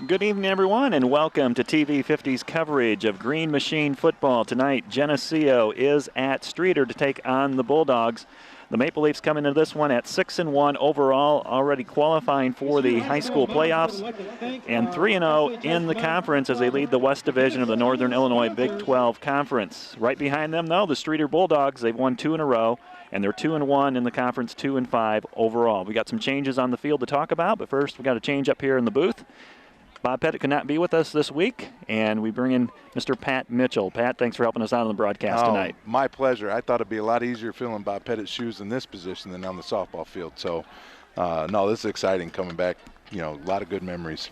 Good evening, everyone, and welcome to TV 50's coverage of Green Machine football. Tonight, Geneseo is at Streator to take on the Bulldogs. The Maple Leafs come into this one at 6-1 overall, already qualifying for the high school playoffs, and 3-0 in the conference as they lead the West Division of the Northern Illinois Big 12 Conference. Right behind them, though, the Streator Bulldogs. They've won 2 in a row, and they're 2-1 in the conference, 2-5 overall. We got some changes on the field to talk about, but first we got a change up here in the booth. Bob Pettit could not be with us this week, and we bring in Mr. Pat Mitchell. Pat, thanks for helping us out on the broadcast tonight. My pleasure. I thought it'd be a lot easier filling Bob Pettit's shoes in this position than on the softball field. So, no, this is exciting coming back. You know, a lot of good memories.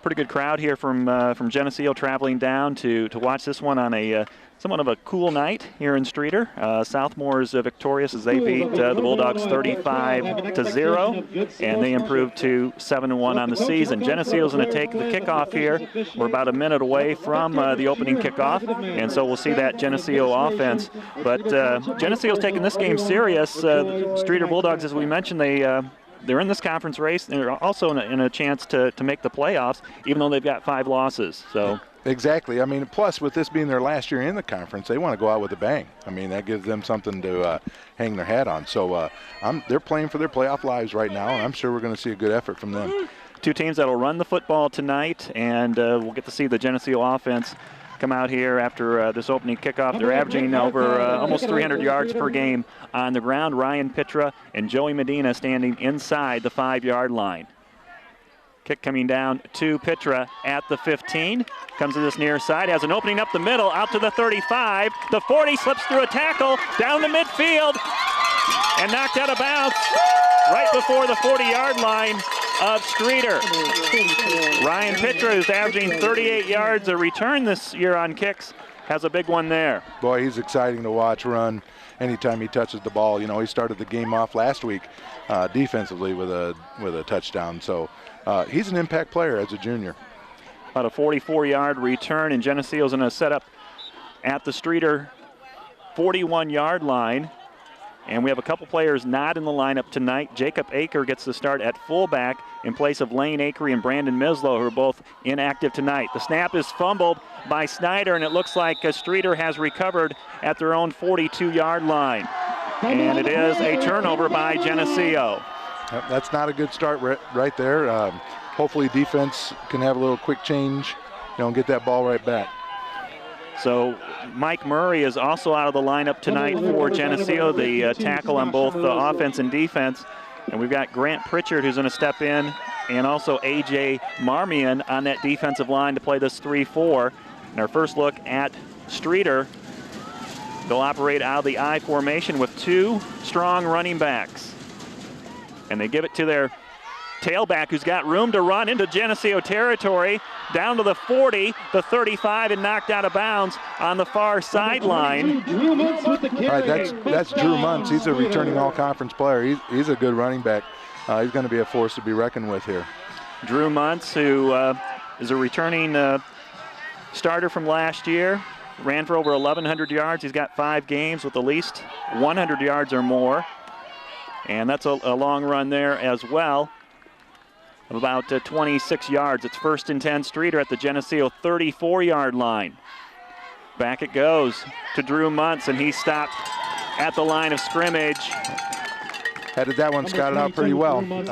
Pretty good crowd here from Geneseo traveling down to watch this one on a somewhat of a cool night here in Streator. Southmore's victorious as they beat the Bulldogs 35-0, and they improved to 7-1 on the season. Geneseo's going to take the kickoff here. We're about a minute away from the opening kickoff, and so we'll see that Geneseo offense. But Geneseo's taking this game serious. Streator Bulldogs, as we mentioned, they're in this conference race. They're also in a chance to make the playoffs, even though they've got 5 losses. So. Exactly. I mean, plus with this being their last year in the conference, they want to go out with a bang. I mean, that gives them something to hang their hat on. So they're playing for their playoff lives right now, and I'm sure we're going to see a good effort from them. 2 teams that will run the football tonight, and we'll get to see the Geneseo offense come out here after this opening kickoff. They're averaging over almost 300 yards per game on the ground. Ryan Pitra and Joey Medina standing inside the 5-yard line. Kick coming down to Pitra at the 15. Comes to this near side, has an opening up the middle, out to the 35. The 40 slips through a tackle, down the midfield, and knocked out of bounds right before the 40-yard line of Streator. Ryan Pitra, who's averaging 38 yards a return this year on kicks, has a big one there. Boy, he's exciting to watch run anytime he touches the ball. You know, he started the game off last week defensively with a touchdown. So he's an impact player as a junior. About a 44-yard return, and Geneseo's going to set up at the Streator 41-yard line. And we have a couple players not in the lineup tonight. Jacob Aker gets the start at fullback in place of Lane Akery and Brandon Mislow, who are both inactive tonight. The snap is fumbled by Snyder, and it looks like Streator has recovered at their own 42-yard line. And it is a turnover by Geneseo. That's not a good start right there. Hopefully defense can have a little quick change, and get that ball right back. So Mike Murray is also out of the lineup tonight for Geneseo, the tackle on both the offense and defense. And we've got Grant Pritchard, who's going to step in, and also A.J. Marmion on that defensive line to play this 3-4. And our first look at Streator, they'll operate out of the I formation with 2 strong running backs. And they give it to their tailback, who's got room to run into Geneseo territory, down to the 40, the 35, and knocked out of bounds on the far sideline. All right, that's Drew Muntz. He's a returning all-conference player. He's a good running back. He's going to be a force to be reckoned with here. Drew Muntz, who is a returning starter from last year, ran for over 1,100 yards. He's got 5 games with at least 100 yards or more. And that's a long run there as well, of about 26 yards. It's 1st and 10 Streator at the Geneseo 34-yard line. Back it goes to Drew Muntz, and he stopped at the line of scrimmage. Headed that one scouted out pretty well. He's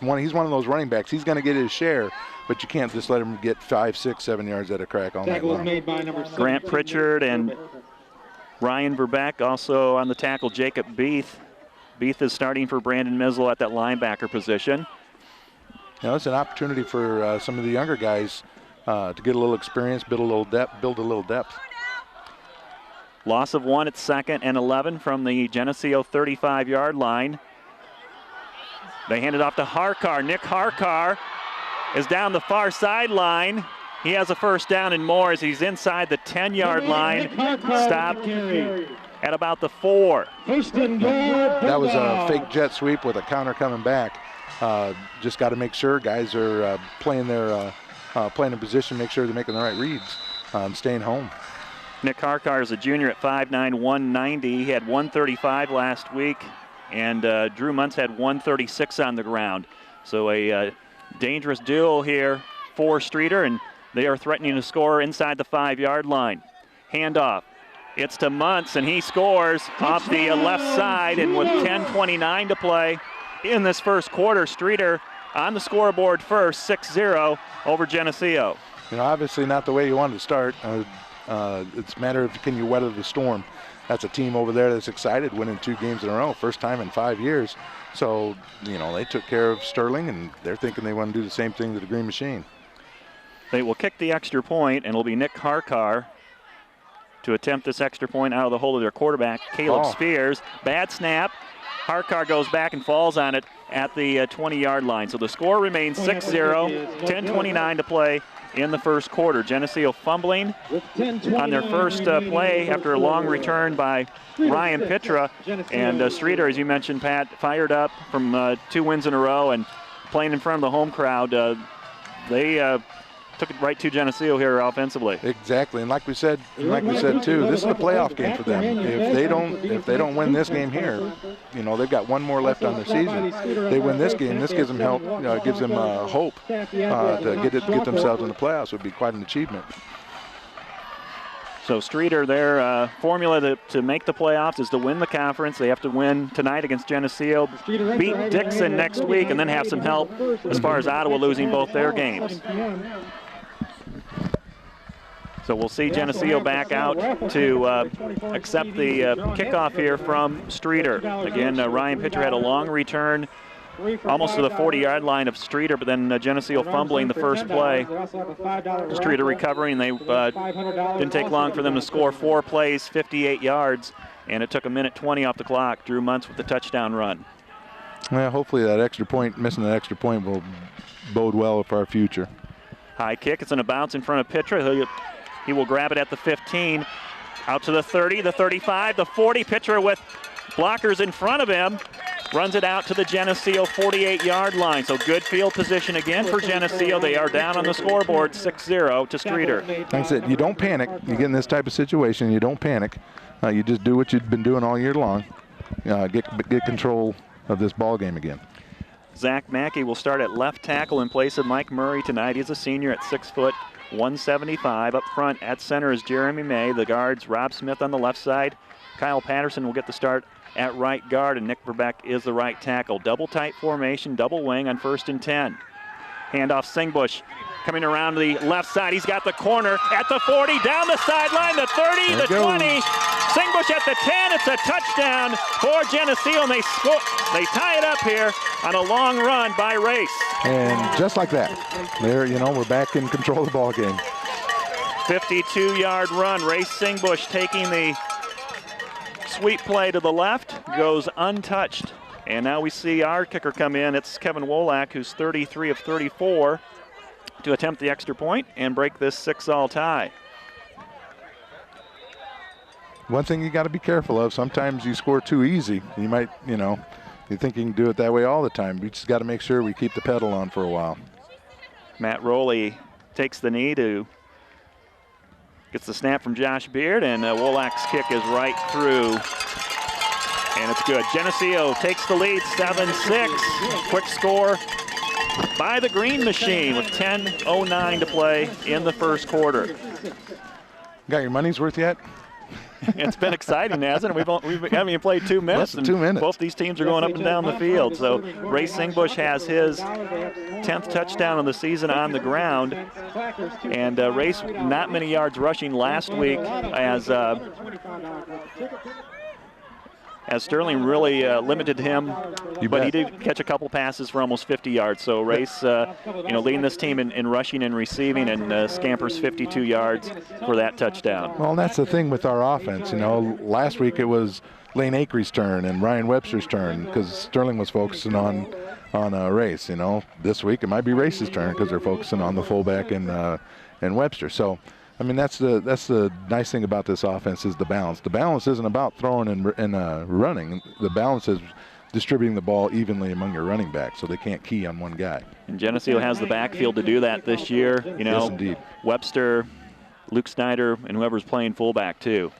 one of those running backs. He's going to get his share, but you can't just let him get 5, 6, 7 yards at a crack all night long. Grant Pritchard and Ryan Verbeck also on the tackle. Jacob Beath. Beath is starting for Brandon Mislow at that linebacker position. It's an opportunity for some of the younger guys to get a little experience, build a little depth. Loss of 1 at 2nd and 11 from the Geneseo 35-yard line. They hand it off to Harkar. Nick Harkar is down the far sideline. He has a first down and more as he's inside the 10-yard line. Stopped at about the 4. That was a fake jet sweep with a counter coming back. Just got to make sure guys are playing in position, make sure they're making the right reads, staying home. Nick Harkar is a junior at 5'9", 190. He had 135 last week, and Drew Muntz had 136 on the ground. So a Dangerous duel here for Streator, and they are threatening to score inside the 5-yard line. Handoff. It's to Muntz, and he scores off the left side, and with 10:29 to play in this first quarter, Streator on the scoreboard first, 6-0 over Geneseo. You know, obviously not the way you wanted to start. It's a matter of can you weather the storm. That's a team over there that's excited, winning 2 games in a row, first time in 5 years. So, you know, they took care of Sterling, and they're thinking they want to do the same thing to the Green Machine. They will kick the extra point, and it'll be Nick Harkar to attempt this extra point out of the hole of their quarterback, Caleb Spears. Bad snap. Harkar goes back and falls on it at the 20-yard line. So the score remains 6-0, 10:29 to play in the first quarter. Geneseo fumbling on their first play after a long return by Ryan Pitra. And Streator, as you mentioned, Pat, fired up from 2 wins in a row and playing in front of the home crowd. They took it right to Geneseo here offensively. Exactly, and like we said too, this is a playoff game for them. If they don't win this game here, you know, they've got 1 more left on their season. They win this game, this gives them help, gives them hope to get themselves in the playoffs. Would be quite an achievement. So Streator, their formula to make the playoffs is to win the conference. They have to win tonight against Geneseo, beat Dixon next week, and then have some help as far as Ottawa losing both their games. So we'll see Geneseo back out to accept the kickoff here from Streator. Again, Ryan Pitcher had a long return almost to the 40-yard line of Streator, but then Geneseo fumbling the first play. Streator recovering. They didn't take long for them to score 4 plays, 58 yards, and it took 1:20 off the clock. Drew Muntz with the touchdown run. Well, hopefully that extra point, missing that extra point, will bode well for our future. High kick. It's going to bounce in front of Pitra. He will grab it at the 15, out to the 30, the 35, the 40. Pitcher with blockers in front of him. Runs it out to the Geneseo 48-yard line. So good field position again for Geneseo. They are down on the scoreboard, 6-0 to Streator. Like I said, you don't panic. You get in this type of situation, you don't panic. You just do what you've been doing all year long. Get control of this ball game again. Zach Mackey will start at left tackle in place of Mike Murray tonight. He's a senior at 6 foot, 175. Up front at center is Jeremy May. The guards, Rob Smith on the left side. Kyle Patterson will get the start at right guard, and Nick Verbeck is the right tackle. Double tight formation, double wing on 1st and 10. Handoff Singbush coming around the left side. He's got the corner at the 40, down the sideline, the 30, the 20. Singbush at the 10. It's a touchdown for Geneseo, and they tie it up here on a long run by Race. And just like that, there, we're back in control of the ball game. 52-yard run. Race Singbush taking the sweep play to the left, goes untouched. And now we see our kicker come in. It's Kevin Wolak, who's 33 of 34, to attempt the extra point and break this 6-all tie. One thing you got to be careful of, sometimes you score too easy. You might, you think you can do it that way all the time. We just got to make sure we keep the pedal on for a while. Matt Rowley takes the knee gets the snap from Josh Beard, and Wolak's kick is right through. And it's good. Geneseo takes the lead, 7-6. Quick score by the Green Machine with 10:09 to play in the first quarter. Got your money's worth yet? It's been exciting, hasn't it? We haven't even played 2 minutes. Less than 2 minutes. Both these teams are going up and down the field. So Ray Singbush has his 10th touchdown of the season on the ground. And Race, not many yards rushing last week as Sterling really limited him, but he did catch a couple passes for almost 50 yards. So Race, leading this team in rushing and receiving, and scampers 52 yards for that touchdown. Well, that's the thing with our offense. Last week it was Lane Acrie's turn and Ryan Webster's turn because Sterling was focusing on Race. This week it might be Race's turn because they're focusing on the fullback and Webster. So. I mean, that's the nice thing about this offense is the balance. The balance isn't about throwing and running. The balance is distributing the ball evenly among your running backs so they can't key on one guy. And Geneseo has the backfield to do that this year. Yes, indeed. Webster, Luke Snyder, and whoever's playing fullback too.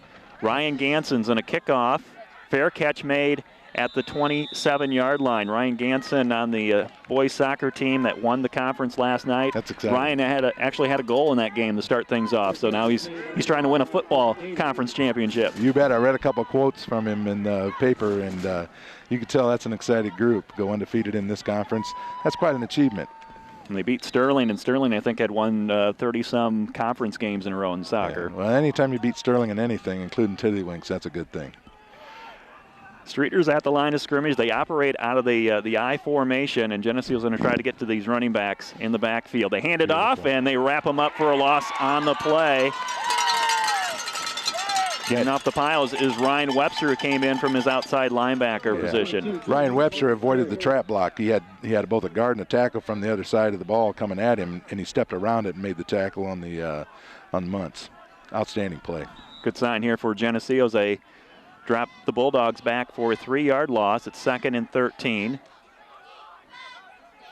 Ryan Ganson's on a kickoff. Fair catch made at the 27-yard line. Ryan Ganson on the boys soccer team that won the conference last night. That's exciting. Ryan actually had a goal in that game to start things off, so now he's trying to win a football conference championship. You bet. I read a couple quotes from him in the paper, and you could tell that's an excited group. Go undefeated in this conference. That's quite an achievement. And they beat Sterling, and Sterling, I think, had won 30-some conference games in a row in soccer. Yeah. Well, anytime you beat Sterling in anything, including Tiddlywinks, that's a good thing. Streator's at the line of scrimmage. They operate out of the I formation, and Geneseo's going to try to get to these running backs in the backfield. They hand it off, and they wrap them up for a loss on the play. Getting off the piles is Ryan Webster, who came in from his outside linebacker position. Ryan Webster avoided the trap block. He had both a guard and a tackle from the other side of the ball coming at him, and he stepped around it and made the tackle on the Muntz. Outstanding play. Good sign here for Geneseo as they drop the Bulldogs back for a 3-yard loss. It's 2nd and 13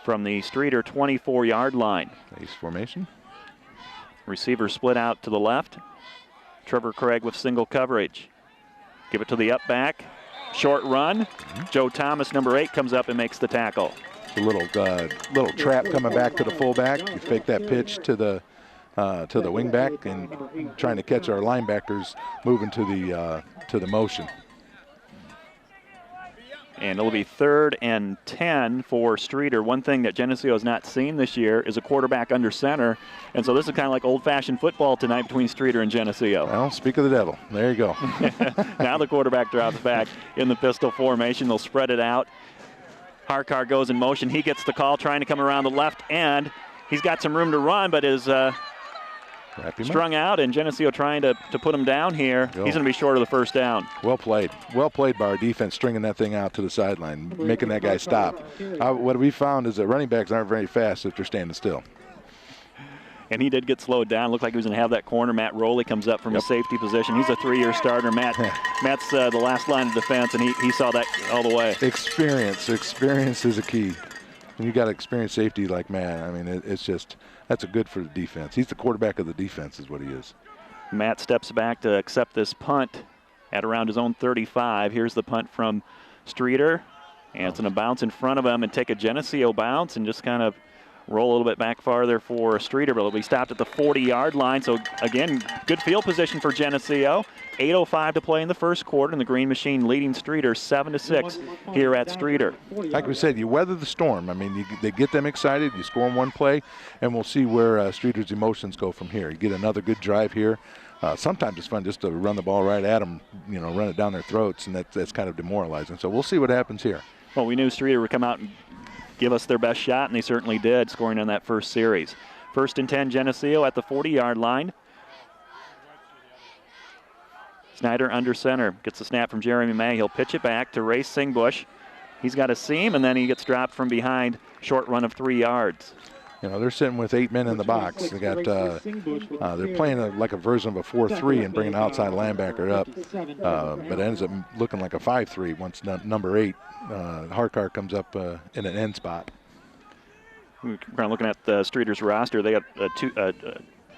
from the Streator 24-yard line. Ace formation. Receiver split out to the left. Trevor Craig with single coverage. Give it to the up back. Short run. Joe Thomas, number 8, comes up and makes the tackle. A little trap coming back to the fullback. You fake that pitch to the wing back and trying to catch our linebackers moving to the motion. And it'll be 3rd and 10 for Streator. One thing that Geneseo has not seen this year is a quarterback under center. And so this is kind of like old-fashioned football tonight between Streator and Geneseo. Well, speak of the devil. There you go. Now the quarterback drops back in the pistol formation. They'll spread it out. Harkar goes in motion. He gets the call, trying to come around the left end. He's got some room to run, but is strung out, and Geneseo trying to put him down here. He's going to be short of the first down. Well played. Well played by our defense, stringing that thing out to the sideline, making that guy stop. What we found is that running backs aren't very fast if they're standing still. And he did get slowed down. Looked like he was going to have that corner. Matt Rowley comes up from a safety position. He's a 3-year starter. Matt's the last line of defense, and he saw that all the way. Experience is a key. And you got to experience safety like Matt. I mean, it's just, that's a good for the defense. He's the quarterback of the defense is what he is. Matt steps back to accept this punt at around his own 35. Here's the punt from Streator. And it's going to bounce in front of him and take a Geneseo bounce and just kind of roll a little bit back farther for Streator, but it'll be stopped at the 40-yard line. So, again, good field position for Geneseo. 8:05 to play in the first quarter, and the Green Machine leading Streator 7-6 here at Streator. Like we said, you weather the storm. I mean, they get them excited. You score them one play, and we'll see where Streator's emotions go from here. You get another good drive here. Sometimes it's fun just to run the ball right at them, run it down their throats, and that's kind of demoralizing. So we'll see what happens here. Well, we knew Streator would come out and give us their best shot, and they certainly did, scoring on that first series. 1st and 10, Geneseo at the 40-yard line. Snyder under center, gets the snap from Jeremy May. He'll pitch it back to Ray Singbush. He's got a seam, and then he gets dropped from behind, short run of 3 yards. They're sitting with 8 men in the box. They got they're playing like a version of a 4-3 and bringing an outside linebacker up, but it ends up looking like a 5-3 once number 8 Harkar comes up in an end spot. We're kind of looking at the Streator's roster. They got two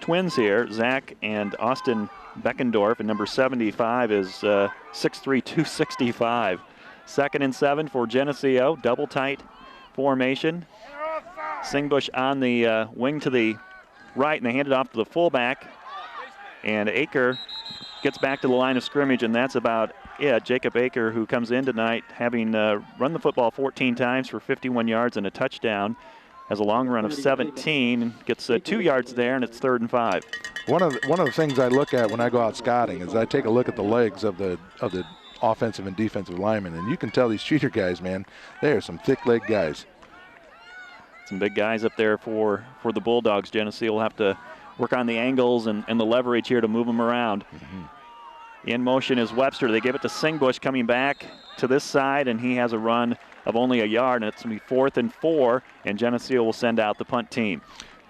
twins here, Zach and Austin Beckendorf, and number 75 is 6'3", 265. 2nd and 7 for Geneseo, double tight formation. Singbush on the wing to the right, and they hand it off to the fullback. And Aker gets back to the line of scrimmage, and that's about it. Jacob Aker, who comes in tonight having run the football 14 times for 51 yards and a touchdown, has a long run of 17, gets 2 yards there, and it's 3rd and 5. One of the things I look at when I go out scouting is I take a look at the legs of the offensive and defensive linemen, and you can tell these Streator guys, man, they are some thick-legged guys. Some big guys up there for the Bulldogs. Geneseo will have to work on the angles and the leverage here to move them around. In motion is Webster. They give it to Singbush coming back to this side, and he has a run of only a yard, and it's going to be 4th and 4, and Geneseo will send out the punt team.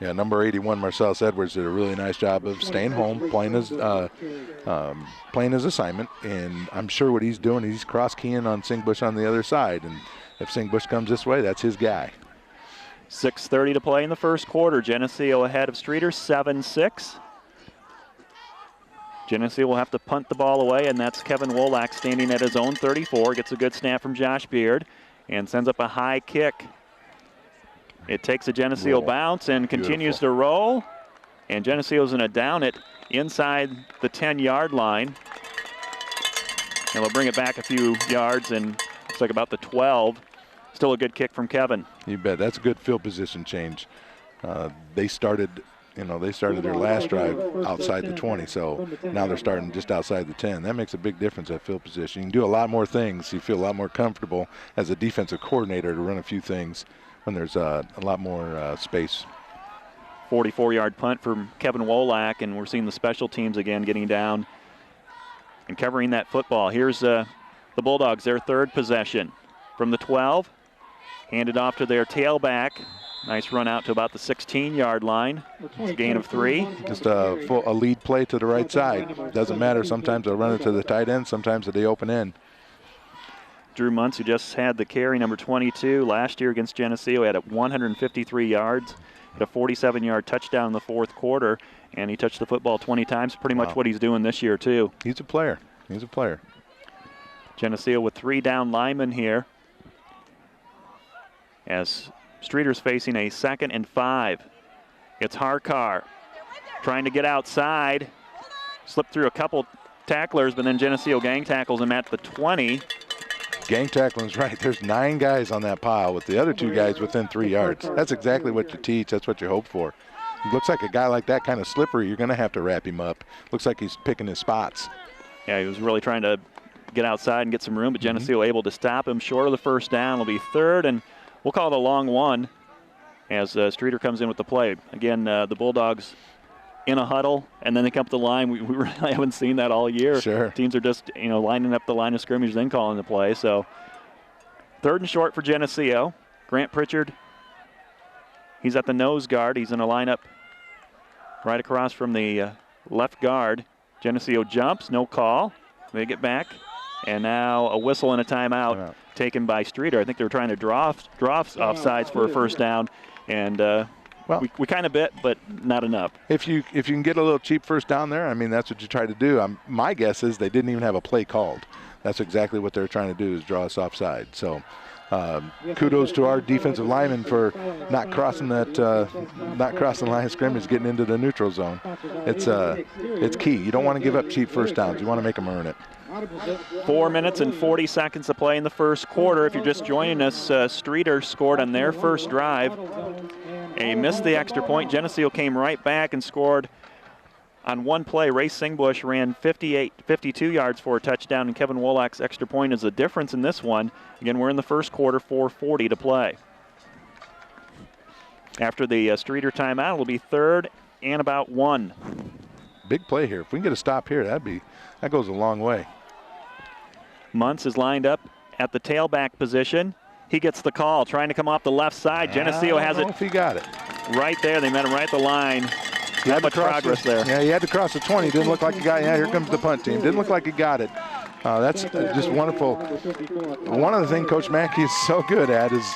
Yeah, number 81, Marcellus Edwards, did a really nice job of staying home, playing his assignment, and I'm sure what he's doing, he's cross-keying on Singbush on the other side, and if Singbush comes this way, that's his guy. 6:30 to play in the first quarter. Geneseo ahead of Streator, 7-6. Geneseo will have to punt the ball away, and that's Kevin Wolak standing at his own 34. Gets a good snap from Josh Beard and sends up a high kick. It takes a Geneseo bounce and continues to roll. And Geneseo's going to down it inside the 10-yard line. And they'll bring it back a few yards, and it's like about the 12. Still a good kick from Kevin. You bet. That's a good field position change. They started their last drive outside the 20, so now they're starting just outside the 10. That makes a big difference at field position. You can do a lot more things. You feel a lot more comfortable as a defensive coordinator to run a few things when there's a lot more space. 44-yard punt from Kevin Wolak, and we're seeing the special teams again getting down and covering that football. Here's the Bulldogs, their third possession. From the 12, handed off to their tailback. Nice run out to about the 16-yard line. It's a gain of 3. Just a lead play to the right side. Doesn't matter. Sometimes they'll run it to the tight end, sometimes to the open end. Drew Muntz, who just had the carry, number 22, last year against Geneseo, had 153 yards, had a 47-yard touchdown in the fourth quarter, and he touched the football 20 times, pretty much what he's doing this year, too. He's a player. He's a player. Geneseo with 3 down linemen here, as Streator's facing a 2nd and 5. It's Harkar trying to get outside, slipped through a couple tacklers, but then Geneseo gang tackles him at the 20. Gang tackling's right. There's 9 guys on that pile with the other 2 guys within 3 yards. That's exactly what you teach. That's what you hope for. It looks like a guy like that kind of slippery, you're going to have to wrap him up. Looks like he's picking his spots. Yeah, he was really trying to get outside and get some room, but Geneseo able to stop him short of the first down. It'll be 3rd, and we'll call it a long one as Streator comes in with the play. Again, the Bulldogs in a huddle, and then they come up the line. We really haven't seen that all year. Sure. Teams are just, lining up the line of scrimmage, then calling the play. So 3rd and short for Geneseo. Grant Pritchard, he's at the nose guard. He's in a lineup right across from the left guard. Geneseo jumps, no call. They get back, and now a whistle and a timeout taken by Streator. I think they were trying to draw offsides for a first down, and we kind of bit, but not enough. If you can get a little cheap first down there, I mean, that's what you try to do. My guess is they didn't even have a play called. That's exactly what they're trying to do, is draw us offside. So kudos to our defensive linemen for not crossing the line of scrimmage, getting into the neutral zone. It's key. You don't want to give up cheap first downs. You want to make them earn it. 4 minutes and 40 seconds to play in the first quarter. If you're just joining us, Streator scored on their first drive. They missed the extra point. Geneseo came right back and scored on one play. Ray Singbush ran 52 yards for a touchdown, and Kevin Wolak's extra point is the difference in this one. Again, we're in the first quarter, 4:40 to play. After the Streator timeout, it'll be 3rd and about 1. Big play here. If we can get a stop here, that goes a long way. Muntz is lined up at the tailback position. He gets the call, trying to come off the left side. Geneseo has it. If he got it. Right there. They met him right at the line. Not much progress there. Yeah, he had to cross the 20. Didn't look like he got it. Yeah, here comes the punt team. Didn't look like he got it. That's just wonderful. One of the things Coach Mackey is so good at is,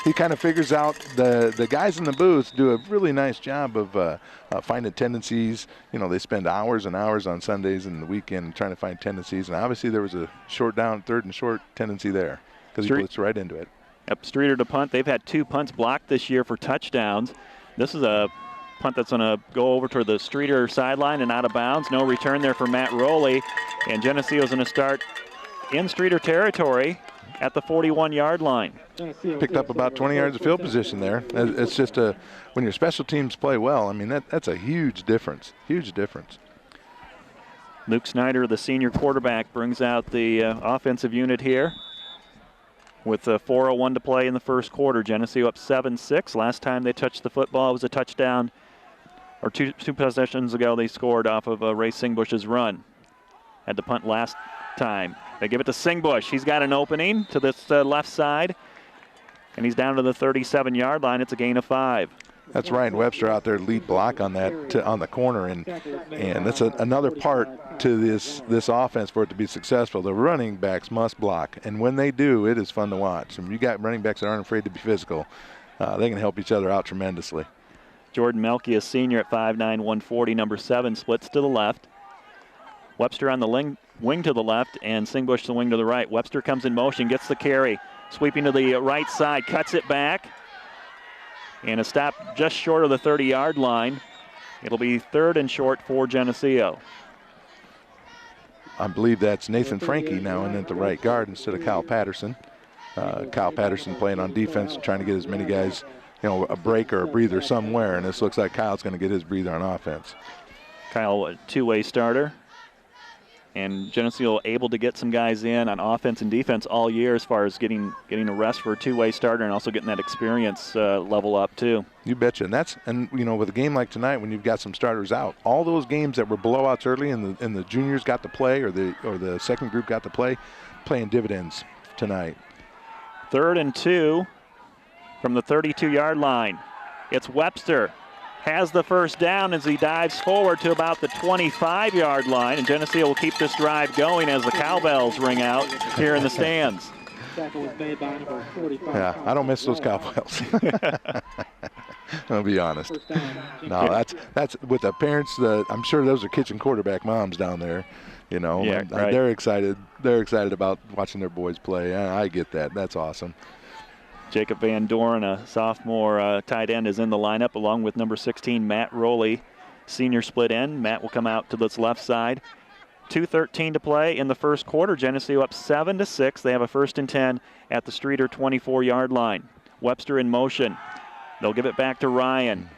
he kind of figures out the guys in the booth do a really nice job of finding tendencies. They spend hours and hours on Sundays and the weekend trying to find tendencies. And obviously there was a 3rd and short tendency there because he blitzed right into it. Yep, Streator to punt. They've had 2 punts blocked this year for touchdowns. This is a punt that's going to go over to the Streator sideline and out of bounds. No return there for Matt Rowley. And Geneseo's going to start in Streator territory at the 41-yard line. Picked up about 20 yards of field position there. It's just when your special teams play well, I mean, that's a huge difference. Huge difference. Luke Snyder, the senior quarterback, brings out the offensive unit here with 4:01 to play in the first quarter. Geneseo up 7-6. Last time they touched the football, it was a touchdown, or two possessions ago they scored off of Ray Singbush's run. Had to punt last time. They give it to Singbush. He's got an opening to this left side, and he's down to the 37-yard line. It's a gain of 5. That's Ryan Webster out there lead block on that on the corner, and that's another part to this offense for it to be successful. The running backs must block, and when they do, it is fun to watch. And you got running backs that aren't afraid to be physical. They can help each other out tremendously. Jordan Melke, a senior at 5'9", 140, number 7, splits to the left. Webster on the wing to the left and Singbush the wing to the right. Webster comes in motion, gets the carry, sweeping to the right side, cuts it back, and a stop just short of the 30-yard line. It'll be 3rd and short for Geneseo. I believe that's Nathan Frankie now in at the right guard instead of Kyle Patterson. Kyle Patterson playing on defense, trying to get as many guys, a break or a breather somewhere, and this looks like Kyle's going to get his breather on offense. Kyle, a two-way starter. And Geneseo able to get some guys in on offense and defense all year as far as getting a rest for a two-way starter and also getting that experience level up too. You betcha. And with a game like tonight when you've got some starters out, all those games that were blowouts early and the juniors got to play or the second group got to play, playing dividends tonight. 3rd and 2 from the 32-yard line. It's Webster. Has the first down as he dives forward to about the 25-yard line, and Geneseo will keep this drive going as the cowbells ring out here in the stands. Yeah, I don't miss those cowbells. I'll be honest. No, that's with the parents. I'm sure those are kitchen quarterback moms down there. Yeah, right. They're excited. They're excited about watching their boys play. I get that. That's awesome. Jacob Van Doren, a sophomore tight end, is in the lineup along with number 16, Matt Rowley, senior split end. Matt will come out to this left side. 2:13 to play in the first quarter. Geneseo up 7-6. They have a 1st and 10 at the Streator 24-yard line. Webster in motion. They'll give it back to Ryan.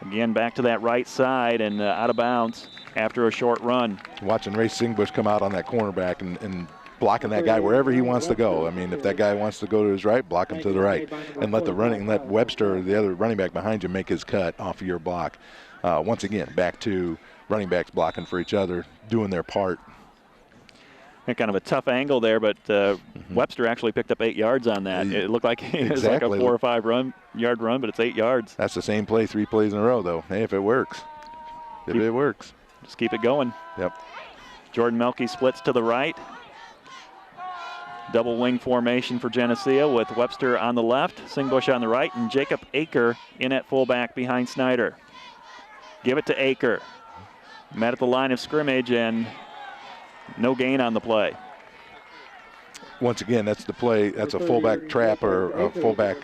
Again, back to that right side and out of bounds after a short run. Watching Ray Singbush come out on that cornerback and blocking that guy wherever he wants to go. I mean, if that guy wants to go to his right, block him to the right. And let Webster, the other running back behind you, make his cut off of your block. Once again, back to running backs blocking for each other, doing their part. And kind of a tough angle there, but Webster actually picked up 8 yards on that. It looked like it was like a 4 or 5 yard run, but it's 8 yards. That's the same play 3 plays in a row, though. Hey, if it works. It works. Just keep it going. Yep. Jordan Melke splits to the right. Double wing formation for Geneseo with Webster on the left, Singbush on the right, and Jacob Aker in at fullback behind Snyder. Give it to Aker. Met at the line of scrimmage and no gain on the play. Once again, that's the play. That's a fullback trap or a fullback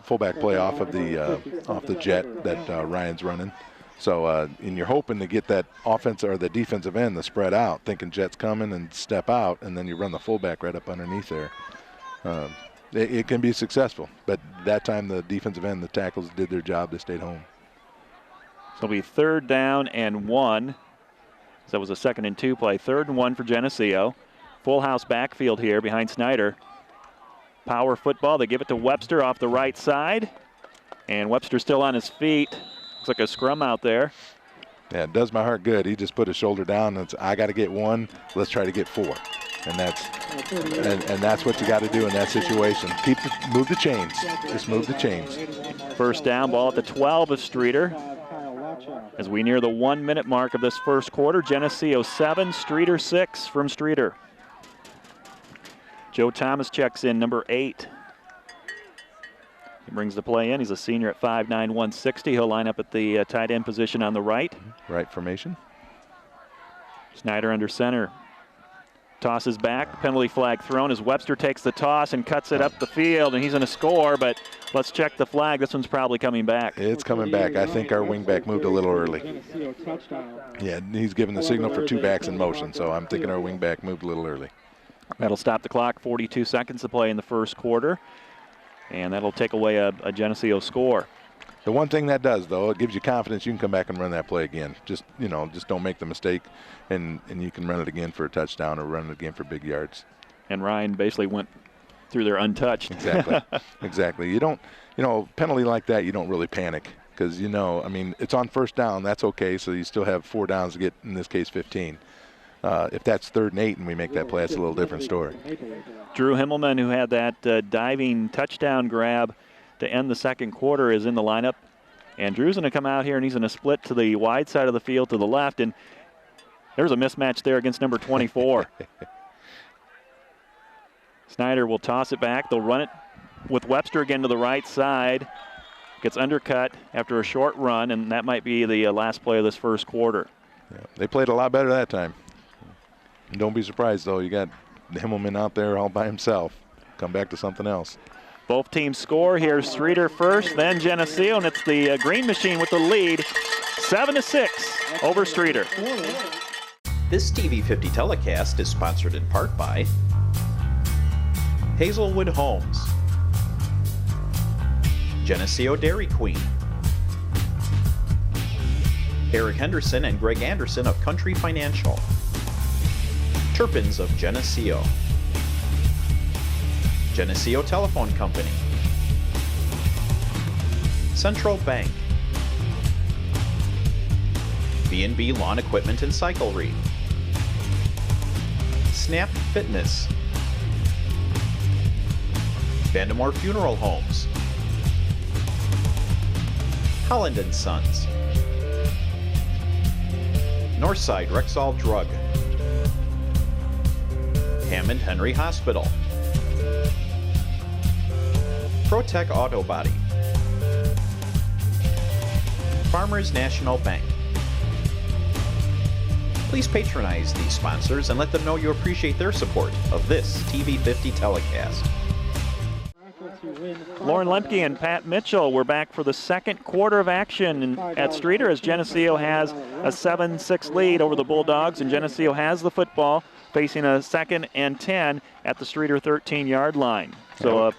fullback play off of the jet that Ryan's running. So, and you're hoping to get that offensive or the defensive end to spread out, thinking jet's coming and step out, and then you run the fullback right up underneath there. It can be successful, but that time the defensive end, the tackles did their job. They stayed home. So it'll be 3rd down and 1. So that was a 2nd and 2 play. 3rd and 1 for Geneseo. Full house backfield here behind Snyder. Power football. They give it to Webster off the right side. And Webster still on his feet. Looks like a scrum out there. Yeah, it does my heart good. He just put his shoulder down and I got to get 1. Let's try to get 4. And that's what you got to do in that situation. Move the chains. Just move the chains. First down, ball at the 12 of Streator. As we near the 1-minute mark of this first quarter, Geneseo 7, Streator 6 from Streator. Joe Thomas checks in, number 8. He brings the play in. He's a senior at 5'9", 160. He'll line up at the tight end position on the right. Right formation. Snyder under center. Tosses back, penalty flag thrown as Webster takes the toss and cuts it up the field, and he's going to score, but let's check the flag. This one's probably coming back. It's coming back. I think our wingback moved a little early. Yeah, he's giving the signal for 2 backs in motion, so I'm thinking our wingback moved a little early. That'll stop the clock. 42 seconds to play in the first quarter, and that'll take away a Geneseo score. The one thing that does, though, it gives you confidence you can come back and run that play again. Just don't make the mistake, and you can run it again for a touchdown or run it again for big yards. And Ryan basically went through there untouched. Exactly. Exactly. You don't, penalty like that, you don't really panic because, it's on first down. That's okay, so you still have 4 downs to get, in this case, 15. If that's 3rd and 8 and we make that play, that's a little different story. Drew Himmelman, who had that diving touchdown grab to end the second quarter, is in the lineup. And Drew's going to come out here, and he's going to split to the wide side of the field to the left. And there's a mismatch there against number 24. Snyder will toss it back. They'll run it with Webster again to the right side. Gets undercut after a short run, and that might be the last play of this first quarter. Yeah, they played a lot better that time. And don't be surprised, though. You got Himmelman out there all by himself. Come back to something else. Both teams score here. Streator first, then Geneseo, and it's the Green Machine with the lead, 7-6 over Streator. This TV50 telecast is sponsored in part by Hazelwood Homes, Geneseo Dairy Queen, Eric Henderson and Greg Anderson of Country Financial, Turpins of Geneseo, Geneseo Telephone Company, Central Bank, B&B Lawn Equipment and Cyclery, Snap Fitness, Vandemore Funeral Homes, Holland & Sons, Northside Rexall Drug, Hammond Henry Hospital, ProTech Auto Body, Farmers National Bank. Please patronize these sponsors and let them know you appreciate their support of this TV50 telecast. Lauren Lemke and Pat Mitchell were back for the second quarter of action at Streator as Geneseo has a 7-6 lead over the Bulldogs, and Geneseo has the football facing a 2nd and 10 at the Streator 13-yard line. So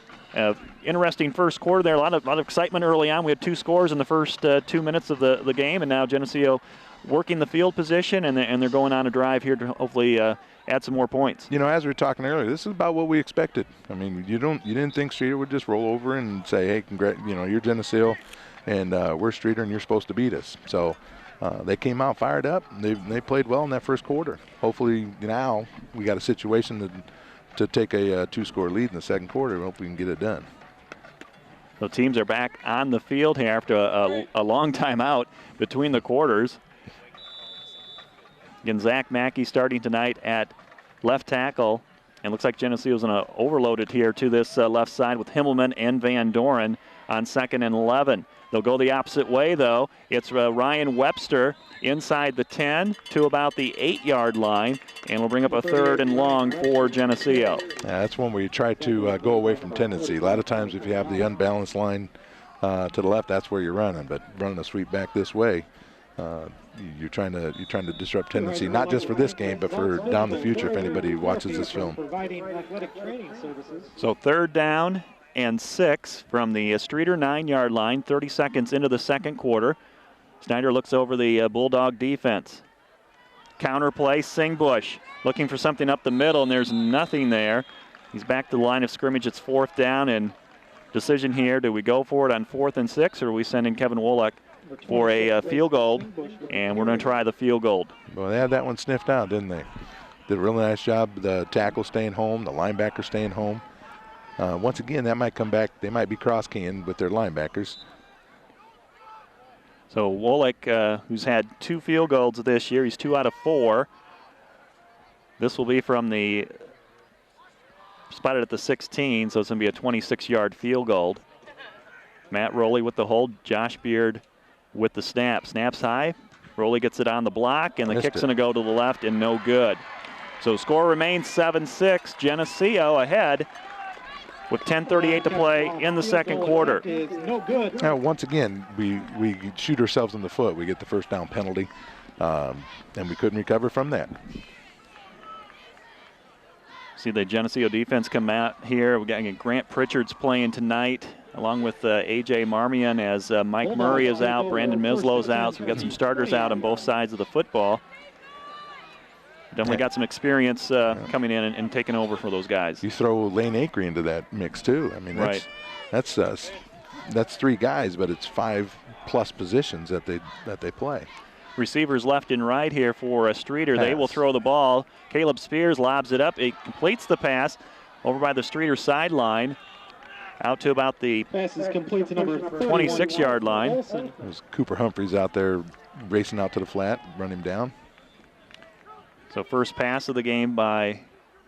interesting first quarter there. A lot of excitement early on. We had 2 scores in the first 2 minutes of the game, and now Geneseo working the field position, and they're going on a drive here to hopefully add some more points. You know, as we were talking earlier, this is about what we expected. I mean, you didn't think Streator would just roll over and say, hey, you're Geneseo, and we're Streator, and you're supposed to beat us. So they came out fired up. They played well in that first quarter. Hopefully now we got a situation to take a 2-score lead in the second quarter. We hope we can get it done. So teams are back on the field here after a long time out between the quarters. Again, Zach Mackey starting tonight at left tackle. And looks like Geneseo's going to overload it here to this left side with Himmelman and Van Doren on 2nd and 11. They'll go the opposite way, though. It's Ryan Webster inside the 10 to about the 8-yard line. And we'll bring up a 3rd and long for Geneseo. Yeah, that's one where you try to go away from tendency. A lot of times if you have the unbalanced line to the left, that's where you're running. But running a sweep back this way, you're trying to disrupt tendency, not just for this game, but for down the future if anybody watches this film. So 3rd down and 6 from the Streator 9-yard line, 30 seconds into the second quarter. Snyder looks over the Bulldog defense. Counter play, Singbush looking for something up the middle, and there's nothing there. He's back to the line of scrimmage. It's 4th down, and decision here, do we go for it on 4th and 6, or are we sending Kevin Wolek for a field goal? And we're going to try the field goal. Well, they had that one sniffed out, didn't they? Did a really nice job. The tackle staying home, the linebacker staying home. Once again, that might come back. They might be cross-keying with their linebackers. So Wolek, who's had 2 field goals this year, he's 2 out of 4. This will be from the spotted at the 16, so it's going to be a 26-yard field goal. Matt Rowley with the hold, Josh Beard with the snap. Snaps high, Rowley gets it on the block, and the kick's going to go to the left and no good. So score remains 7-6, Geneseo ahead with 10:38 to play in the second quarter. Now, once again, we shoot ourselves in the foot. We get the first down penalty, and we couldn't recover from that. See the Geneseo defense come out here. We got Grant Pritchard's playing tonight, along with A.J. Marmion, as Mike Murray is out, Brandon Mislow's out. So we've got some starters out on both sides of the football. Definitely got some experience coming in and taking over for those guys. You throw Lane Acree into that mix too. I mean, that's 3 guys, but it's 5+ positions that they play. Receivers left and right here for Streator. They will throw the ball. Caleb Spears lobs it up. It completes the pass over by the Streator sideline, out to about the 26-yard line. There's Cooper Humphreys out there racing out to the flat, run him down. So first pass of the game by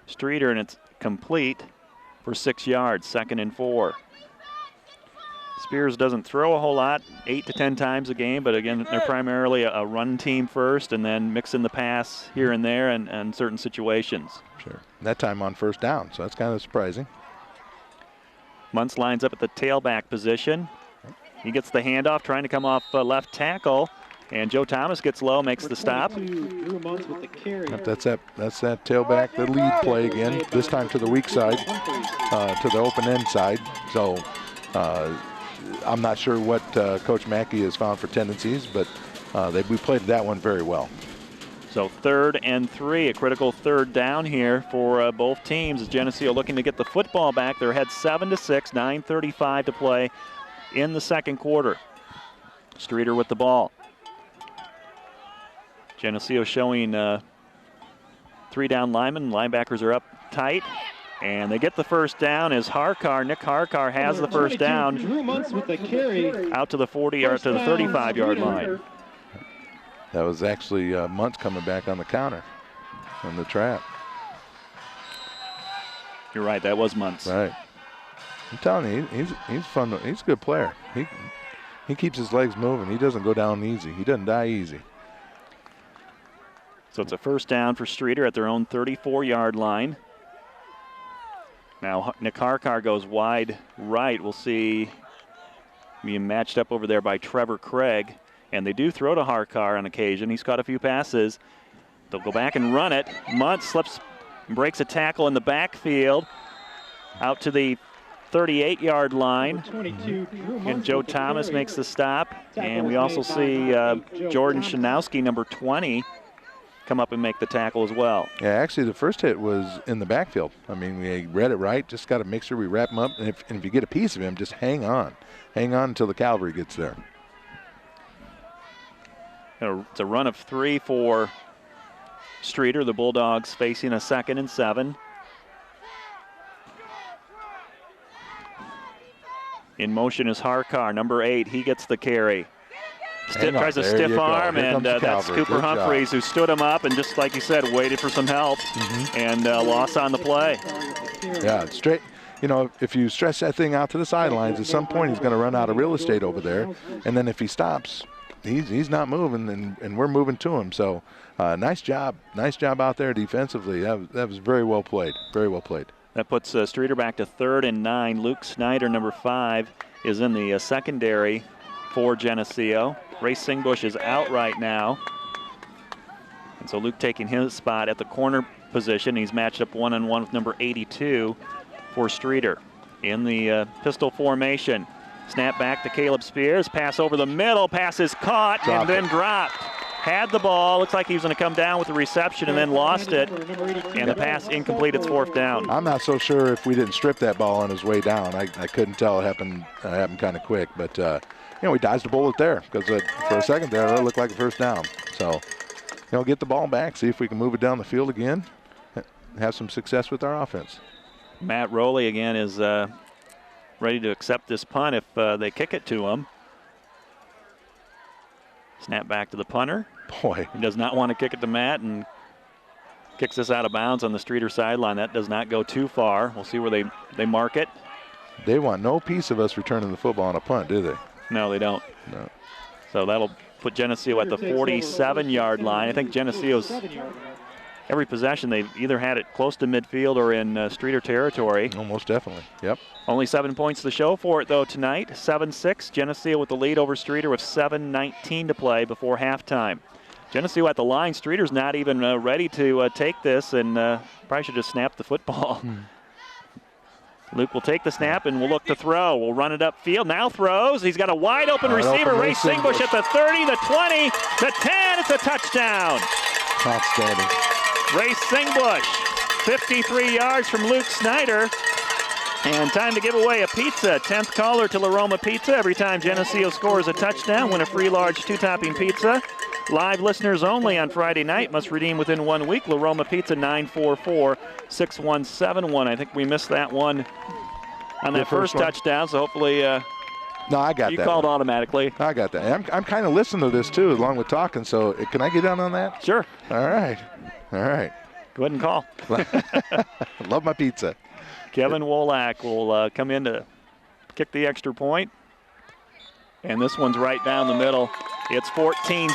Streator, and it's complete for 6 yards, 2nd and 4. Spears doesn't throw a whole lot, 8 to 10 times a game, but again, they're primarily a run team first and then mix in the pass here and there and certain situations. Sure. That time on first down, so that's kind of surprising. Muntz lines up at the tailback position. He gets the handoff, trying to come off left tackle, and Joe Thomas gets low, makes the stop. That's that tailback, the lead play again, this time to the weak side, to the open end side. So I'm not sure what Coach Mackey has found for tendencies, but we played that one very well. So 3rd and 3, a critical third down here for both teams as Geneseo looking to get the football back. They're ahead 7-6, 9:35 to play in the second quarter. Streator with the ball. Geneseo showing 3 down linemen. Linebackers are up tight. And they get the first down as Nick Harkar has the first down out to the 40 or to the 35-yard line. That was actually Muntz coming back on the counter on the trap. You're right, that was Muntz. Right. I'm telling you, he's fun. He's a good player. He keeps his legs moving. He doesn't go down easy. He doesn't die easy. So it's a first down for Streator at their own 34-yard line. Now Nick Harkar goes wide right. We'll see being matched up over there by Trevor Craig. And they do throw to Harkar on occasion. He's caught a few passes. They'll go back and run it. Muntz slips and breaks a tackle in the backfield out to the 38-yard line. And Joe Thomas makes the stop. And we also see Jordan Shanowski, number 20, come up and make the tackle as well. Yeah, actually the first hit was in the backfield. I mean, we read it right. Just got to make sure we wrap him up. And if you get a piece of him, just hang on. Hang on until the cavalry gets there. It's a run of 3 for Streator. The Bulldogs facing a 2nd and 7. In motion is Harkar, number 8. He gets the carry. Tries a stiff arm, and that's Cooper Humphreys who stood him up and just like you said, waited for some help and lost on the play. Yeah, straight. You know, if you stretch that thing out to the sidelines, at some point he's going to run out of real estate over there. And then if he stops, he's not moving, and we're moving to him. So nice job out there defensively. That was very well played, very well played. That puts Streator back to 3rd and 9. Luke Snyder, number 5, is in the secondary for Geneseo. Ray Singbush is out right now. And so Luke taking his spot at the corner position. He's matched up 1-on-1 with number 82 for Streator. In the pistol formation. Snap back to Caleb Spears. Pass over the middle. Pass is caught and then dropped. Had the ball. Looks like he was going to come down with the reception and then lost it. And the pass incomplete. It's 4th down. I'm not so sure if we didn't strip that ball on his way down. I couldn't tell. It happened kind of quick. But, we dodged a bullet there because for a second there, it looked like a first down. So, get the ball back, see if we can move it down the field again, have some success with our offense. Matt Rowley again is ready to accept this punt if they kick it to him. Snap back to the punter. Boy. He does not want to kick it to Matt and kicks this out of bounds on the Streator sideline. That does not go too far. We'll see where they mark it. They want no piece of us returning the football on a punt, do they? No, they don't. No. So that'll put Geneseo at the 47-yard line. I think Geneseo's every possession they've either had it close to midfield or in Streator territory. Oh, most definitely. Yep. Only 7 points to show for it though tonight. 7-6. Geneseo with the lead over Streator with 7:19 to play before halftime. Geneseo at the line. Streator's not even ready to take this, and probably should just snap the football. Luke will take the snap and we'll look to throw. We'll run it upfield. Now throws. He's got a wide open receiver. Ray Singbush at the 30, the 20, the 10. It's a touchdown. Outstanding. Ray Singbush, 53 yards from Luke Snyder. And time to give away a pizza. 10th caller to La Roma Pizza. Every time Geneseo scores a touchdown, win a free large 2-topping pizza. Live listeners only on Friday night. Must redeem within 1 week. La Roma Pizza, 944-6171. I think we missed that one on that first touchdown, so hopefully no, I got you that called one. Automatically. I got that. I'm kind of listening to this, too, along with talking, so can I get in on that? Sure. All right. Go ahead and call. Love my pizza. Kevin Wolak will come in to kick the extra point. And this one's right down the middle. It's 14-6,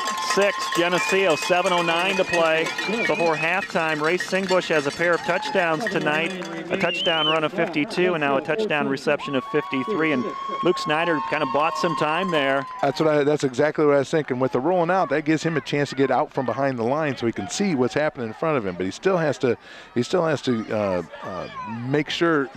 Geneseo, 7:09 to play before halftime. Ray Singbush has a pair of touchdowns tonight, a touchdown run of 52 and now a touchdown reception of 53. And Luke Snyder kind of bought some time there. That's exactly what I was thinking. With the rolling out, that gives him a chance to get out from behind the line so he can see what's happening in front of him. But he still has to make sure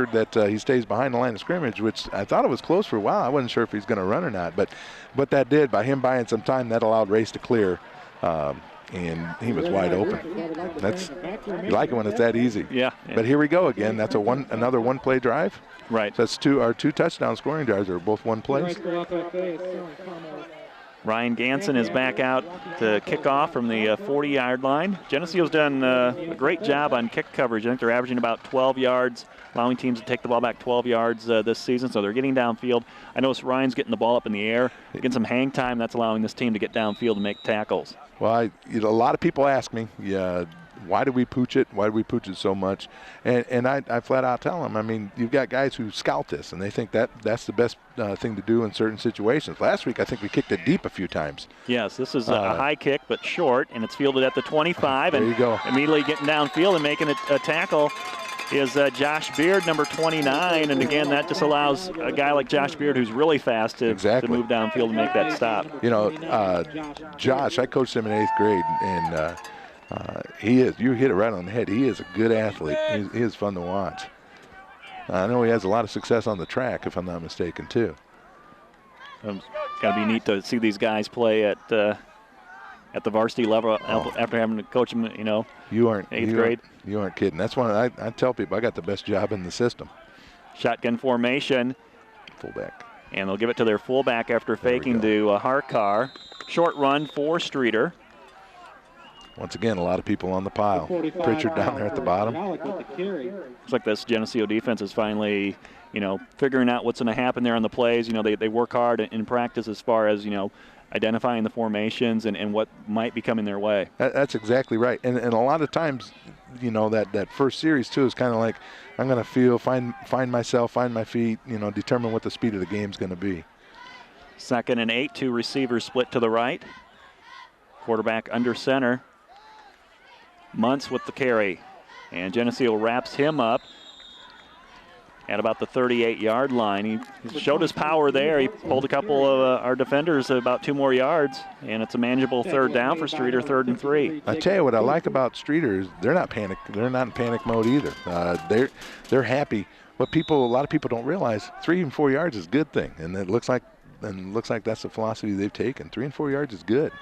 that he stays behind the line of scrimmage, which I thought it was close for a while. I wasn't sure if he's going to run or not, but that did. By him buying some time, that allowed Race to clear, and he was wide open. You like it when it's that easy. Yeah. But here we go again. That's another one-play drive. Right. So that's our two touchdown scoring drives are both one plays. Ryan Ganson is back out to kick off from the 40-yard line. Geneseo's done a great job on kick coverage. I think they're averaging about 12 yards, allowing teams to take the ball back 12 yards this season, so they're getting downfield. I noticed Ryan's getting the ball up in the air, getting some hang time. That's allowing this team to get downfield and make tackles. Well, a lot of people ask me, why do we pooch it? Why do we pooch it so much? And I flat out tell them, I mean, you've got guys who scout this, and they think that's the best thing to do in certain situations. Last week, I think we kicked it deep a few times. Yes, this is a high kick, but short, and it's fielded at the 25. There you go. Immediately getting downfield and making a tackle is Josh Beard, number 29. And again, that just allows a guy like Josh Beard, who's really fast, to move downfield and make that stop. You know, Josh, I coached him in 8th grade, and you hit it right on the head. He is a good athlete. He is fun to watch. I know he has a lot of success on the track, if I'm not mistaken, too. It's got to be neat to see these guys play at the varsity level after having to coach them, 8th grade. You aren't kidding. That's one I tell people I got the best job in the system. Shotgun formation. Fullback. And they'll give it to their fullback after faking to Harkar. Short run for Streator. Once again, a lot of people on the pile. Pritchard down there at the bottom. Looks like this Geneseo defense is finally, figuring out what's going to happen there on the plays. They work hard in practice as far as, identifying the formations and what might be coming their way. That's exactly right. And a lot of times, that first series, too, is kind of like, I'm going to find myself, find my feet, determine what the speed of the game's going to be. 2nd and 8, 2 receivers split to the right. Quarterback under center. Muntz with the carry. And Geneseo wraps him up at about the 38-yard line. He showed his power there. He pulled a couple of our defenders about 2 more yards, and it's a manageable 3rd down for Streator, 3rd and 3. I tell you what I like about Streator is they're not in panic mode either. They're happy. What a lot of people don't realize, 3 and 4 yards is a good thing, and it looks like that's the philosophy they've taken. 3 and 4 yards is good.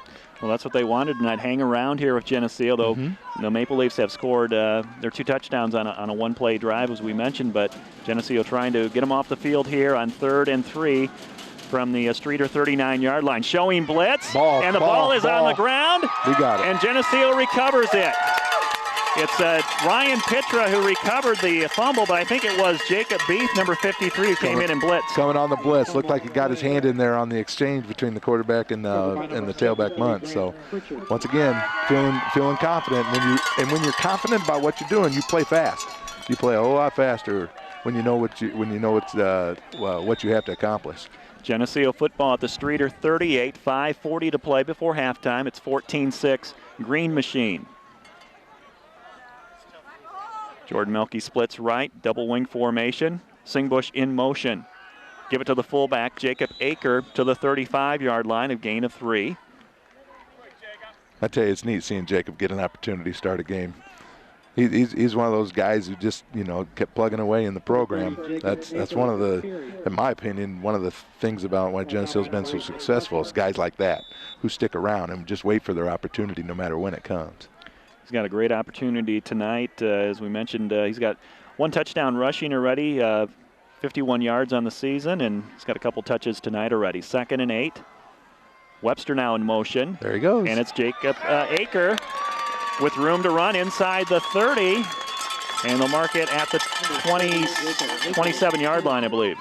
Well, that's what they wanted tonight. Hang around here with Geneseo, though. The Maple Leafs have scored their 2 touchdowns on a one-play drive, as we mentioned, but Geneseo trying to get them off the field here on 3rd and 3 from the Streator 39-yard line. Showing blitz, and the ball is on the ground. We got it. And Geneseo recovers it. It's Ryan Pitra who recovered the fumble, but I think it was Jacob Beef, number 53, who came in and blitzed. Coming on the blitz. Looked like he got his hand in there on the exchange between the quarterback and the tailback Muntz. So, once again, feeling confident. When you're confident about what you're doing, you play fast. You play a whole lot faster when you know what you have to accomplish. Geneseo football at the Streator 38, 5:40 to play before halftime. It's 14-6, Green Machine. Jordan Melke splits right, double wing formation. Singbush in motion. Give it to the fullback, Jacob Aker, to the 35-yard line, a gain of 3. I tell you, it's neat seeing Jacob get an opportunity to start a game. He's one of those guys who just, kept plugging away in the program. That's one of the, in my opinion, one of the things about why Geneseo's been so successful is guys like that who stick around and just wait for their opportunity no matter when it comes. He's got a great opportunity tonight. As we mentioned, he's got 1 touchdown rushing already, 51 yards on the season, and he's got a couple touches tonight already. 2nd and 8. Webster now in motion. There he goes. And it's Jacob Aker with room to run inside the 30. And they'll mark it at the 27-yard line, I believe.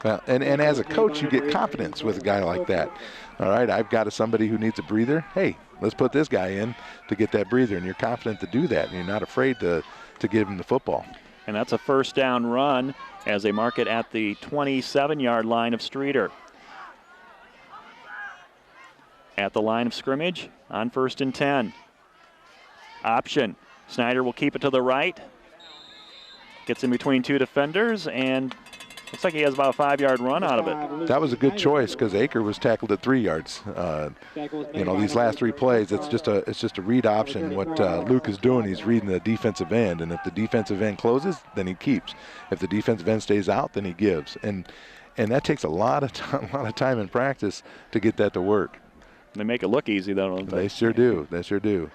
Well, and as a coach, you get confidence with a guy like that. All right, I've got somebody who needs a breather. Hey, let's put this guy in to get that breather, and you're confident to do that, and you're not afraid to give him the football. And that's a 1st down run as they mark it at the 27-yard line of Streator. at the line of scrimmage on 1st and 10. Option. Snyder will keep it to the right. Gets in between 2 defenders, and looks like he has about a 5-yard run out of it. That was a good choice because Aker was tackled at 3 yards. You know, these last 3 plays, it's just a read option. What Luke is doing, he's reading the defensive end, and if the defensive end closes, then he keeps. If the defensive end stays out, then he gives. And that takes a lot of time and practice to get that to work. They make it look easy, though, don't they? They sure do. They sure do.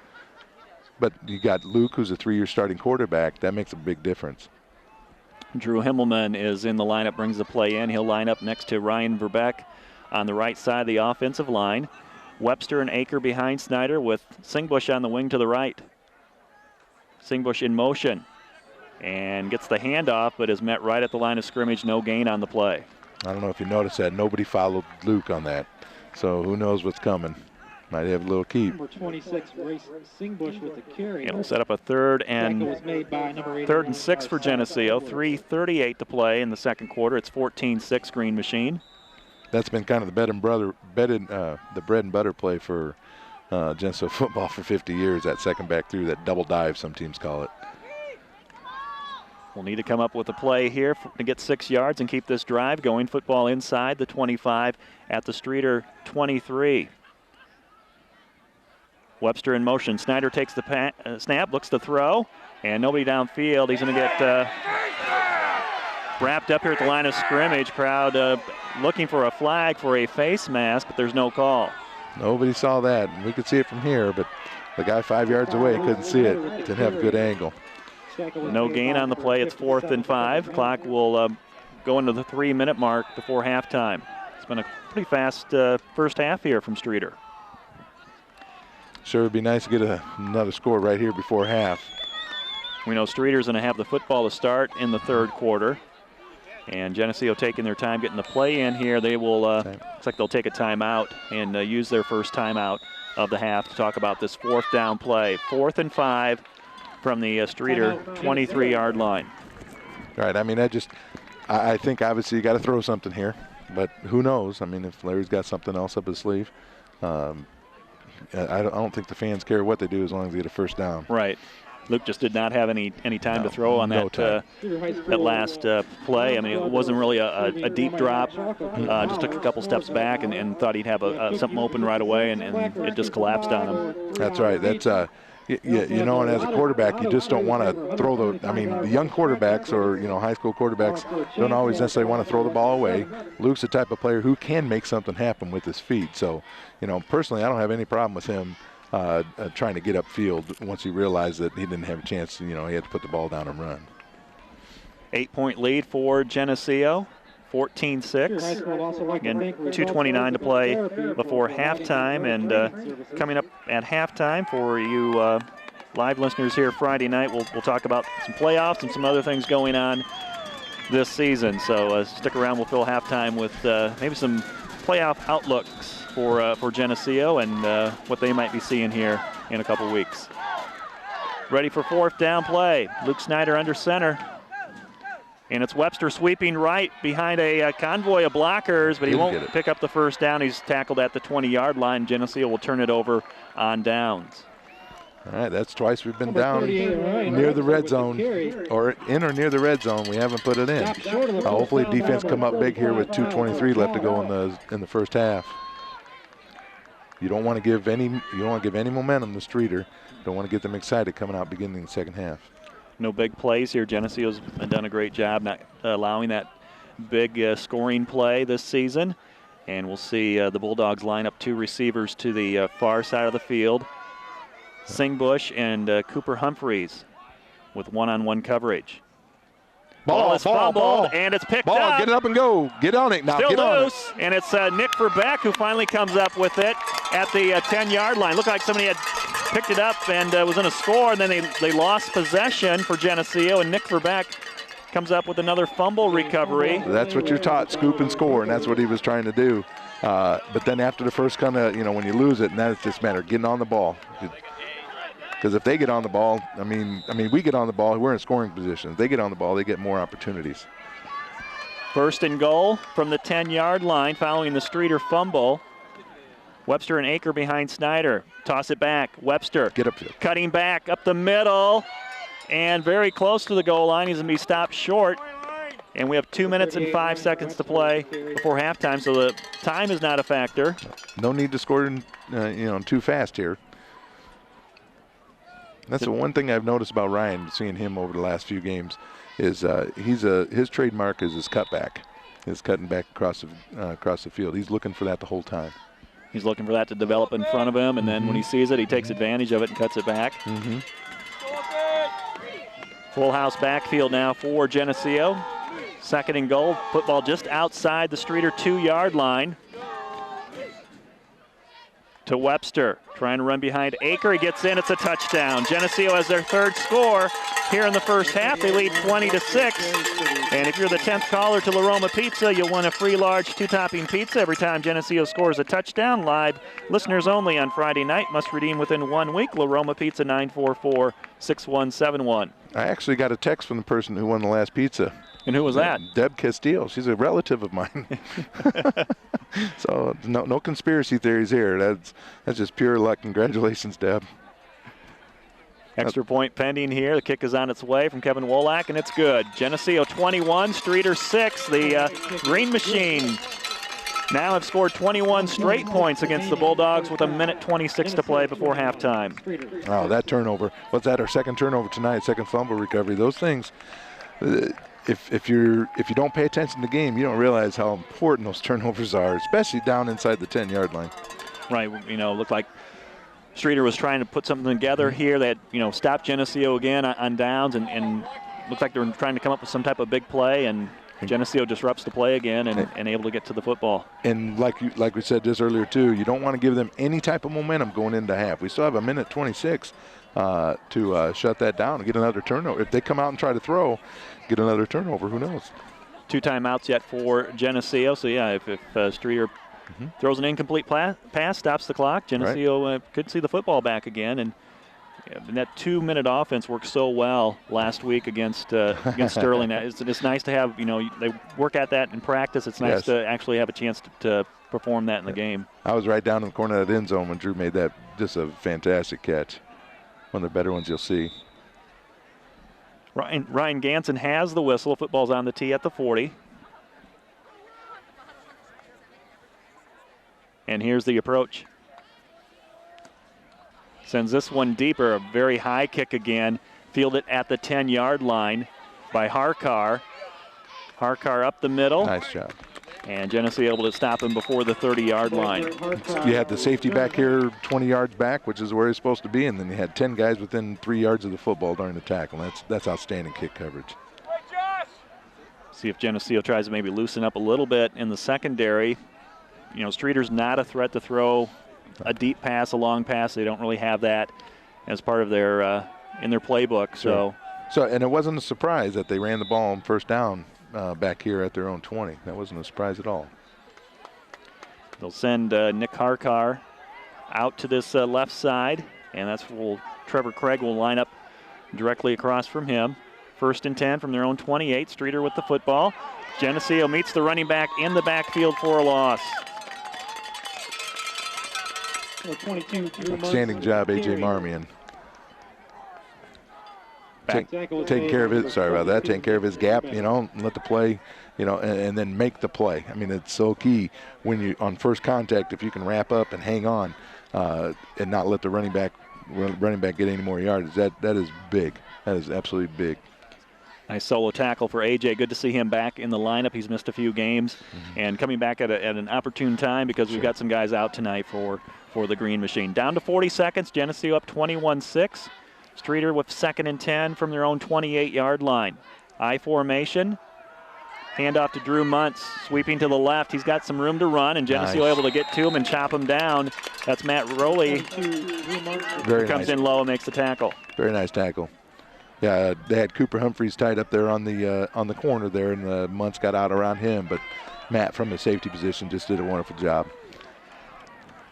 But you got Luke, who's a 3-year starting quarterback. That makes a big difference. Drew Himmelman is in the lineup, brings the play in. He'll line up next to Ryan Verbeck on the right side of the offensive line. Webster and Aker behind Snyder with Singbush on the wing to the right. Singbush in motion and gets the handoff, but is met right at the line of scrimmage. No gain on the play. I don't know if you noticed that. Nobody followed Luke on that. So who knows what's coming. Might have a little keep. Number 26, Singbush with the carry. It'll set up a 3rd and 6 for Geneseo. 3:38 to play in the second quarter. It's 14-6 Green Machine. That's been kind of the bread and butter play for Geneseo football for 50 years. That second back through, that double dive, some teams call it. We'll need to come up with a play here to get 6 yards and keep this drive going. Football inside the 25 at the Streator 23. Webster in motion. Snyder takes the snap, looks to throw, and nobody downfield. He's going to get wrapped up here at the line of scrimmage. Crowd looking for a flag for a face mask, but there's no call. Nobody saw that. We could see it from here, but the guy 5 yards away couldn't see it. Didn't have a good angle. No gain on the play. It's 4th and 5. Clock will go into the 3-minute mark before halftime. It's been a pretty fast first half here from Streator. Sure would be nice to get another score right here before half. We know Streator's going to have the football to start in the 3rd quarter. And Geneseo taking their time getting the play in here. They will, looks like they'll take a timeout and use their first timeout of the half to talk about this 4th down play. 4th and 5 from the Streator 23-yard line. Right, I mean, I think obviously you got to throw something here. But who knows? I mean, if Larry's got something else up his sleeve. I don't think the fans care what they do as long as they get a first down. Right. Luke just did not have any time to throw on that last play. I mean, it wasn't really a deep drop. Just took a couple steps back and thought he'd have something open right away, and it just collapsed on him. That's right. That's you know, and as a quarterback, you just don't want to throw the young quarterbacks or, high school quarterbacks don't always necessarily want to throw the ball away. Luke's the type of player who can make something happen with his feet. So, personally, I don't have any problem with him trying to get upfield once he realized that he didn't have a chance. He had to put the ball down and run. 8-point lead for Geneseo. 14-6. Again, 2:29 to play before halftime. And coming up at halftime for you live listeners here Friday night, we'll talk about some playoffs and some other things going on this season. So stick around. We'll fill halftime with maybe some playoff outlooks for Geneseo and what they might be seeing here in a couple weeks. Ready for 4th down play. Luke Snyder under center. And it's Webster sweeping right behind a convoy of blockers, but he won't pick up the first down. He's tackled at the 20-yard line. Geneseo will turn it over on downs. All right, that's twice we've been down near the red zone, or in or near the red zone. We haven't put it in. Hopefully defense come up big here with 2:23 left to go in the first half. You don't want to give any momentum to Streator. Don't want to get them excited coming out beginning the second half. No big plays here. Geneseo's done a great job not allowing that big scoring play this season. And we'll see the Bulldogs line up 2 receivers to the far side of the field. Singbush and Cooper Humphreys with one-on-one coverage. Ball is fumbled, and it's picked up. Get it up and go. Get on it now. Still loose, and it's Nick Verbeck who finally comes up with it at the 10-yard line. Looked like somebody had picked it up and was going to score, and then they lost possession for Geneseo, and Nick Verbeck comes up with another fumble recovery. That's what you're taught, scoop and score, and that's what he was trying to do. But then after the first kind of, when you lose it, and then it's just a matter of getting on the ball. Because if they get on the ball, I mean, we get on the ball, we're in scoring position. If they get on the ball, they get more opportunities. 1st and goal from the 10-yard line following the Streator fumble. Webster and Aker behind Snyder. Toss it back. Webster Get upfield. cutting back up the middle and very close to the goal line. He's going to be stopped short. And we have 2 minutes and 5 seconds to play before halftime, so the time is not a factor. No need to score too fast here. That's the one thing I've noticed about Ryan, seeing him over the last few games, is his trademark is his cutback, his cutting back across the field. He's looking for that the whole time. He's looking for that to develop in front of him, and then when he sees it, he takes advantage of it and cuts it back. Full house backfield now for Geneseo. Second and goal. Football just outside the Streator 2-yard line. To Webster, trying to run behind Aker. He gets in, it's a touchdown. Geneseo has their third score here in the first half. They lead 20-6. And if you're the 10th caller to La Roma Pizza, you'll win a free large 2-topping pizza every time Geneseo scores a touchdown. Live, listeners only on Friday night. Must redeem within 1 week. La Roma Pizza, 944-6171. I actually got a text from the person who won the last pizza. And who was that? Deb Castillo. She's a relative of mine. So no conspiracy theories here. That's just pure luck. Congratulations, Deb. Extra point pending here. The kick is on its way from Kevin Wolak, and it's good. Geneseo 21, Streator 6. The Green Machine now have scored 21 straight points against the Bulldogs with 1:26 to play before halftime. Oh, that turnover. What's that? Our second turnover tonight, second fumble recovery. Those things. If you don't pay attention to the game, you don't realize how important those turnovers are, especially down inside the 10-yard line. Right. Looked like Streator was trying to put something together here that stopped Geneseo again on downs, and looked like they were trying to come up with some type of big play, and Geneseo disrupts the play again and able to get to the football. And like we said just earlier too, you don't want to give them any type of momentum going into half. We still have 1:26 to shut that down and get another turnover. If they come out and try to throw, get another turnover, who knows? 2 timeouts yet for Geneseo. So yeah, if Streator throws an incomplete pass, stops the clock, Geneseo could see the football back again. And that 2-minute offense worked so well last week against Sterling. It's nice to have, they work at that in practice. It's nice to actually have a chance to perform that in the game. I was right down in the corner of that end zone when Drew made that. Just a fantastic catch. One of the better ones you'll see. Ryan Ganson has the whistle. Football's on the tee at the 40. And here's the approach. Sends this one deeper. A very high kick again. Fielded at the 10-yard line by Harkar. Harkar up the middle. Nice job. And Geneseo able to stop him before the 30-yard line. You had the safety back here 20 yards back, which is where he's supposed to be, and then you had 10 guys within 3 yards of the football during the tackle. That's outstanding kick coverage. See if Geneseo tries to maybe loosen up a little bit in the secondary. Streator's not a threat to throw a deep pass, a long pass. They don't really have that as part of their in their playbook. So and it wasn't a surprise that they ran the ball on first down back here at their own 20. That wasn't a surprise at all. They'll send Nick Harkar out to this left side, and that's where Trevor Craig will line up directly across from him. 1st and 10 from their own 28. Streator with the football. Geneseo meets the running back in the backfield for a loss. Outstanding job, A.J. Marmion. Taking care of it. Sorry about that. Taking care of his gap, and let the play, and then make the play. I mean, it's so key when you on first contact. If you can wrap up and hang on, and not let the running back get any more yards, that is big. That is absolutely big. Nice solo tackle for A.J. Good to see him back in the lineup. He's missed a few games and coming back at an opportune time because we've got some guys out tonight for the Green Machine. Down to 40 seconds. Geneseo up 21-6. Streator with 2nd and 10 from their own 28-yard line. I formation. Handoff to Drew Muntz. Sweeping to the left. He's got some room to run, and Geneseo able to get to him and chop him down. That's Matt Rowley. Who comes in low and makes the tackle. Very nice tackle. Yeah, they had Cooper Humphreys tied up there on the corner there, and Muntz got out around him, but Matt from the safety position just did a wonderful job.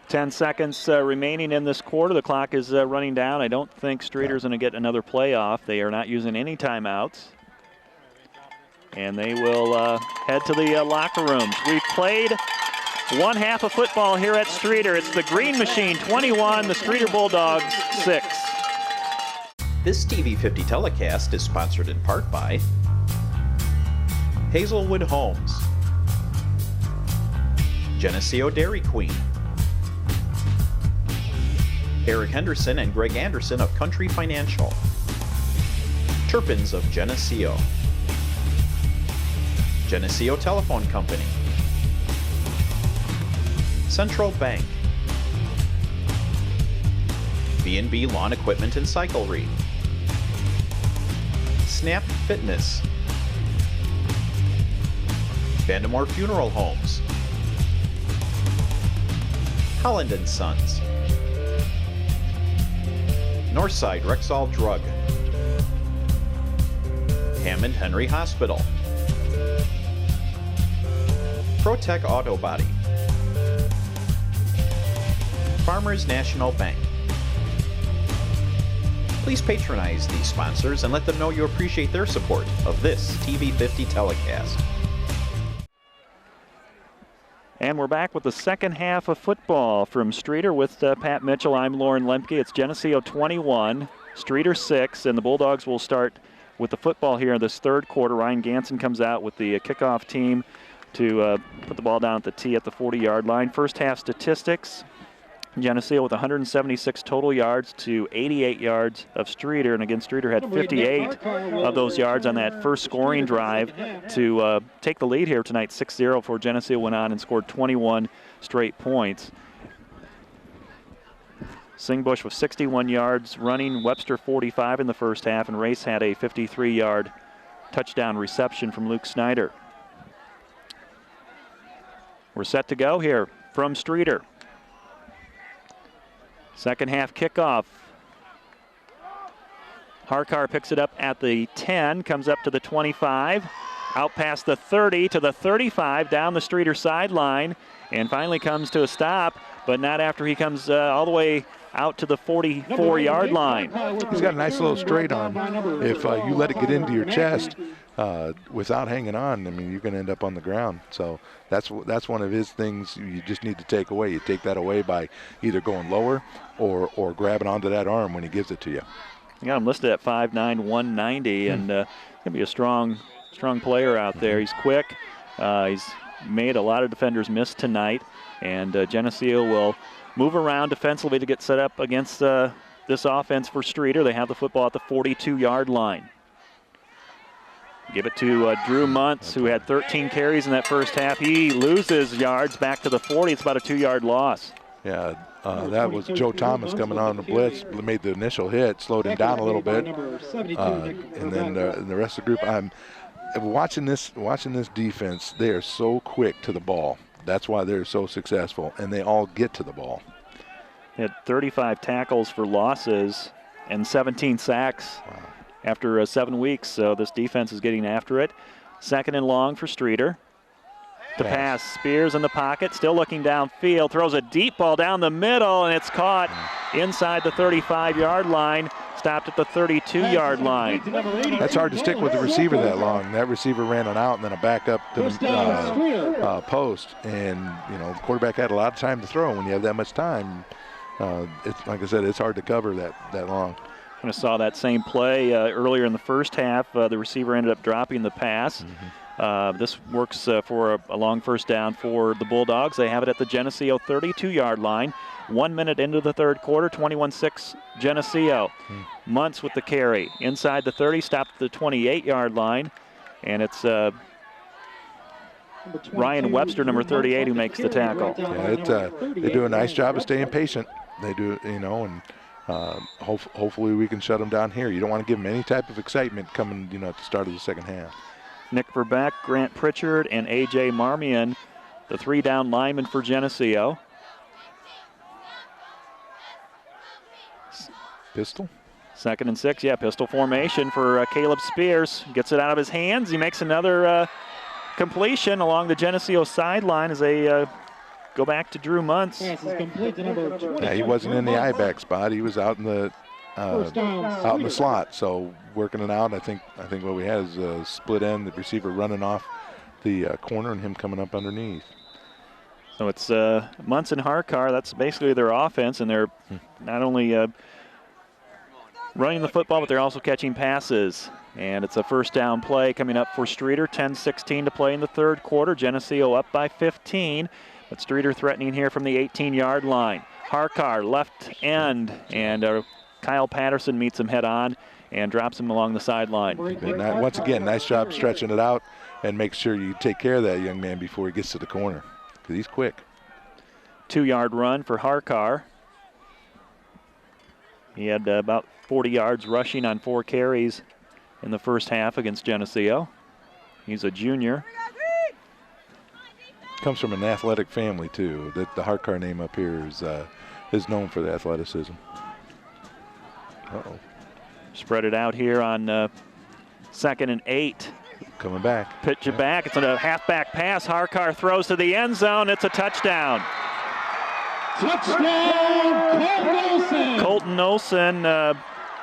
10 seconds remaining in this quarter. The clock is running down. I don't think Streator's going to get another play off. They are not using any timeouts. And they will head to the locker rooms. We've played One half of football here at Streator. It's the Green Machine 21, the Streator Bulldogs 6. This TV 50 telecast is sponsored in part by Hazelwood Homes, Geneseo Dairy Queen, Eric Henderson and Greg Anderson of Country Financial, Turpins of Geneseo, Geneseo Telephone Company, Central Bank, B&B Lawn Equipment and Cyclery, Snap Fitness, Vandemore Funeral Homes, Holland & Sons, Northside Rexall Drug, Hammond Henry Hospital, ProTech Auto Body, Farmers National Bank. Please patronize these sponsors and let them know you appreciate their support of this TV 50 telecast. And we're back with the second half of football from Streator with Pat Mitchell. I'm Lauren Lemke. It's Geneseo 21, Streator 6, and the Bulldogs will start with the football here in this third quarter. Ryan Ganson comes out with the kickoff team to put the ball down at the tee at the 40-yard line. First half statistics. Geneseo with 176 total yards to 88 yards of Streator. And again, Streator had 58 of those yards on that first scoring drive to take the lead here tonight, 6-0, before Geneseo went on and scored 21 straight points. Singbush with 61 yards running, Webster 45 in the first half, and Race had a 53-yard touchdown reception from Luke Snyder. We're set to go here from Streator. Second half kickoff. Harkar picks it up at the 10, comes up to the 25, out past the 30 to the 35, down the Streator sideline, and finally comes to a stop, but not after he comes all the way out to the 44-yard line. He's got a nice little straight arm. If you let it get into your chest without hanging on, I mean, you're going to end up on the ground. So that's one of his things you just need to take away. You take that away by either going lower or grabbing onto that arm when he gives it to you. You got him listed at 5'9", 190, and going to be a strong player out there. He's quick. He's made a lot of defenders miss tonight, and Geneseo will move around defensively to get set up against this offense for Streator. They have the football at the 42-yard line. Give it to Drew Muntz, who had 13 carries in that first half. He loses yards back to the 40. It's about a 2-yard loss. Yeah, that was Joe Thomas coming on the blitz, made the initial hit, slowed him down a little bit, and then the rest of the group. I'm watching this defense. They are so quick to the ball. That's why they're so successful, and they all get to the ball. They had 35 tackles for losses and 17 sacks after 7 weeks, so this defense is getting after it. Second and long for Streator. To pass, Spears in the pocket, still looking downfield, throws a deep ball down the middle, and it's caught inside the 35-yard line, stopped at the 32-yard line. That's hard to stick with the receiver that long. That receiver ran an out and then a back up to the post, and the quarterback had a lot of time to throw. When you have that much time, it's like I said, it's hard to cover that long. I saw that same play earlier in the first half. The receiver ended up dropping the pass. This works for a long first down for the Bulldogs. They have it at the Geneseo 32-yard line. 1 minute into the third quarter, 21-6 Geneseo. Muntz with the carry. Inside the 30, stopped at the 28-yard line. And it's Ryan Webster, number 38, who makes the tackle. Yeah, they do a nice job of staying patient. They do, and hopefully we can shut them down here. You don't want to give them any type of excitement coming, at the start of the second half. Nick Verbeck, Grant Pritchard, and A.J. Marmion, the 3-down linemen for Geneseo. Pistol? Second and 6, pistol formation for Caleb Spears. Gets it out of his hands. He makes another completion along the Geneseo sideline as they go back to Drew Muntz. Yeah, he wasn't in the I-back spot. He was out in the slot, so working it out. I think what we had is a split end, the receiver running off the corner and him coming up underneath. So it's Munson Harkar. That's basically their offense, and they're not only running the football, but they're also catching passes. And it's a first down play coming up for Streator. 10-16 to play in the third quarter. Geneseo up by 15, but Streator threatening here from the 18-yard line. Harkar left end, and Kyle Patterson meets him head on and drops him along the sideline. And once again, nice job stretching it out and make sure you take care of that young man before he gets to the corner, because he's quick. 2-yard run for Harkar. He had about 40 yards rushing on 4 carries in the first half against Geneseo. He's a junior. Comes from an athletic family too. The Harkar name up here is known for the athleticism. Uh-oh. Spread it out here on 2nd and 8. Coming back. Pitch it back. It's a halfback pass. Harkar throws to the end zone. It's a touchdown. Touchdown, Colton Olson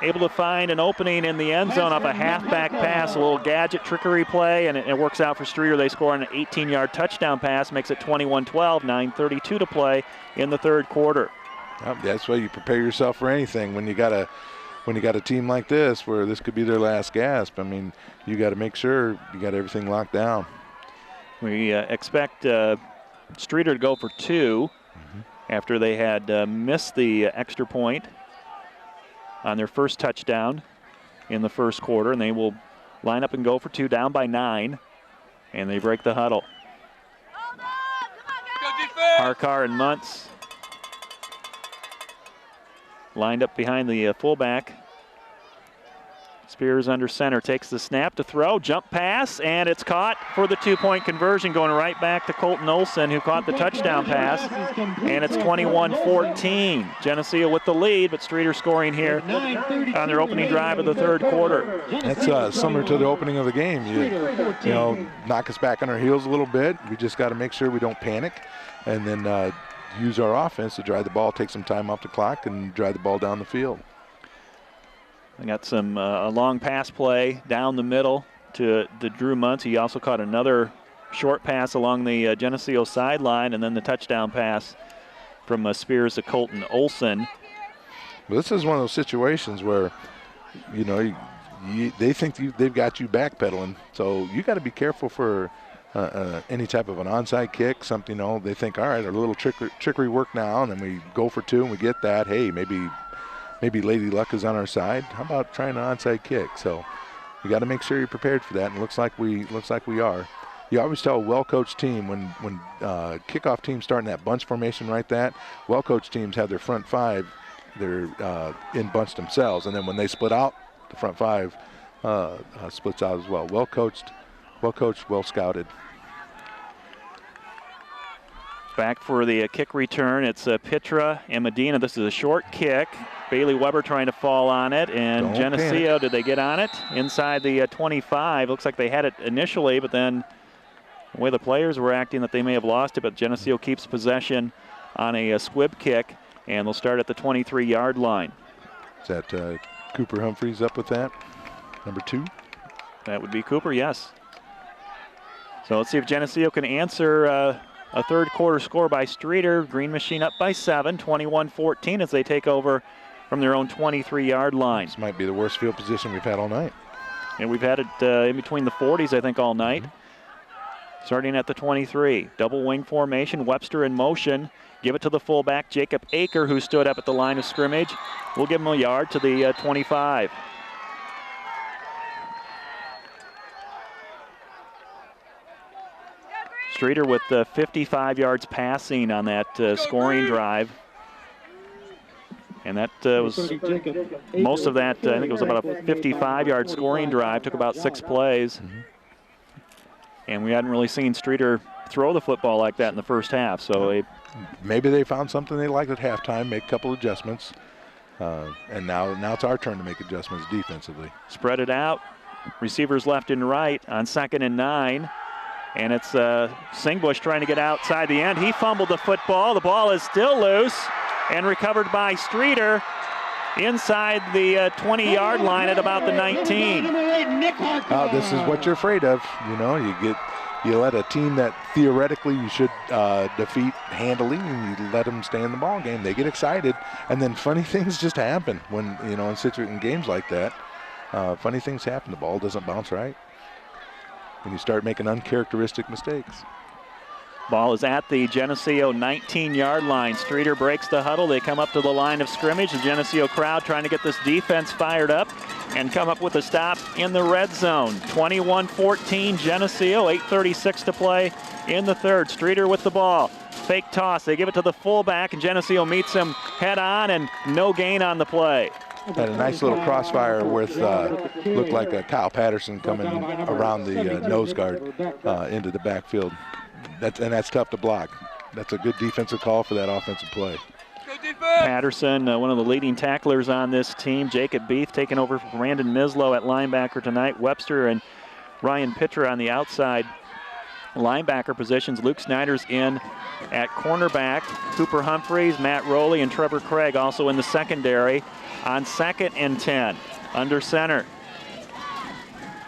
able to find an opening in the end zone off a halfback pass, a little gadget trickery play, and it works out for Streator. They score on an 18-yard touchdown pass, makes it 21-12, 9:32 to play in the third quarter. That's why you prepare yourself for anything when you got a team like this where this could be their last gasp. I mean, you got to make sure you got everything locked down. We expect Streator to go for 2 after they had missed the extra point on their first touchdown in the first quarter, and they will line up and go for 2, down by 9, and they break the huddle. Harkar and Muntz lined up behind the fullback. Spears under center, takes the snap to throw, jump pass, and it's caught for the 2-point conversion, going right back to Colton Olson, who caught the touchdown pass, and it's 21-14. Geneseo with the lead, but Streator scoring here on their opening drive of the third quarter. That's similar to the opening of the game. You know, knock us back on our heels a little bit. We just got to make sure we don't panic, and then use our offense to drive the ball, take some time off the clock, and drive the ball down the field. They got some a long pass play down the middle to Drew Muntz. He also caught another short pass along the Geneseo sideline, and then the touchdown pass from Spears to Colton Olson. Well, this is one of those situations where, you know, they think they've got you backpedaling, so you got to be careful for any type of an onside kick, something, you know, they think, all right, a little trickery work now, and then we go for 2 and we get that. Hey, maybe Lady Luck is on our side. How about trying an onside kick? So you got to make sure you're prepared for that, and it looks like we are. You always tell a well-coached team when kickoff teams start in that bunch formation like that, well-coached teams have their front 5, they're in bunch themselves, and then when they split out, the front 5 splits out as well. Well-coached, well-scouted. Back for the kick return, it's Pitra and Medina. This is a short kick. Bailey Weber trying to fall on it, and Geneseo, did they get on it? Inside the 25. Looks like they had it initially, but then the way the players were acting that they may have lost it, but Geneseo keeps possession on a squib kick, and they'll start at the 23-yard line. Is that Cooper Humphreys up with that? Number 2? That would be Cooper, yes. So let's see if Geneseo can answer a third quarter score by Streator. Green Machine up by 7, 21-14 as they take over from their own 23-yard line. This might be the worst field position we've had all night. And we've had it in between the 40s, I think, all night. Starting at the 23. Double wing formation, Webster in motion. Give it to the fullback, Jacob Aker, who stood up at the line of scrimmage. We'll give him a yard to the 25. Streator with 55 yards passing on that scoring drive. And that was most of that, I think it was about a 55-yard scoring drive, took about 6 plays. And we hadn't really seen Streator throw the football like that in the first half. So maybe they found something they liked at halftime, make a couple adjustments. And now it's our turn to make adjustments defensively. Spread it out. Receivers left and right on 2nd and 9. And it's Singbush trying to get outside the end. He fumbled the football. The ball is still loose and recovered by Streator inside the 20-yard line at about the 19. This is what you're afraid of. You know, you you let a team that theoretically you should defeat handily, and you let them stay in the ball game. They get excited, and then funny things just happen when, you know, in games like that. Funny things happen. The ball doesn't bounce right, and you start making uncharacteristic mistakes. Ball is at the Geneseo 19-yard line. Streator breaks the huddle. They come up to the line of scrimmage. The Geneseo crowd trying to get this defense fired up and come up with a stop in the red zone. 21-14 Geneseo, 8:36 to play in the third. Streator with the ball. Fake toss. They give it to the fullback, and Geneseo meets him head on, and no gain on the play. Had a nice little crossfire with, looked like a Kyle Patterson coming around the nose guard into the backfield. That's tough to block. That's a good defensive call for that offensive play. Patterson, one of the leading tacklers on this team. Jacob Beef taking over for Brandon Mislow at linebacker tonight. Webster and Ryan Pitra on the outside linebacker positions. Luke Snyder's in at cornerback. Cooper Humphreys, Matt Rowley, and Trevor Craig also in the secondary on 2nd and 10. Under center.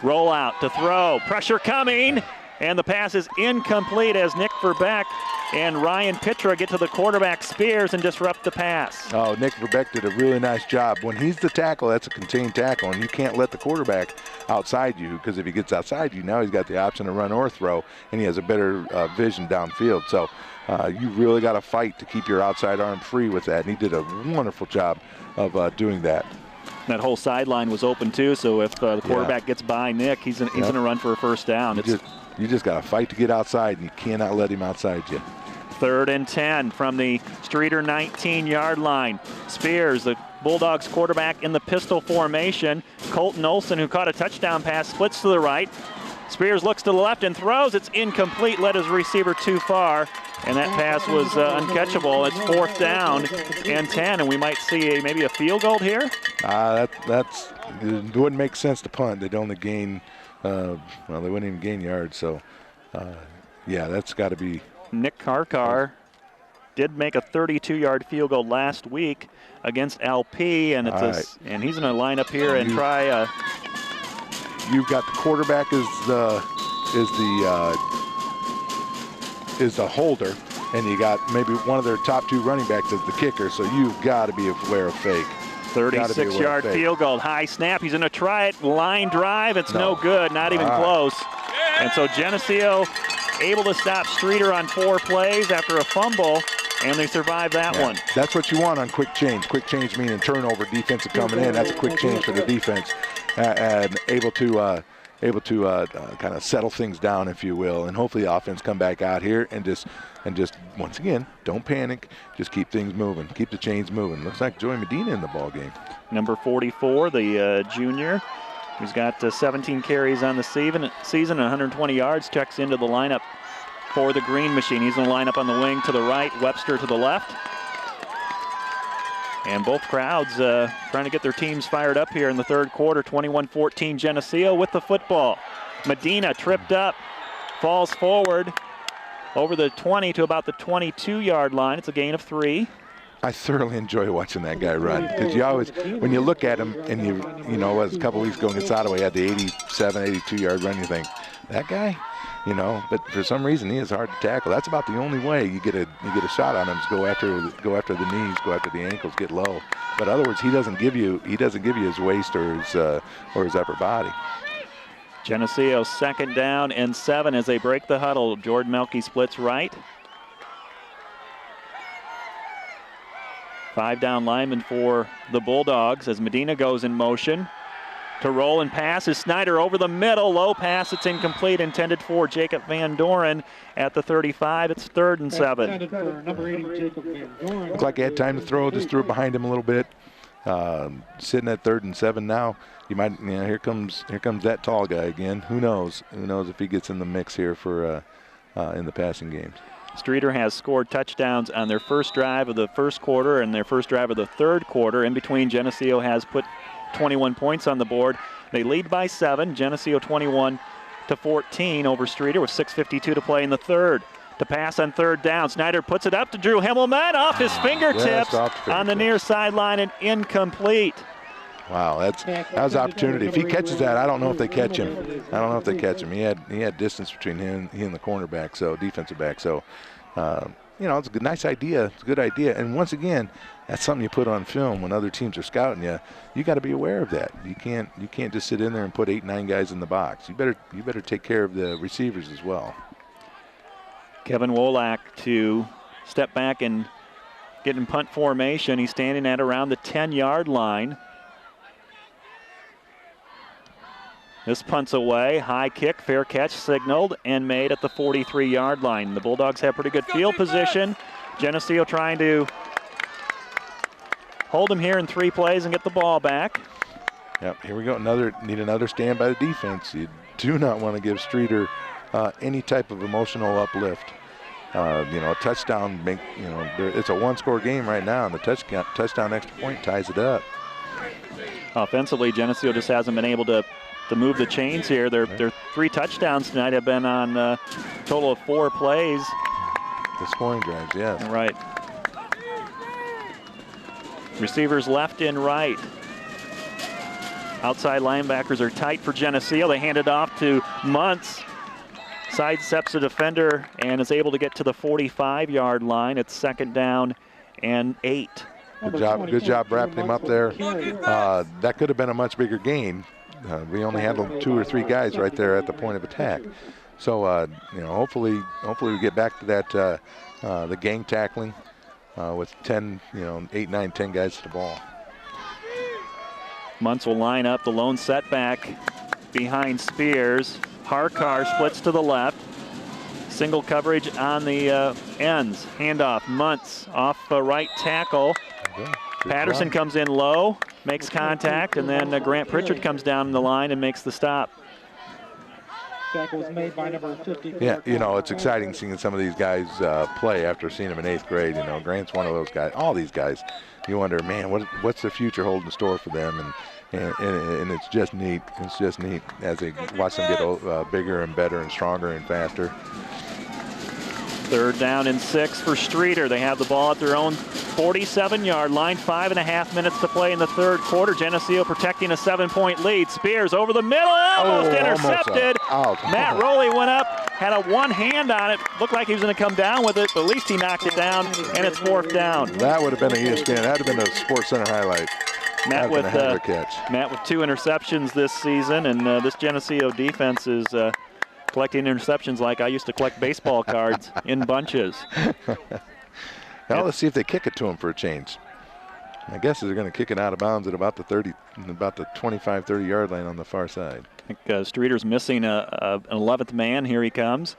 Roll out to throw. Pressure coming. And the pass is incomplete as Nick Verbeck and Ryan Pitra get to the quarterback Spears and disrupt the pass. Oh, Nick Verbeck did a really nice job. When he's the tackle, that's a contained tackle, and you can't let the quarterback outside you, because if he gets outside you, now he's got the option to run or throw, and he has a better vision downfield. So you really got to fight to keep your outside arm free with that, and he did a wonderful job of doing that. That whole sideline was open too, so if the quarterback gets by Nick, he's going to run for a first down. You just got to fight to get outside, and you cannot let him outside you. 3rd and 10 from the Streator 19-yard line. Spears, the Bulldogs quarterback, in the pistol formation. Colton Olson, who caught a touchdown pass, splits to the right. Spears looks to the left and throws. It's incomplete, led his receiver too far, and that pass was uncatchable. It's 4th down and 10, and we might see maybe a field goal here. It wouldn't make sense to punt. They'd only gain, they wouldn't even gain yards. So, that's got to be. Nick Karkar did make a 32-yard field goal last week against LP, and and he's going to line up here and try. You've got the quarterback is the holder, and you got maybe one of their top 2 running backs as the kicker. So you've got to be aware of fake. 36-yard field goal, high snap. He's going to try it, line drive. It's no good, not even close. And so Geneseo able to stop Streator on 4 plays after a fumble, and they survive that one. That's what you want on quick change. Quick change meaning turnover, defensive coming in. That's a quick change for the defense, and able to kind of settle things down, if you will, and hopefully the offense come back out here and just once again, don't panic. Just keep things moving. Keep the chains moving. Looks like Joey Medina in the ball game. Number 44, the junior. He's got 17 carries on the season, 120 yards, checks into the lineup for the Green Machine. He's going to line up on the wing to the right, Webster to the left. And both crowds trying to get their teams fired up here in the third quarter. 21-14 Geneseo with the football. Medina tripped up, falls forward over the 20 to about the 22-yard line. It's a gain of 3. I thoroughly enjoy watching that guy run, because you always, when you look at him and you know, as a couple weeks ago against Ottawa, he had the 87, 82-yard run, you think, that guy, you know, but for some reason he is hard to tackle. That's about the only way you get a shot on him, is go after the knees, go after the ankles, get low. But in other words, he doesn't give you his waist or his upper body. Geneseo 2nd down and 7 as they break the huddle. Jordan Melke splits right. 5 down linemen for the Bulldogs as Medina goes in motion to roll and pass. Is Snyder over the middle, low pass, it's incomplete, intended for Jacob Van Doren at the 35. It's 3rd and 7. Looked like he had time to throw, just threw it behind him a little bit. Sitting at 3rd and 7 now. You might, here comes that tall guy again. Who knows? Who knows if he gets in the mix here for in the passing games. Streator has scored touchdowns on their first drive of the first quarter and their first drive of the third quarter. In between, Geneseo has put 21 points on the board. They lead by 7. Geneseo 21-14 over Streator with 6:52 to play in the third. To pass on 3rd down, Snyder puts it up to Drew Himmelman off his fingertips on the near sideline and incomplete. Wow, that was opportunity. If he catches that, I don't know if they catch him. I don't know if they catch him. He had distance between him and the cornerback, so defensive back. So, you know, it's a nice idea. It's a good idea. And once again, that's something you put on film when other teams are scouting you. You got to be aware of that. You can't just sit in there and put 8, 9 guys in the box. You better take care of the receivers as well. Kevin Wolak to step back and get in punt formation. He's standing at around the 10-yard line. This punt's away. High kick, fair catch signaled and made at the 43-yard line. The Bulldogs have pretty good field position. Geneseo trying to hold him here in 3 plays and get the ball back. Yep, here we go. Need another stand by the defense. You do not want to give Streator any type of emotional uplift. You know, a touchdown, it's a 1-score game right now, and the touchdown extra point ties it up. Offensively, Geneseo just hasn't been able to move the chains here. Their 3 touchdowns tonight have been on a total of 4 plays. The scoring drives, yes. Right. Receivers left and right. Outside linebackers are tight for Geneseo. They hand it off to Muntz. Sidesteps the defender and is able to get to the 45-yard line. It's 2nd down and 8. Good job wrapping him up there. That could have been a much bigger gain. We only handled 2 or 3 guys right there at the point of attack. So, you know, hopefully we get back to that, the gang tackling with 10, 8, 9, 10 guys to the ball. Muntz will line up the lone setback behind Spears. Harkar splits to the left. Single coverage on the ends. Handoff. Muntz off right tackle. Patterson comes in low, makes contact, and then Grant Pritchard comes down the line and makes the stop. Tackle was made by number 50. Yeah, you know, it's exciting seeing some of these guys play after seeing them in 8th grade. You know, Grant's one of those guys. All these guys, you wonder, man, what's the future hold in store for them? And it's just neat. It's just neat as they watch them get bigger and better and stronger and faster. 3rd down and 6 for Streator. They have the ball at their own 47-yard line. 5.5 minutes to play in the 3rd quarter. Geneseo protecting a 7-point lead. Spears over the middle, almost intercepted. Matt Rowley went up, had a 1 hand on it. Looked like he was going to come down with it, but at least he knocked it down, and it's 4th down. That would have been a ESPN. That would have been a Sports Center highlight. Matt with 2 interceptions this season, and this Geneseo defense is collecting interceptions like I used to collect baseball cards in bunches. Well, let's see if they kick it to him for a change. I guess they're going to kick it out of bounds at about the 25, 30-yard line on the far side. I think Streeter's missing an 11th man. Here he comes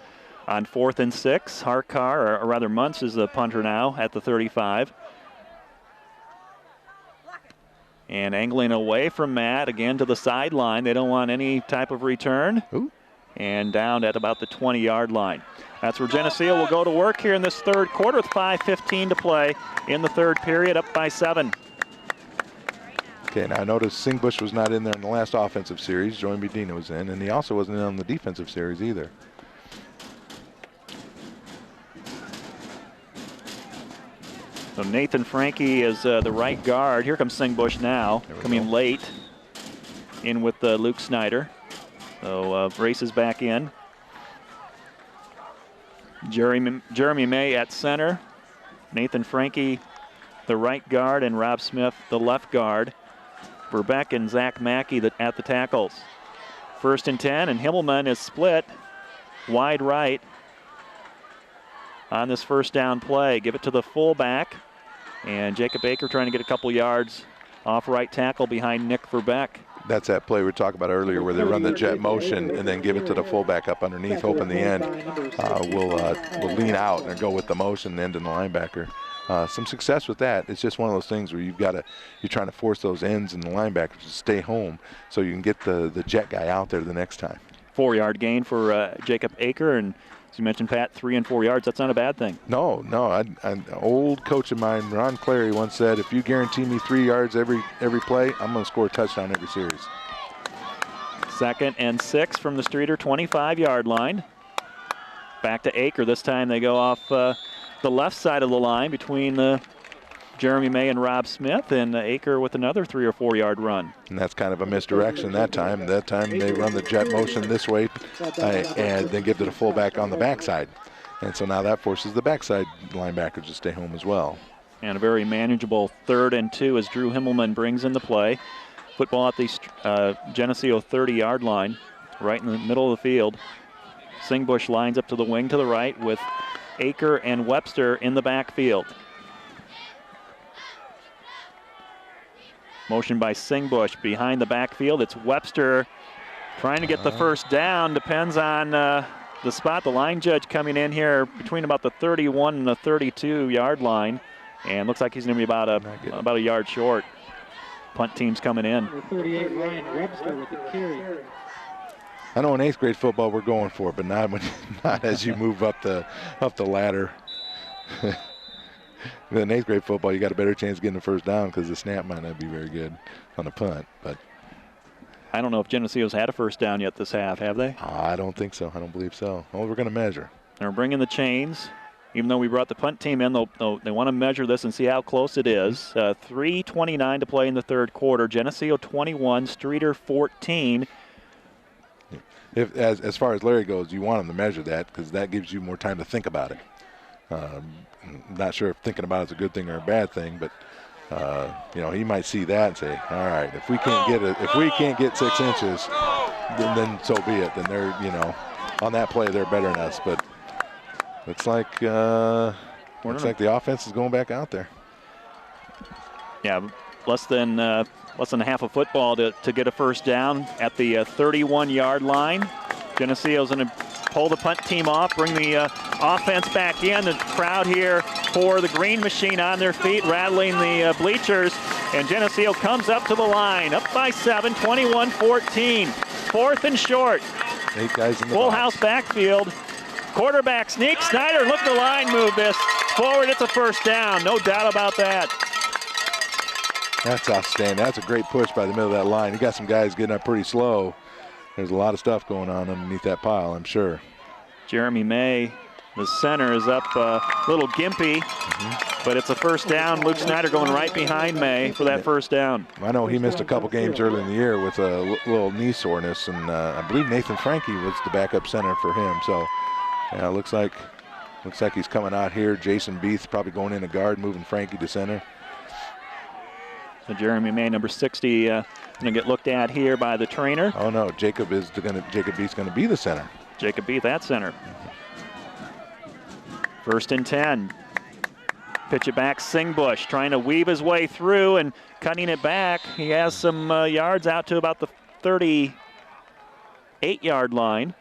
on 4th and 6. Harkar, or rather Muntz, is the punter now at the 35. And angling away from Matt, again to the sideline. They don't want any type of return. Ooh. And down at about the 20-yard line. That's where Geneseo will go to work here in this 3rd quarter with 5:15 to play in the 3rd period, up by 7. Okay, now I noticed Singbush was not in there in the last offensive series. Joey Medina was in, and he also wasn't in on the defensive series either. So Nathan Frankie is the right guard. Here comes Singbush now, coming late in with Luke Snyder. So races back in. Jeremy May at center. Nathan Frankie, the right guard, and Rob Smith, the left guard. Verbeck and Zach Mackey at the tackles. 1st and 10, and Himmelman is split wide right on this 1st down play. Give it to the fullback, and Jacob Baker trying to get a couple yards off right tackle behind Nick Verbeck. That's that play we talked about earlier where they run the jet motion and then give it to the fullback up underneath, hoping the end will lean out and go with the motion end and the linebacker. Some success with that. It's just one of those things where you're trying to force those ends and the linebackers to stay home so you can get the jet guy out there the next time. 4-yard gain for Jacob Aker, and as you mentioned, Pat, 3 and 4 yards. That's not a bad thing. No. An old coach of mine, Ron Clary, once said, if you guarantee me 3 yards every play, I'm going to score a touchdown every series. 2nd and 6 from the Streator 25-yard line. Back to Aker. This time they go off the left side of the line between the Jeremy May and Rob Smith, and Aker with another 3 or 4 yard run. And that's kind of a misdirection that time. That time they run the jet motion this way and then give to the fullback on the backside. And so now that forces the backside linebackers to stay home as well. And a very manageable 3rd and 2 as Drew Himmelman brings into play. Football at the Geneseo 30-yard line, right in the middle of the field. Singbush lines up to the wing to the right with Aker and Webster in the backfield. Motion by Singbush behind the backfield. It's Webster trying to get the first down. Depends on the spot. The line judge coming in here between about the 31 and the 32-yard line. And looks like he's going to be about a yard short. Punt team's coming in. 38, Ryan Webster with the carry. I know in 8th grade football we're going for it, but not as you move up the ladder. In 8th grade football, you got a better chance of getting the first down because the snap might not be very good on the punt. But I don't know if Geneseo's had a first down yet this half, have they? I don't think so. I don't believe so. Well, we're going to measure. They're bringing the chains. Even though we brought the punt team in, they want to measure this and see how close it is. 3:29 to play in the 3rd quarter. Geneseo 21, Streator 14. As far as Larry goes, you want him to measure that because that gives you more time to think about it. Not sure if thinking about it is a good thing or a bad thing, but he might see that and say, all right, if we can't get 6 inches, then so be it. Then they're on that play they're better than us. But looks like the offense is going back out there. Yeah, less than half a football to get a first down at the 31-yard line. Geneseo's going to pull the punt team off, bring the offense back in. The crowd here for the Green Machine on their feet, rattling the bleachers. And Geneseo comes up to the line, up by 7, 21-14. 4th and short. 8 guys in the full box. House backfield. Quarterback sneak. Snyder, look at the line move this. Forward, it's a first down. No doubt about that. That's outstanding. That's a great push by the middle of that line. You got some guys getting up pretty slow. There's a lot of stuff going on underneath that pile, I'm sure. Jeremy May, the center, is up a little gimpy, but it's a first down. Luke Snyder going right behind May for that first down. I know he missed a couple games early in the year with a little knee soreness, and I believe Nathan Frankie was the backup center for him. So, yeah, looks like he's coming out here. Jason Beath probably going in a guard, moving Frankie to center. So Jeremy May, number 60, going to get looked at here by the trainer. Oh no, Jacob Beath's going to be the center. Jacob Beath at center. 1st and 10. Pitch it back, Singbush trying to weave his way through and cutting it back. He has some yards out to about the 38-yard line.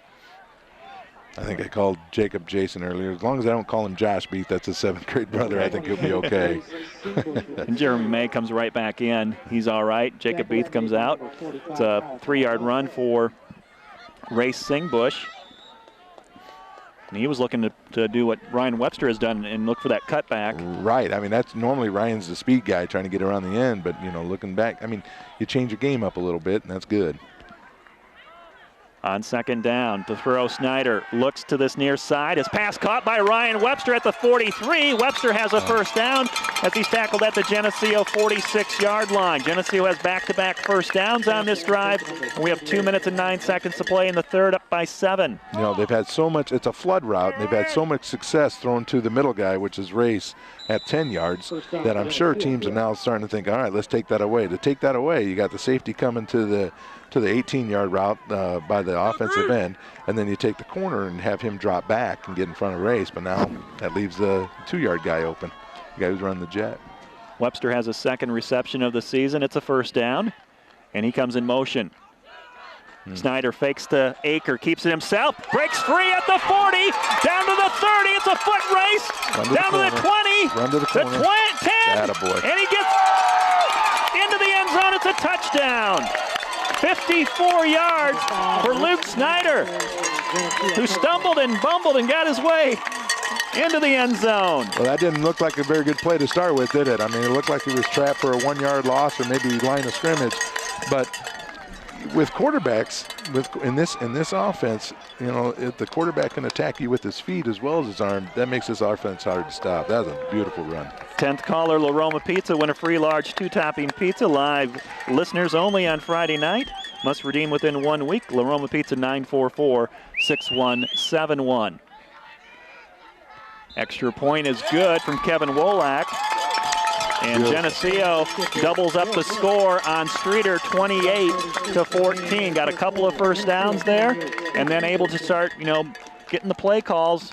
I think I called Jacob Jason earlier. As long as I don't call him Josh Beath, that's his 7th grade brother, I think he'll be okay. And Jeremy May comes right back in. He's all right. Jacob Beath comes out. It's a 3-yard run for Ray Singbush. And he was looking to do what Ryan Webster has done and look for that cutback. Right. I mean, that's normally Ryan's the speed guy trying to get around the end. But, looking back, I mean, you change your game up a little bit, and that's good. On 2nd down, to throw, Snyder looks to this near side. His pass caught by Ryan Webster at the 43. Webster has a first down as he's tackled at the Geneseo 46-yard line. Geneseo has back-to-back first downs on this drive. We have 2 minutes and 9 seconds to play in the 3rd, up by 7. They've had so much, it's a flood route, and they've had so much success thrown to the middle guy, which is Race, at 10 yards, that I'm sure teams are now starting to think, all right, let's take that away. To take that away, you got the safety coming to the 18-yard route by the offensive end, and then you take the corner and have him drop back and get in front of Race. But now that leaves the 2-yard guy open, the guy who's running the jet. Webster has a 2nd reception of the season. It's a first down, and he comes in motion. Snyder fakes to Aker, keeps it himself, breaks free at the 40, down to the 30. It's a foot race, down to the 20, run to the corner. 10, Attaboy. and he gets into the end zone. It's a touchdown. 54 yards for Luke Snyder, who stumbled and bumbled and got his way into the end zone. Well, that didn't look like a very good play to start with, did it? I mean, it looked like he was trapped for a 1-yard loss or maybe line of scrimmage. But with quarterbacks, in this offense, if the quarterback can attack you with his feet as well as his arm, that makes this offense hard to stop. That was a beautiful run. 10th caller, La Roma Pizza. Win a free large 2-topping pizza. Live listeners only on Friday night. Must redeem within 1 week. La Roma Pizza 944-6171. Extra point is good from Kevin Wolak. And Geneseo doubles up the score on Streator, 28-14. Got a couple of first downs there, and then able to start, getting the play calls.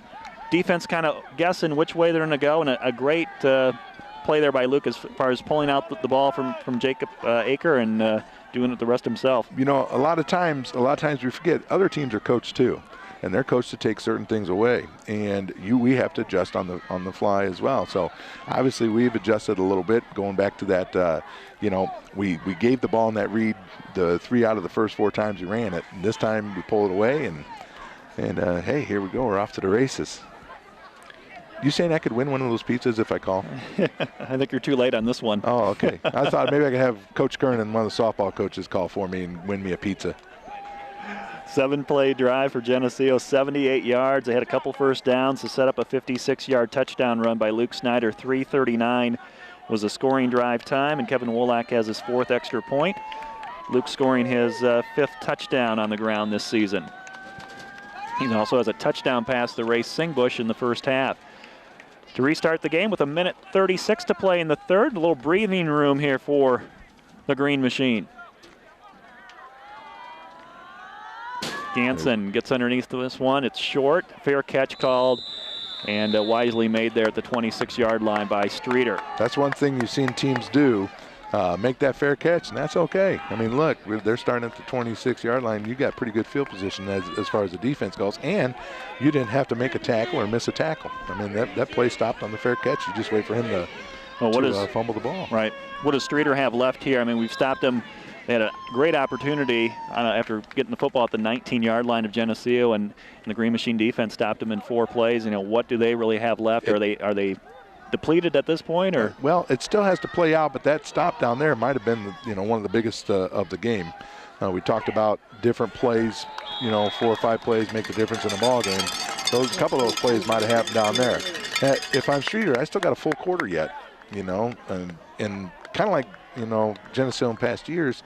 Defense kind of guessing which way they're going to go, and a great play there by Luke as far as pulling out the ball from Jacob Aker and doing it the rest himself. A lot of times we forget other teams are coached too. And they're coached to take certain things away, and we have to adjust on the fly as well. So obviously we've adjusted a little bit, going back to that. We gave the ball in that read the 3 out of the first 4 times we ran it. And this time we pull it away, and hey, here we go. We're off to the races. You saying I could win one of those pizzas if I call? I think you're too late on this one. Oh, okay. I thought maybe I could have Coach Kern and one of the softball coaches call for me and win me a pizza. 7-play drive for Geneseo, 78 yards. They had a couple first downs to set up a 56-yard touchdown run by Luke Snyder. 3:39 was the scoring drive time, and Kevin Wolak has his 4th extra point. Luke scoring his 5th touchdown on the ground this season. He also has a touchdown pass to Ray Singbush in the first half. To restart the game with 1:36 to play in the third, a little breathing room here for the Green Machine. Ganson gets underneath this one. It's short. Fair catch called, and wisely made there at the 26-yard line by Streator. That's one thing you've seen teams do, make that fair catch, and that's okay. I mean, look, they're starting at the 26-yard line. You got pretty good field position as far as the defense goes, and you didn't have to make a tackle or miss a tackle. I mean, that play stopped on the fair catch. You just wait for him to fumble the ball. Right. What does Streator have left here? I mean, we've stopped them. They had a great opportunity after getting the football at the 19-yard line of Geneseo, and the Green Machine defense stopped them in 4 plays. What do they really have left? Are they depleted at this point, or? Well, it still has to play out, but that stop down there might have been one of the biggest of the game. We talked about different plays. 4 or 5 plays make the difference in a ball game. A couple of those plays might have happened down there. If I'm Streator, I still got a full quarter yet. And kind of like Geneseo in past years,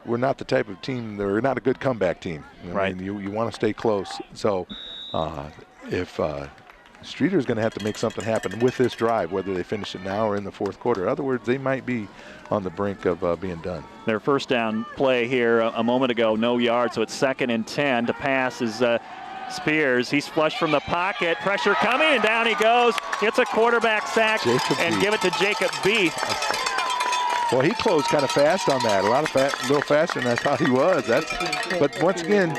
we're not the type of team, they're not a good comeback team. Right. I mean, you want to stay close. So if Streator's going to have to make something happen with this drive, whether they finish it now or in the 4th quarter. In other words, they might be on the brink of being done. Their first down play here a moment ago, no yard, so it's 2nd and 10. To pass is Spears. He's flushed from the pocket. Pressure coming, and down he goes. Gets a quarterback sack and give it to Jacob B. Well, he closed kind of fast on that. A little faster than I thought he was. But once again,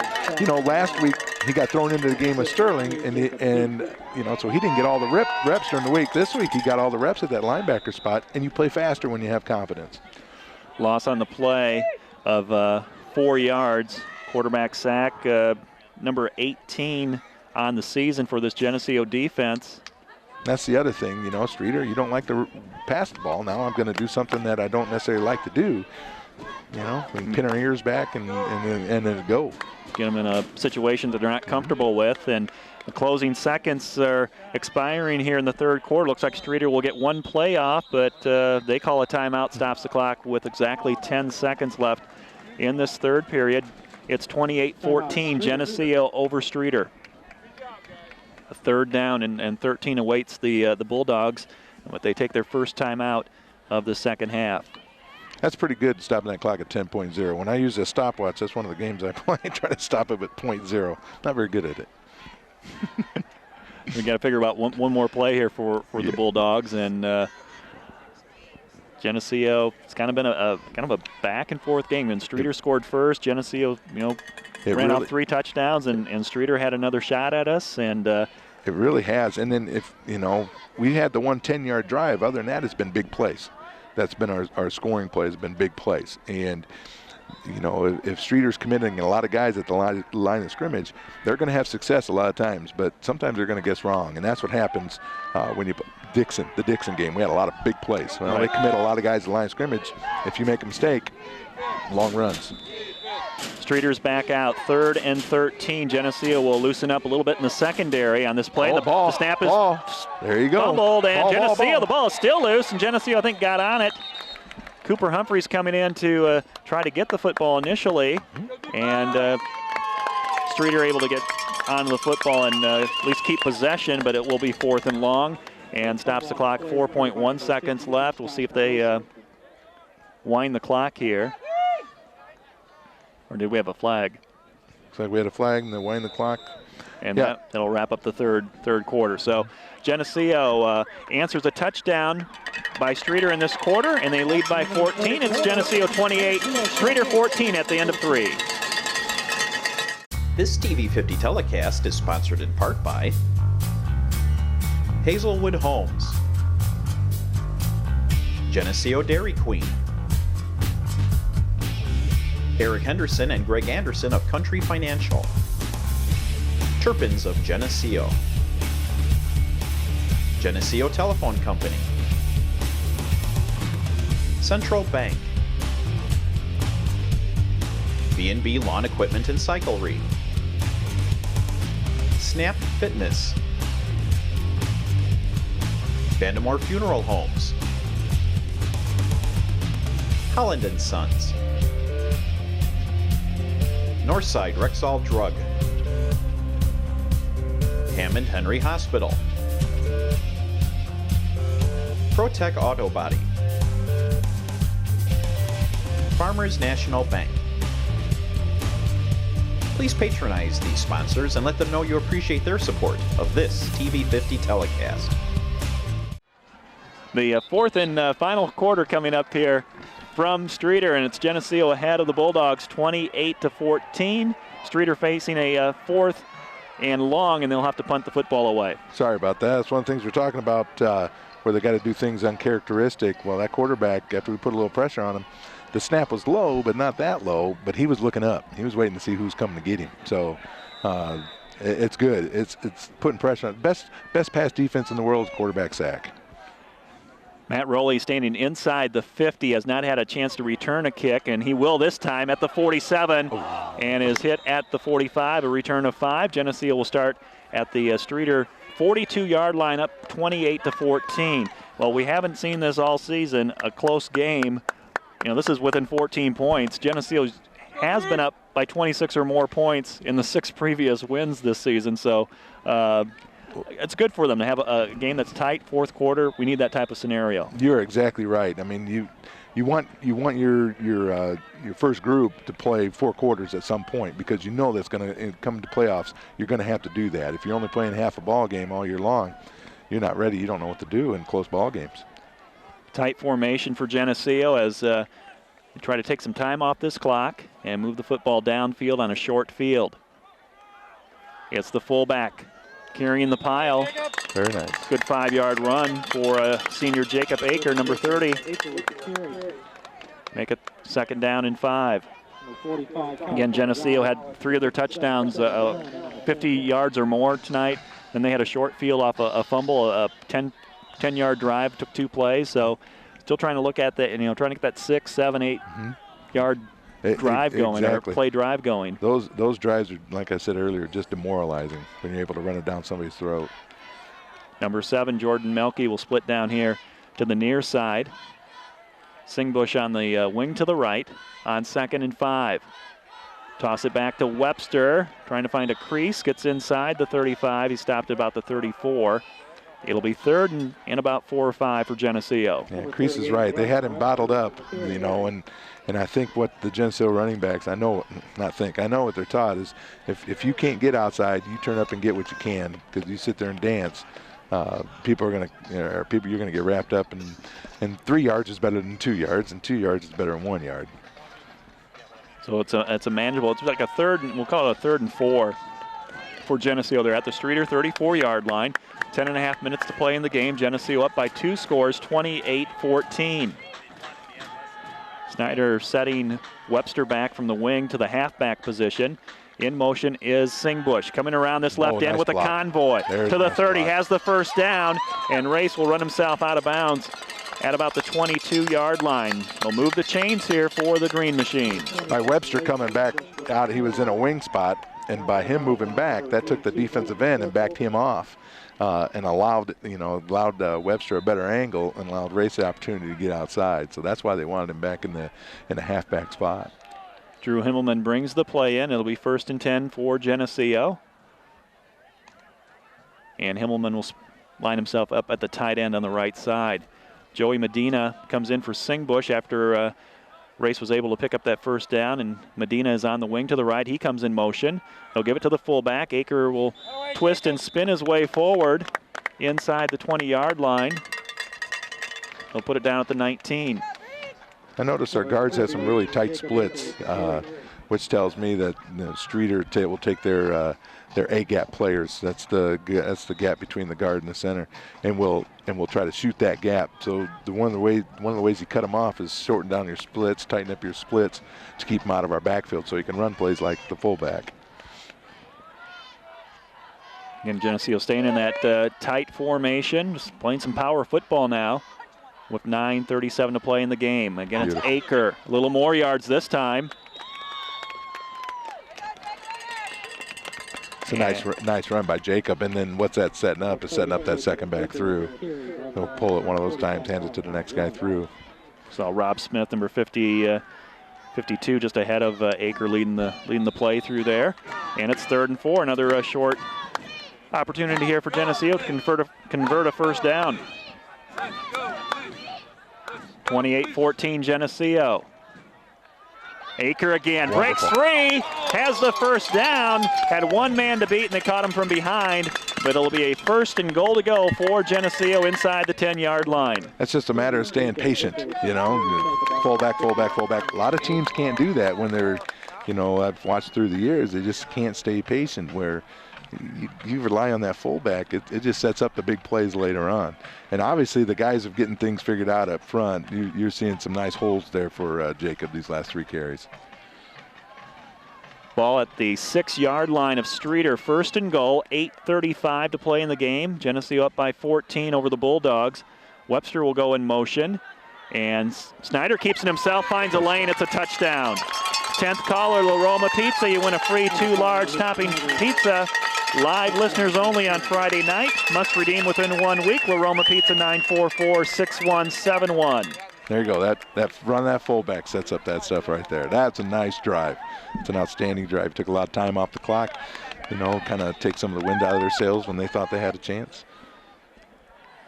last week he got thrown into the game with Sterling, so he didn't get all the reps during the week. This week he got all the reps at that linebacker spot, and you play faster when you have confidence. Loss on the play of 4 yards. Quarterback sack, number 18 on the season for this Geneseo defense. That's the other thing, Streator, you don't like to pass the ball. Now I'm going to do something that I don't necessarily like to do. We can pin our ears back and then go. Get them in a situation that they're not comfortable with. And the closing seconds are expiring here in the 3rd quarter. Looks like Streator will get 1 play off, but they call a timeout, stops the clock with exactly 10 seconds left in this 3rd period. It's 28-14, Geneseo over Streator. A 3rd down and 13 awaits the Bulldogs, but they take their first time out of the 2nd half. That's pretty good, stopping that clock at 10.0. When I use a stopwatch, that's one of the games I play. I try to stop it at 0.0. Not very good at it. We got to figure out one more play here for the Bulldogs, and Geneseo. It's kind of been a back and forth game. And Streator scored first. Geneseo, ran out 3 touchdowns, and Streator had another shot at us, and it really has. And then if we had the 1 10-yard drive. Other than that, it's been big plays. That's been our scoring plays. Have been big plays. And if Streator's committing a lot of guys at the line of scrimmage, they're going to have success a lot of times. But sometimes they're going to guess wrong, and that's what happens when you the Dixon game. We had a lot of big plays. Well, They commit a lot of guys at the line of scrimmage. If you make a mistake, long runs. Streator's back out, 3rd and 13. Geneseo will loosen up a little bit in the secondary on this play. The snap is there you go. Fumbled, and Geneseo, the ball is still loose, and Geneseo, I think, got on it. Cooper Humphreys coming in to try to get the football initially, and Streator able to get on the football and at least keep possession, but it will be 4th and long, and stops the clock. 4.1 seconds left. We'll see if they wind the clock here. Or did we have a flag? Looks like we had a flag and they wind the clock. And that'll wrap up the third quarter. So Geneseo answers a touchdown by Streator in this quarter, and they lead by 14. It's Geneseo 28, Streator 14 at the end of 3. This TV50 telecast is sponsored in part by Hazelwood Homes, Geneseo Dairy Queen, Eric Henderson and Greg Anderson of Country Financial, Turpins of Geneseo, Geneseo Telephone Company, Central Bank, B&B Lawn Equipment and Cyclery, Snap Fitness, Vandemore Funeral Homes, Holland & Sons, Northside Rexall Drug, Hammond Henry Hospital, ProTech Auto Body, Farmers National Bank. Please patronize these sponsors and let them know you appreciate their support of this TV50 telecast. The 4th and final quarter coming up here from Streator, and it's Geneseo ahead of the Bulldogs 28-14. Streator facing a 4th and long, and they'll have to punt the football away. Sorry about that. That's one of the things we're talking about where they got to do things uncharacteristic. Well, that quarterback, after we put a little pressure on him, the snap was low, but not that low, but he was looking up. He was waiting to see who's coming to get him. So it's good. It's putting pressure on. Best pass defense in the world is quarterback sack. Matt Rowley standing inside the 50, has not had a chance to return a kick, and he will this time at the 47, and is hit at the 45, a return of 5. Geneseo will start at the Streator 42-yard line, up 28-14. Well, we haven't seen this all season, a close game. You know, this is within 14 points. Geneseo has been up by 26 or more points in the 6 previous wins this season, so it's good for them to have a game that's tight, 4th quarter. We need that type of scenario. You're exactly right. I mean, you want your first group to play 4 quarters at some point, because you know that's going to come to playoffs. You're going to have to do that. If you're only playing half a ball game all year long, you're not ready. You don't know what to do in close ball games. Tight formation for Geneseo as they try to take some time off this clock and move the football downfield on a short field. It's the fullback carrying the pile. Very nice. Good 5-yard run for senior Jacob Aker, number 30. Make it 2nd down and 5. Again, Geneseo had 3 of their touchdowns 50 yards or more tonight. Then they had a short field off a fumble, a 10-yard drive, took 2 plays. So still trying to look at that, trying to get that 6, 7, 8-yard drive going, or play drive going. Those drives are, like I said earlier, just demoralizing when you're able to run it down somebody's throat. Number 7, Jordan Melke, will split down here to the near side. Singbush on the wing to the right on 2nd and 5. Toss it back to Webster, trying to find a crease, gets inside the 35. He stopped about the 34. It'll be 3rd and about 4 or 5 for Geneseo. Yeah, Crease is right. They had him bottled up, and I think what the Geneseo running backs, I know what they're taught is if you can't get outside, you turn up and get what you can, because you sit there and dance. People are going to, you're going to get wrapped up, and 3 yards is better than 2 yards, and 2 yards is better than 1 yard. So it's a manageable. It's like a 3rd, we'll call it a 3rd and 4 for Geneseo. They're at the Streator 34-yard line. 10.5 minutes to play in the game. Geneseo up by 2 scores, 28-14. Snyder setting Webster back from the wing to the halfback position. In motion is Singbush, coming around this left end with a convoy. To the 30, has the 1st down, and Race will run himself out of bounds at about the 22-yard line. They'll move the chains here for the Green Machine. By Webster coming back out, he was in a wing spot, and by him moving back, that took the defensive end and backed him off, and allowed Webster a better angle and allowed Race the opportunity to get outside. So that's why they wanted him back in the halfback spot. Drew Himmelman brings the play in. It'll be 1st and 10 for Geneseo. And Himmelman will line himself up at the tight end on the right side. Joey Medina comes in for Singbush after Race was able to pick up that first down, and Medina is on the wing to the right. He comes in motion. He'll give it to the fullback. Aker will twist and spin his way forward inside the 20-yard line. He'll put it down at the 19. I noticed our guards have some really tight splits, which tells me that Streator will take their A-gap players. That's the gap between the guard and the center, and we'll try to shoot that gap. So one of the ways you cut them off is shorten down your splits, tighten up your splits to keep them out of our backfield, so you can run plays like the fullback. Again, Geneseo staying in that tight formation, just playing some power football now, with 9:37 to play in the game. Again, it's Aker. A little more yards this time. It's a nice run by Jacob, and then what's that setting up? Is setting up that second back through. He'll pull it one of those times, hand it to the next guy through. So Rob Smith, number 52, just ahead of Aker, leading the play through there. And it's 3rd and 4. Another short opportunity here for Geneseo to convert a first down. 28-14 Geneseo. Aker again, breaks free, has the first down, had one man to beat and they caught him from behind, but it'll be a 1st and goal to go for Geneseo inside the 10-yard line. That's just a matter of staying patient, fullback. A lot of teams can't do that when they're, I've watched through the years, they just can't stay patient where you rely on that fullback. It just sets up the big plays later on. And obviously the guys are getting things figured out up front. You're seeing some nice holes there for Jacob these last 3 carries. Ball at the 6-yard line of Streator, 1st and goal, 8:35 to play in the game. Geneseo up by 14 over the Bulldogs. Webster will go in motion, and Snyder keeps it himself, finds a lane, it's a touchdown. 10th caller, La Roma Pizza. You win a free 2 large topping pizza. Live listeners only on Friday night. Must redeem within 1 week. La Roma Pizza 944-6171. There you go. That run that fullback sets up that stuff right there. That's a nice drive. It's an outstanding drive. Took a lot of time off the clock. Kind of take some of the wind out of their sails when they thought they had a chance.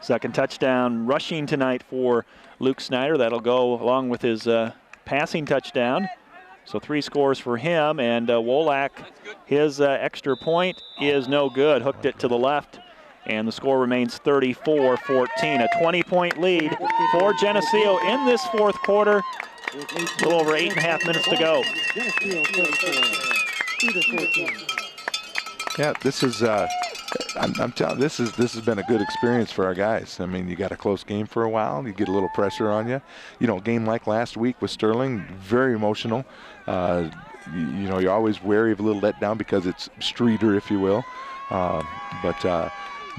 Second touchdown rushing tonight for Luke Snyder. That'll go along with his passing touchdown. So 3 scores for him, and Wolak, his extra point is no good. Hooked it to the left, and the score remains 34-14. A 20-point lead for Geneseo in this 4th quarter. A little over 8.5 minutes to go. Yeah, this is, I'm telling you, this has been a good experience for our guys. I mean, you got a close game for a while. You get a little pressure on you. A game like last week with Sterling, very emotional. You're always wary of a little letdown because it's Streator, if you will. But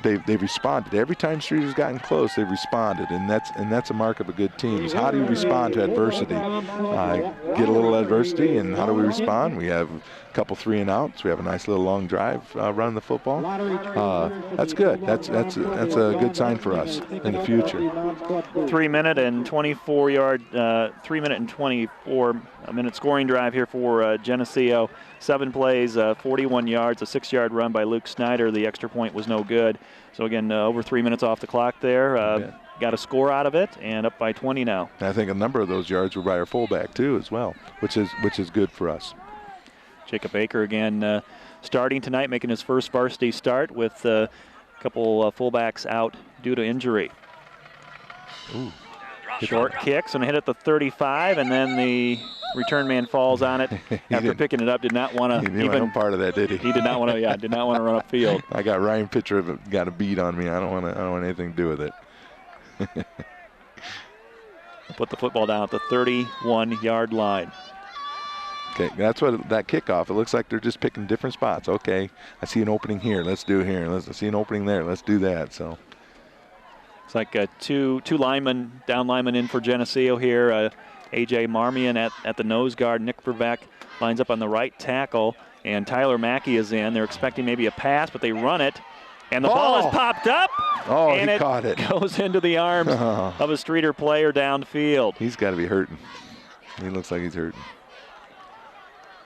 they've responded. Every time Streeter's gotten close, they've responded, and that's a mark of a good team. Is how do you respond to adversity? Get a little adversity, and how do we respond? We have a couple 3 and outs. We have a nice little long drive running the football. That's good. That's a good sign for us in the future. 3 minute and 24 minute scoring drive here for Geneseo. 7 plays, 41 yards, a 6-yard run by Luke Snyder. The extra point was no good. So again, over 3 minutes off the clock there. Got a score out of it, and up by 20 now. And I think a number of those yards were by our fullback too, as well, which is good for us. Jacob Aker again starting tonight, making his first varsity start with a couple fullbacks out due to injury. Ooh. Short kicks and hit at the 35, and then the return man falls on it after picking it up. Did not want to even part of that, did he? He did not want to. Did not want to run upfield. I got Ryan Pitcher got a beat on me. I don't want anything to do with it. Put the football down at the 31-yard line. Okay, that's what that kickoff. It looks like they're just picking different spots. Okay, I see an opening here. Let's do it here. I see an opening there. Let's do that. So It's like two linemen, down linemen in for Geneseo here. A.J. Marmion at the nose guard. Nick Verbeck lines up on the right tackle, and Tyler Mackey is in. They're expecting maybe a pass, but they run it, and the ball is popped up. Oh, and he caught it. Goes into the arms of a Streator player downfield. He's got to be hurting. He looks like he's hurting.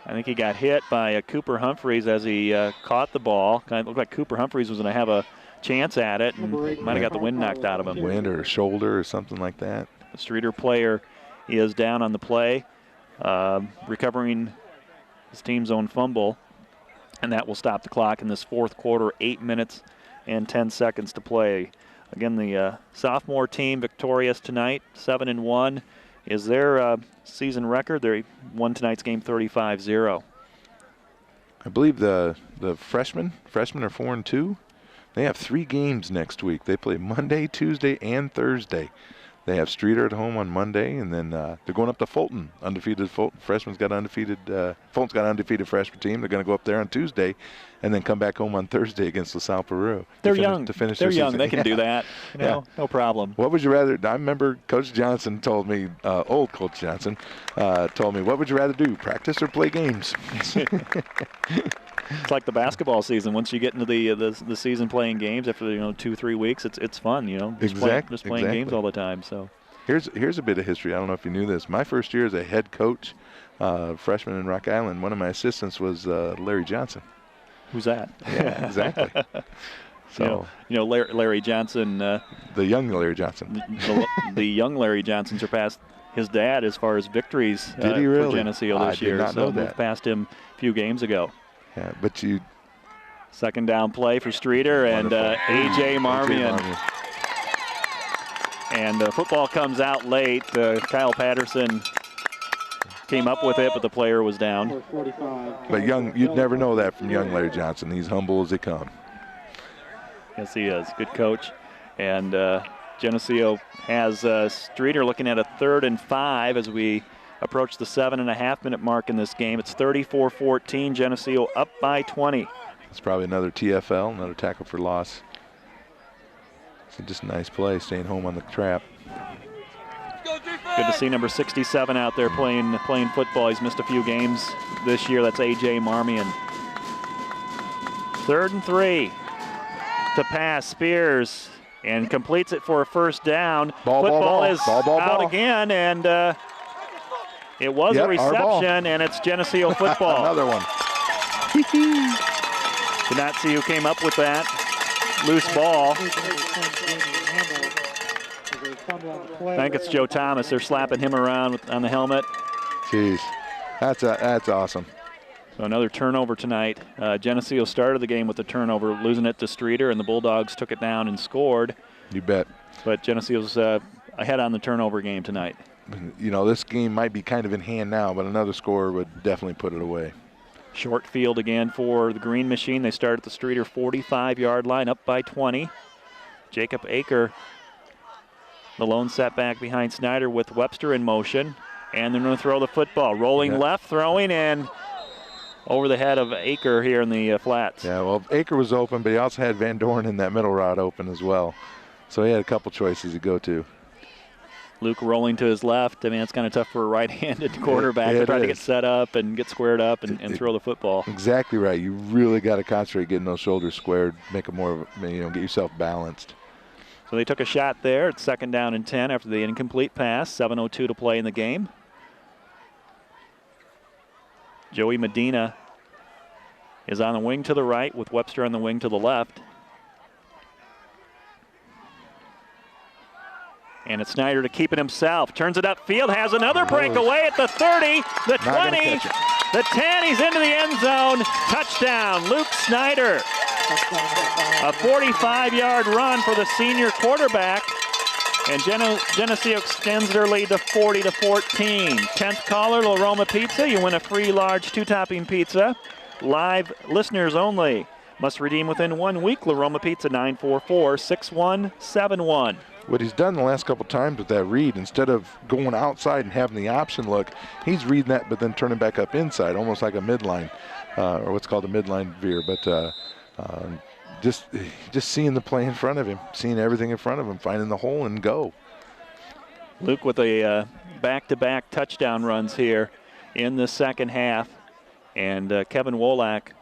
I think he got hit by Cooper Humphreys as he caught the ball. Kind of looked like Cooper Humphreys was going to have a chance at it, and might have got the wind knocked out of him. Wind or a shoulder or something like that. The Streator player is down on the play, recovering his team's own fumble, and that will stop the clock in this fourth quarter. 8 minutes and 10 seconds to play. Again, the sophomore team victorious tonight, 7-1. Is their season record. They won tonight's game 35-0. I believe the freshmen are 4-2. They have 3 games next week. They play Monday, Tuesday, and Thursday. They have Streator at home on Monday, and then they're going up to Fulton. Undefeated Fulton. Fulton's got an undefeated freshman team. They're going to go up there on Tuesday, and then come back home on Thursday against LaSalle Peru. They're young. They're young. Season. They can do that. No problem. What would you rather? I remember Coach Johnson told me, old Coach Johnson, told me, what would you rather do, practice or play games? It's like the basketball season. Once you get into the season playing games after 2-3 weeks, it's fun. Just playing games all the time. So here's a bit of history. I don't know if you knew this. My first year as a head coach, freshman in Rock Island, one of my assistants was Larry Johnson. Who's that? Yeah, exactly. So Larry Johnson. The young Larry Johnson. The young Larry Johnson surpassed his dad as far as victories Did he really? for Geneseo this year. I did not know that. Moved past him a few games ago. Yeah, but you. Second down play for Streator and A.J. Marmion. And football comes out late. Kyle Patterson came up with it, but the player was down. But you'd never know that from young Larry Johnson. He's humble as they come. Yes, he is. Good coach. And Geneseo has Streator looking at a 3rd and 5 as we approach the 7.5-minute mark in this game. It's 34-14. Geneseo up by 20. It's probably another TFL, another tackle for loss. So just a nice play, staying home on the trap. Good to see number 67 out there playing football. He's missed a few games this year. That's A.J. Marmion. 3rd and 3 to pass. Spears and completes it for a first down. Football is out again, and it was a reception, and it's Geneseo football. Another one. Did not see who came up with that. Loose ball. I think it's Joe Thomas. They're slapping him around on the helmet. Jeez, that's awesome. So another turnover tonight. Geneseo started the game with a turnover, losing it to Streator, and the Bulldogs took it down and scored. You bet. But Geneseo's ahead on the turnover game tonight. This game might be kind of in hand now, but another score would definitely put it away. Short field again for the Green Machine. They start at the Streator 45-yard line, up by 20. Jacob Aker, the lone setback behind Snyder with Webster in motion. And they're going to throw the football. Rolling left, throwing, and over the head of Aker here in the flats. Yeah, well, Aker was open, but he also had Van Dorn in that middle route open as well. So he had a couple choices to go to. Luke rolling to his left. I mean, it's kind of tough for a right-handed quarterback to try to get set up and get squared up and throw the football. Exactly right. You really got to concentrate getting those shoulders squared, make it more of get yourself balanced. So they took a shot there. It's 2nd down and 10 after the incomplete pass. 7:02 to play in the game. Joey Medina is on the wing to the right with Webster on the wing to the left. And it's Snyder to keep it himself. Turns it upfield, has another breakaway at the 30, the 20, the 10. He's into the end zone. Touchdown, Luke Snyder. A 45-yard run for the senior quarterback. And Geneseo extends their lead to 40-14. 10th caller, La Roma Pizza. You win a free large 2-topping pizza. Live listeners only. Must redeem within 1 week. La Roma Pizza 944-6171. What he's done the last couple times with that read, instead of going outside and having the option look, he's reading that but then turning back up inside, almost like a midline, or what's called a midline veer. But just seeing the play in front of him, seeing everything in front of him, finding the hole and go. Luke with a back-to-back touchdown runs here in the second half. And Kevin Wolak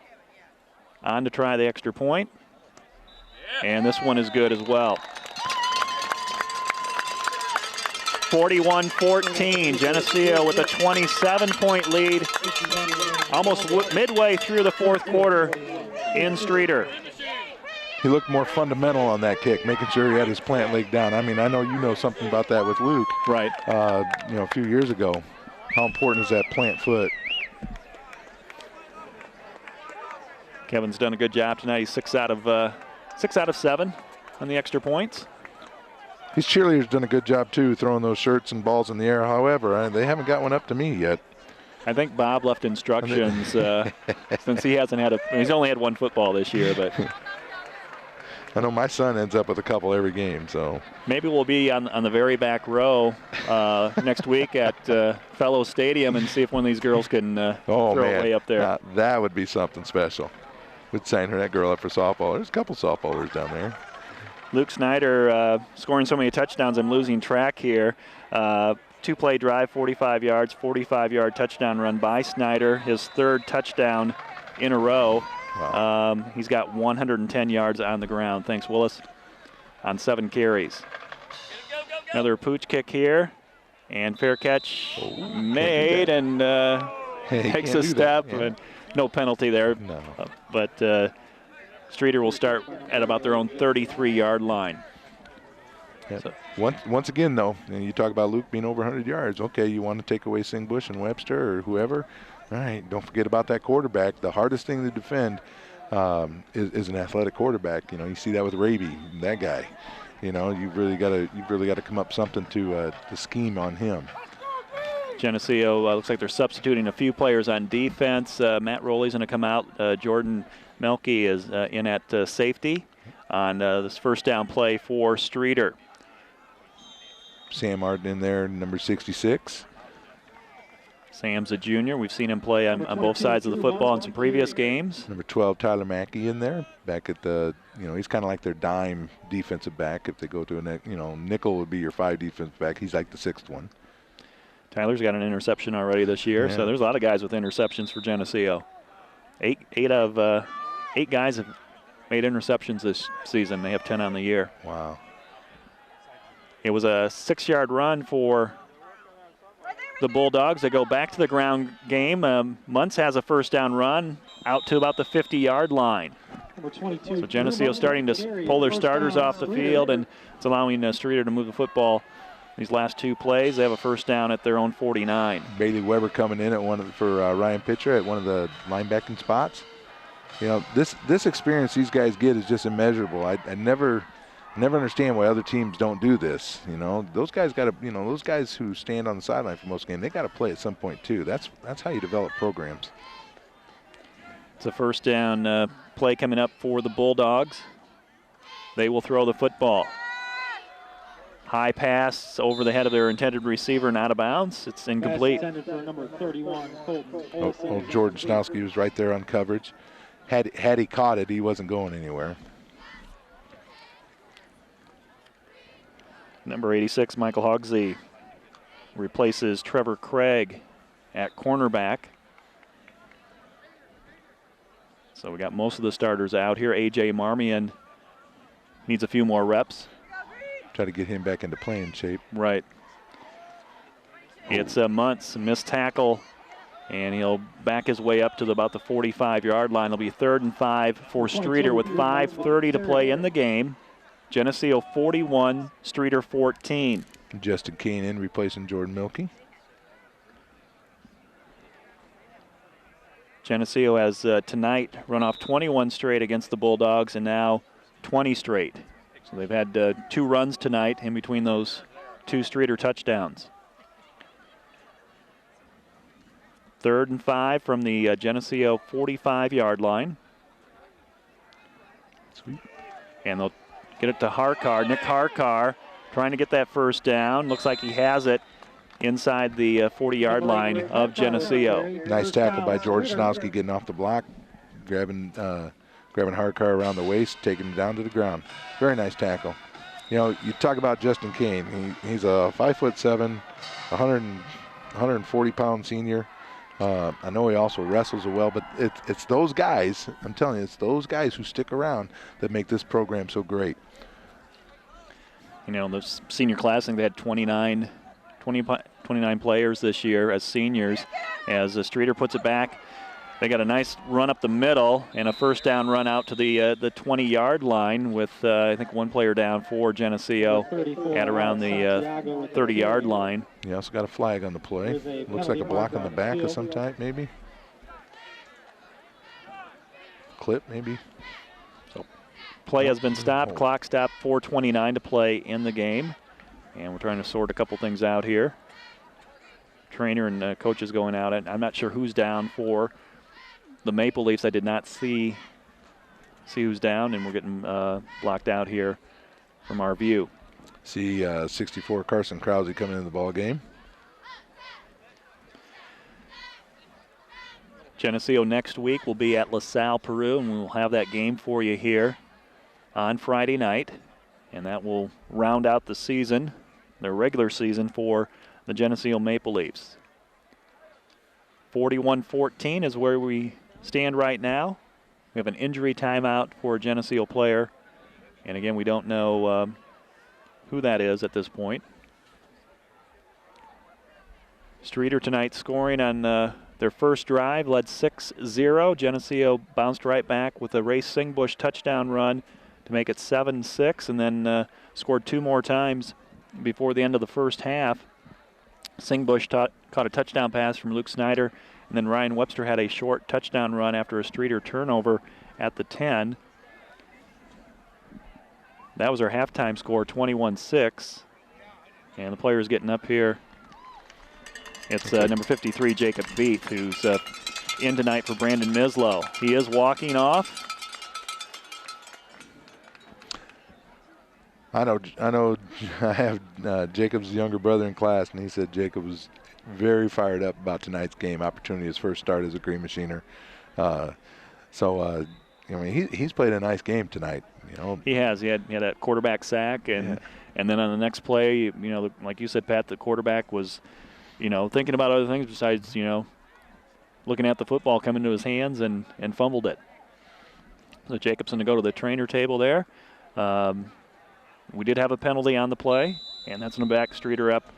on to try the extra point. And this one is good as well. 41-14, Geneseo with a 27-point lead, almost midway through the fourth quarter in Streator. He looked more fundamental on that kick, making sure he had his plant leg down. I mean, I know you know something about that with Luke. Right. You know, a few years ago, how important is that plant foot? Kevin's done a good job tonight. He's 6 out of 7 on the extra points. His cheerleaders done a good job too, throwing those shirts and balls in the air. However, they haven't got one up to me yet. I think Bob left instructions since he hasn't had he's only had one football this year, but I know my son ends up with a couple every game, so maybe we'll be on the very back row next week at Fellow Stadium and see if one of these girls can throw it way up there. That would be something special. We'd sign that girl up for softball. There's a couple softballers down there. Luke Snyder scoring so many touchdowns, I'm losing track here. 2-play drive, 45 yards, 45-yard touchdown run by Snyder, his 3rd touchdown in a row. Wow. He's got 110 yards on the ground. Thanks, Willis, on 7 carries. Another pooch kick here, and fair catch made, and takes a step, and no penalty there. No. But Streator will start at about their own 33-yard line. Yeah. So. Once again, though, and you talk about Luke being over 100 yards. Okay, you want to take away Singbush and Webster or whoever. All right, don't forget about that quarterback. The hardest thing to defend is an athletic quarterback. You know, you see that with Raby, that guy. You know, you've really got to come up something to scheme on him. Geneseo looks like they're substituting a few players on defense. Matt Rowley's going to come out. Jordan Melke is in at safety on this first down play for Streator. Sam Martin in there, number 66. Sam's a junior. We've seen him play on both sides of the football in some previous games. Number 12, Tyler Mackey in there. Back at the, he's kind of like their dime defensive back. If they go to a, nickel would be your 5 defensive back. He's like the 6th one. Tyler's got an interception already this year, so there's a lot of guys with interceptions for Geneseo. Eight guys have made interceptions this season. They have 10 on the year. Wow. It was a 6-yard run for the Bulldogs. They go back to the ground game. Muntz has a first down run out to about the 50-yard line. So Geneseo starting to pull their starters off the field, and it's allowing Streator to move the football. These last 2 plays, they have a first down at their own 49. Bailey Weber coming in at for Ryan Pitcher at one of the linebacking spots. This experience these guys get is just immeasurable. I never understand why other teams don't do this. Those guys got to, those guys who stand on the sideline for most games, they got to play at some point too. That's how you develop programs. It's a first down play coming up for the Bulldogs. They will throw the football. High pass over the head of their intended receiver and out of bounds. It's incomplete. Number 31, Jordan Schnowski was right there on coverage. Had he caught it, he wasn't going anywhere. Number 86, Michael Hogsey, replaces Trevor Craig at cornerback. So we got most of the starters out here. A.J. Marmion needs a few more reps. Try to get him back into playing shape. Right. It's Muntz, missed tackle, and he'll back his way up to about the 45-yard line. It'll be 3rd and 5 for Streator with 5:30 to play in the game. Geneseo 41, Streator 14. Justin Kane in replacing Jordan Milkey. Geneseo has tonight run off 21 straight against the Bulldogs and now 20 straight. So they've had 2 runs tonight in between those 2 Streator touchdowns. 3rd and 5 from the Geneseo 45-yard line. Sweet. And they'll get it to Harkar. Nick Harkar trying to get that first down. Looks like he has it inside the 40-yard line of Geneseo. Nice tackle by George Schnowski getting off the block, grabbing grabbing Hardcar around the waist, taking him down to the ground. Very nice tackle. You know, you talk about Justin Kane. He's a 5'7", 140-pound senior. I know he also wrestles well, but it's those guys, I'm telling you, it's those guys who stick around that make this program so great. You know, the senior class, I think they had 29 players this year as seniors. As Streator puts it back, they got a nice run up the middle and a first down run out to the 20-yard line with, I think, one player down for Geneseo at around the 30-yard line. You also got a flag on the play. Looks like a block on the back of some type, maybe. Clip, maybe. So play has been stopped. Clock stopped. 4:29 to play in the game. And we're trying to sort a couple things out here. Trainer and coaches going out. I'm not sure who's down for the Maple Leafs. I did not see who's down, and we're getting blocked out here from our view. See 64 Carson Krause coming in the ball game. Geneseo next week will be at LaSalle, Peru, and we'll have that game for you here on Friday night. And that will round out the season, their regular season, for the Geneseo Maple Leafs. 41-14 is where we stand right now. We have an injury timeout for a Geneseo player. And again, we don't know who that is at this point. Streator tonight scoring on their first drive, led 6-0. Geneseo bounced right back with a Ray Singbush touchdown run to make it 7-6, and then scored two more times before the end of the first half. Singbush caught a touchdown pass from Luke Snyder, and then Ryan Webster had a short touchdown run after a Streator turnover at the 10. That was our halftime score, 21-6. And the players getting up here. It's number 53, Jacob Beath, who's in tonight for Brandon Mislow. He is walking off. I know. I have Jacob's younger brother in class, and he said Jacob was very fired up about tonight's game opportunity, his first start as a Green Machiner. I mean, he's played a nice game tonight. You know, he has. He had that quarterback sack, and then on the next play, you know, like you said, Pat, the quarterback was, you know, thinking about other things besides, you know, looking at the football coming to his hands and fumbled it. So Jacobson to go to the trainer table there. We did have a penalty on the play, and that's going to back Streator up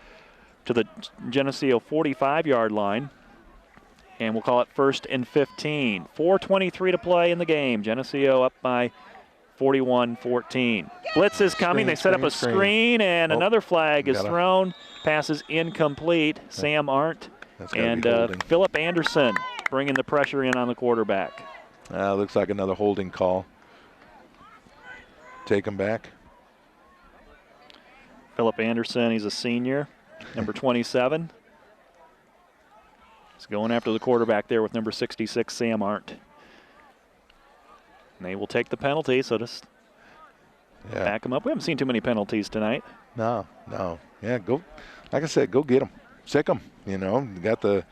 to the Geneseo 45-yard line. And we'll call it 1st and 15. 4:23 to play in the game. Geneseo up by 41-14. Blitz is coming. They set up a screen, and another flag is thrown. Pass is incomplete. Sam Arndt and Philip Anderson bringing the pressure in on the quarterback. Looks like another holding call. Take him back. Philip Anderson, he's a senior, number 27. He's going after the quarterback there with number 66, Sam Arndt. And they will take the penalty, so just back them up. We haven't seen too many penalties tonight. No. Yeah, go. Like I said, go get them. Sick them. You know, you got the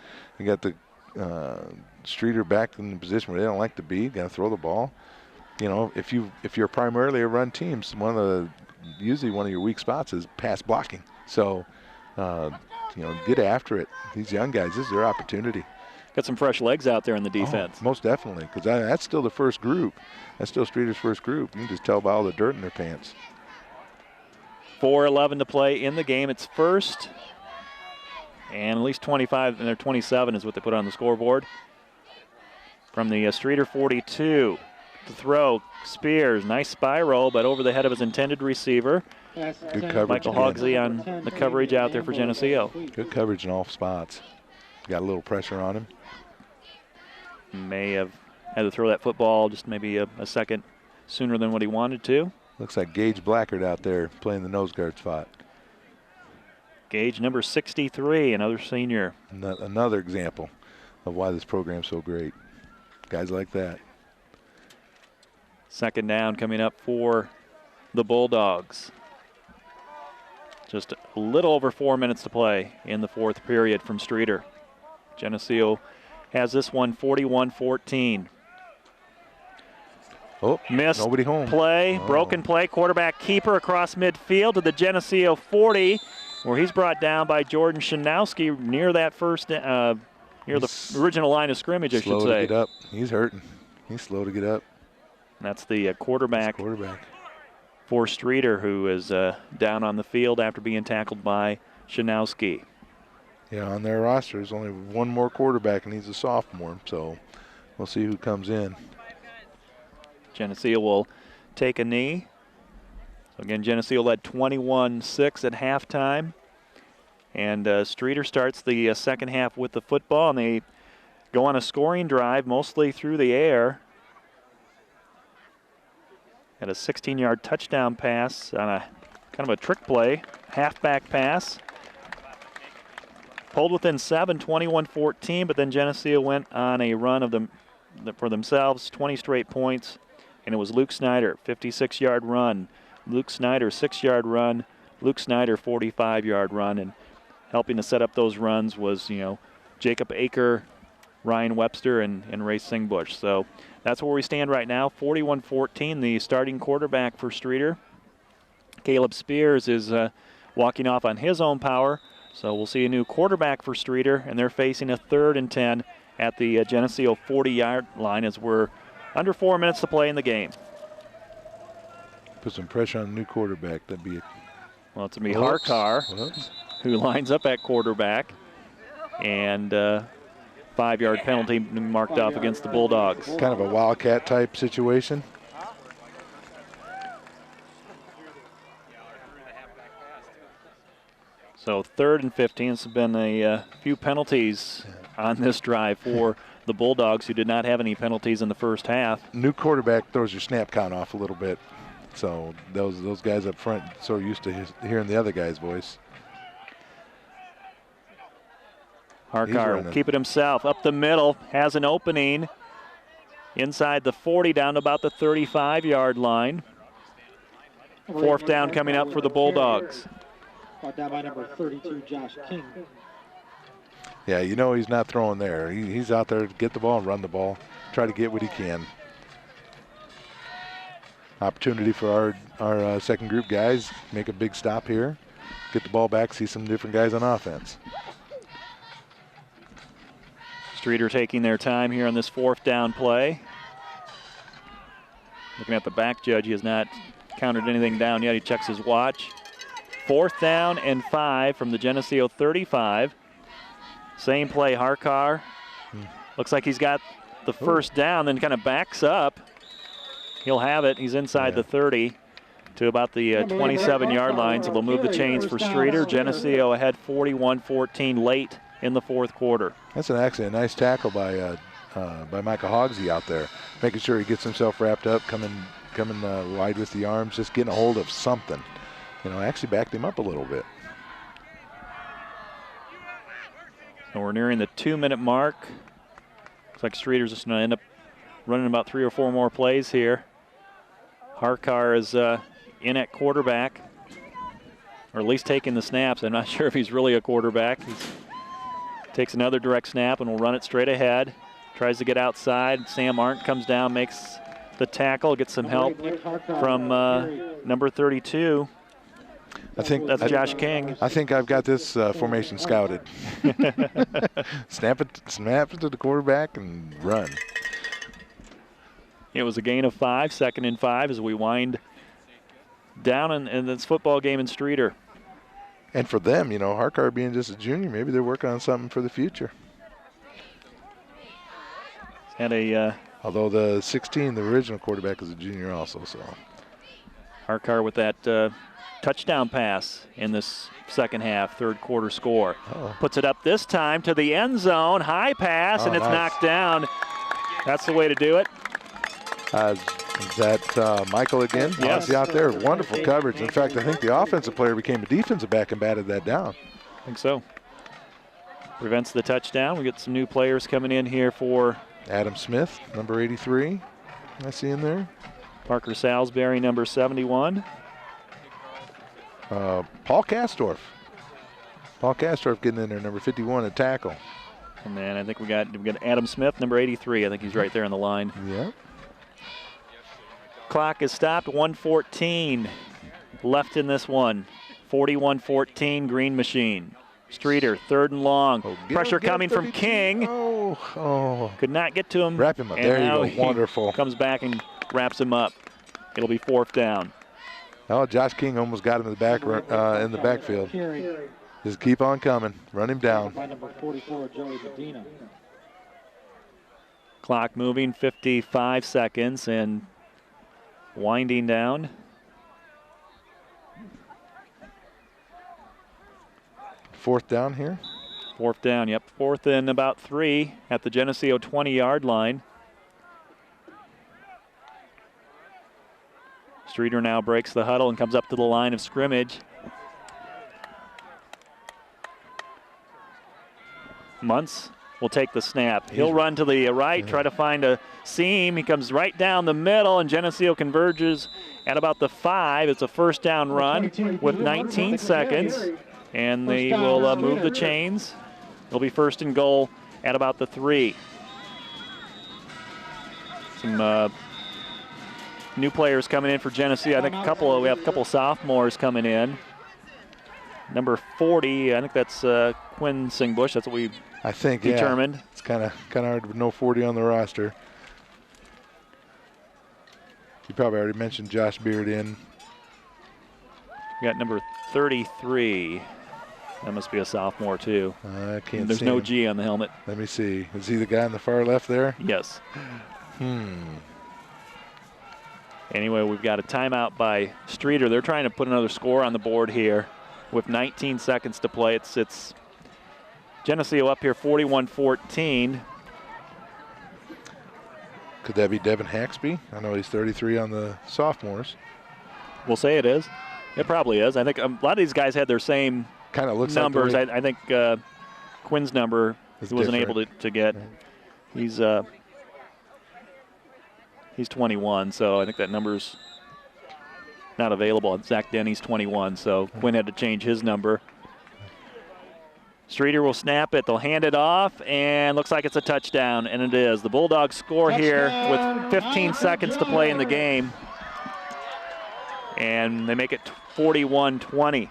Streator back in the position where they don't like to be. Got to throw the ball. You know, if you're primarily a run team, usually one of your weak spots is pass blocking. So, you know, get after it. These young guys, this is their opportunity. Got some fresh legs out there in the defense. Oh, most definitely, because that's still the first group. That's still Streator's first group. You can just tell by all the dirt in their pants. 4:11 to play in the game. It's first and at least 25, and their 27 is what they put on the scoreboard. From the Streator 42. To throw, Spears, nice spiral, but over the head of his intended receiver. Good coverage. Michael Hogsey on the coverage out there for Geneseo. Good coverage in all spots. Got a little pressure on him. May have had to throw that football just maybe a second sooner than what he wanted to. Looks like Gage Blackard out there playing the nose guard spot. Gage, number 63, another senior. Another example of why this program's so great. Guys like that. Second down coming up for the Bulldogs. Just a little over 4 minutes to play in the fourth period from Streator. Geneseo has this one 41-14. Oh, Missed nobody home. play, broken play, quarterback keeper across midfield to the Geneseo 40, where he's brought down by Jordan Shanowski near that first, near the original line of scrimmage, I should say. Slow to get up. He's hurting. He's slow to get up. That's the quarterback for Streator, who is down on the field after being tackled by Shanowski. Yeah, on their roster, there's only one more quarterback, and he's a sophomore, so we'll see who comes in. Geneseo will take a knee. So again, Geneseo led 21-6 at halftime. And Streator starts the second half with the football, and they go on a scoring drive, mostly through the air. Had a 16-yard touchdown pass on a kind of a trick play, halfback pass. Pulled within 7, 21-14, but then Geneseo went on a run of them for themselves, 20 straight points. And it was Luke Snyder, 56-yard run. Luke Snyder, 6-yard run. Luke Snyder, 45-yard run. And helping to set up those runs was, Jacob Aker, Ryan Webster, and Ray Singbush. So that's where we stand right now, 41-14, the starting quarterback for Streator. Caleb Spears is walking off on his own power. So we'll see a new quarterback for Streator, and they're facing a 3rd and 10 at the Geneseo 40-yard line as we're under 4 minutes to play in the game. Put some pressure on the new quarterback. That'd be well, it's going to be Harkar, who lines up at quarterback. And 5-yard penalty marked off against the Bulldogs. Kind of a Wildcat type situation. So 3rd and 15. It's been a few penalties on this drive for the Bulldogs, who did not have any penalties in the first half. New quarterback throws your snap count off a little bit. So those guys up front so used to hearing the other guy's voice. Harkar will keep it himself up the middle, has an opening inside the 40 down to about the 35-yard line. 4th down coming up for the Bulldogs. Brought down by number 32, Josh King. Yeah, he's not throwing there. He's out there to get the ball and run the ball, try to get what he can. Opportunity for our second group guys, make a big stop here, get the ball back, see some different guys on offense. Streator taking their time here on this 4th down play. Looking at the back judge, he has not counted anything down yet. He checks his watch. 4th down and 5 from the Geneseo 35. Same play, Harkar. Looks like he's got the first down, then kind of backs up. He'll have it. He's inside the 30 to about the 27-yard line, so they'll move the chains for Streator. Geneseo ahead 41-14 late in the 4th quarter. That's actually a nice tackle by Micah Hogsey out there, making sure he gets himself wrapped up, coming wide with the arms, just getting a hold of something. Actually backed him up a little bit. And we're nearing the 2-minute mark. Looks like Streator's just going to end up running about 3 or 4 more plays here. Harkar is in at quarterback, or at least taking the snaps. I'm not sure if he's really a quarterback. He takes another direct snap and will run it straight ahead. Tries to get outside. Sam Arndt comes down, makes the tackle, gets some help from number 32. I think that's Josh King. I think I've got this formation scouted. Snap it to the quarterback and run. It was a gain of 5, 2nd and 5 as we wind down in this football game in Streator. And for them, Harkar being just a junior, maybe they're working on something for the future. Had a although the 16, the original quarterback, is a junior also. So Harkar with that touchdown pass in this second half, 3rd quarter score. Puts it up this time to the end zone, high pass, and it's knocked down. That's the way to do it. Is that Michael again? Yes. Out there, wonderful coverage. In fact, I think the offensive player became a defensive back and batted that down. I think so. Prevents the touchdown. We get some new players coming in here for Adam Smith, number 83. I see in there. Parker Salisbury, number 71. Paul Kastorf. Paul Kastorf getting in there, number 51 at tackle. And then I think we got Adam Smith, number 83. I think he's right there on the line. Yeah. Clock is stopped. 1:14 left in this one. 41-14 Green Machine. Streator, 3rd and long. Pressure coming from King. Could not get to him. Wrap him up. And There now you go. Wonderful. Comes back and wraps him up. It'll be 4th down. Oh, Josh King almost got him in the backfield. Just keep on coming. Run him down. By number 44, Joey Medina. Clock moving, 55 seconds and winding down. 4th down here. 4th down, yep. 4th and about 3 at the Geneseo 20-yard line. Streator now breaks the huddle and comes up to the line of scrimmage. Muntz will take the snap. He'll run to the right, try to find a seam. He comes right down the middle, and Geneseo converges at about the 5. It's a 1st down run with 19 seconds, and they will move the chains. It'll be 1st and goal at about the 3. Some new players coming in for Geneseo. I think we have a couple sophomores coming in. Number 40, I think that's Quinn Singbush. That's what we determined. Yeah. It's kind of hard with no 40 on the roster. You probably already mentioned Josh Beard in. We got number 33. That must be a sophomore too. I can't see. There's no G on the helmet. Let me see. Is he the guy on the far left there? Yes. Anyway, we've got a timeout by Streator. They're trying to put another score on the board here with 19 seconds to play. It's Geneseo up here 41-14. Could that be Devin Haxby? I know he's 33 on the sophomores. We'll say it is. It probably is. I think a lot of these guys had their same kind of looks numbers. Like I think Quinn's number he wasn't able to get. He's 21, so I think that number's not available. Zach Denny's 21, so Quinn had to change his number. Streator will snap it. They'll hand it off, and looks like it's a touchdown, and it is. The Bulldogs score here with 15 seconds to play in the game, and they make it 41-20,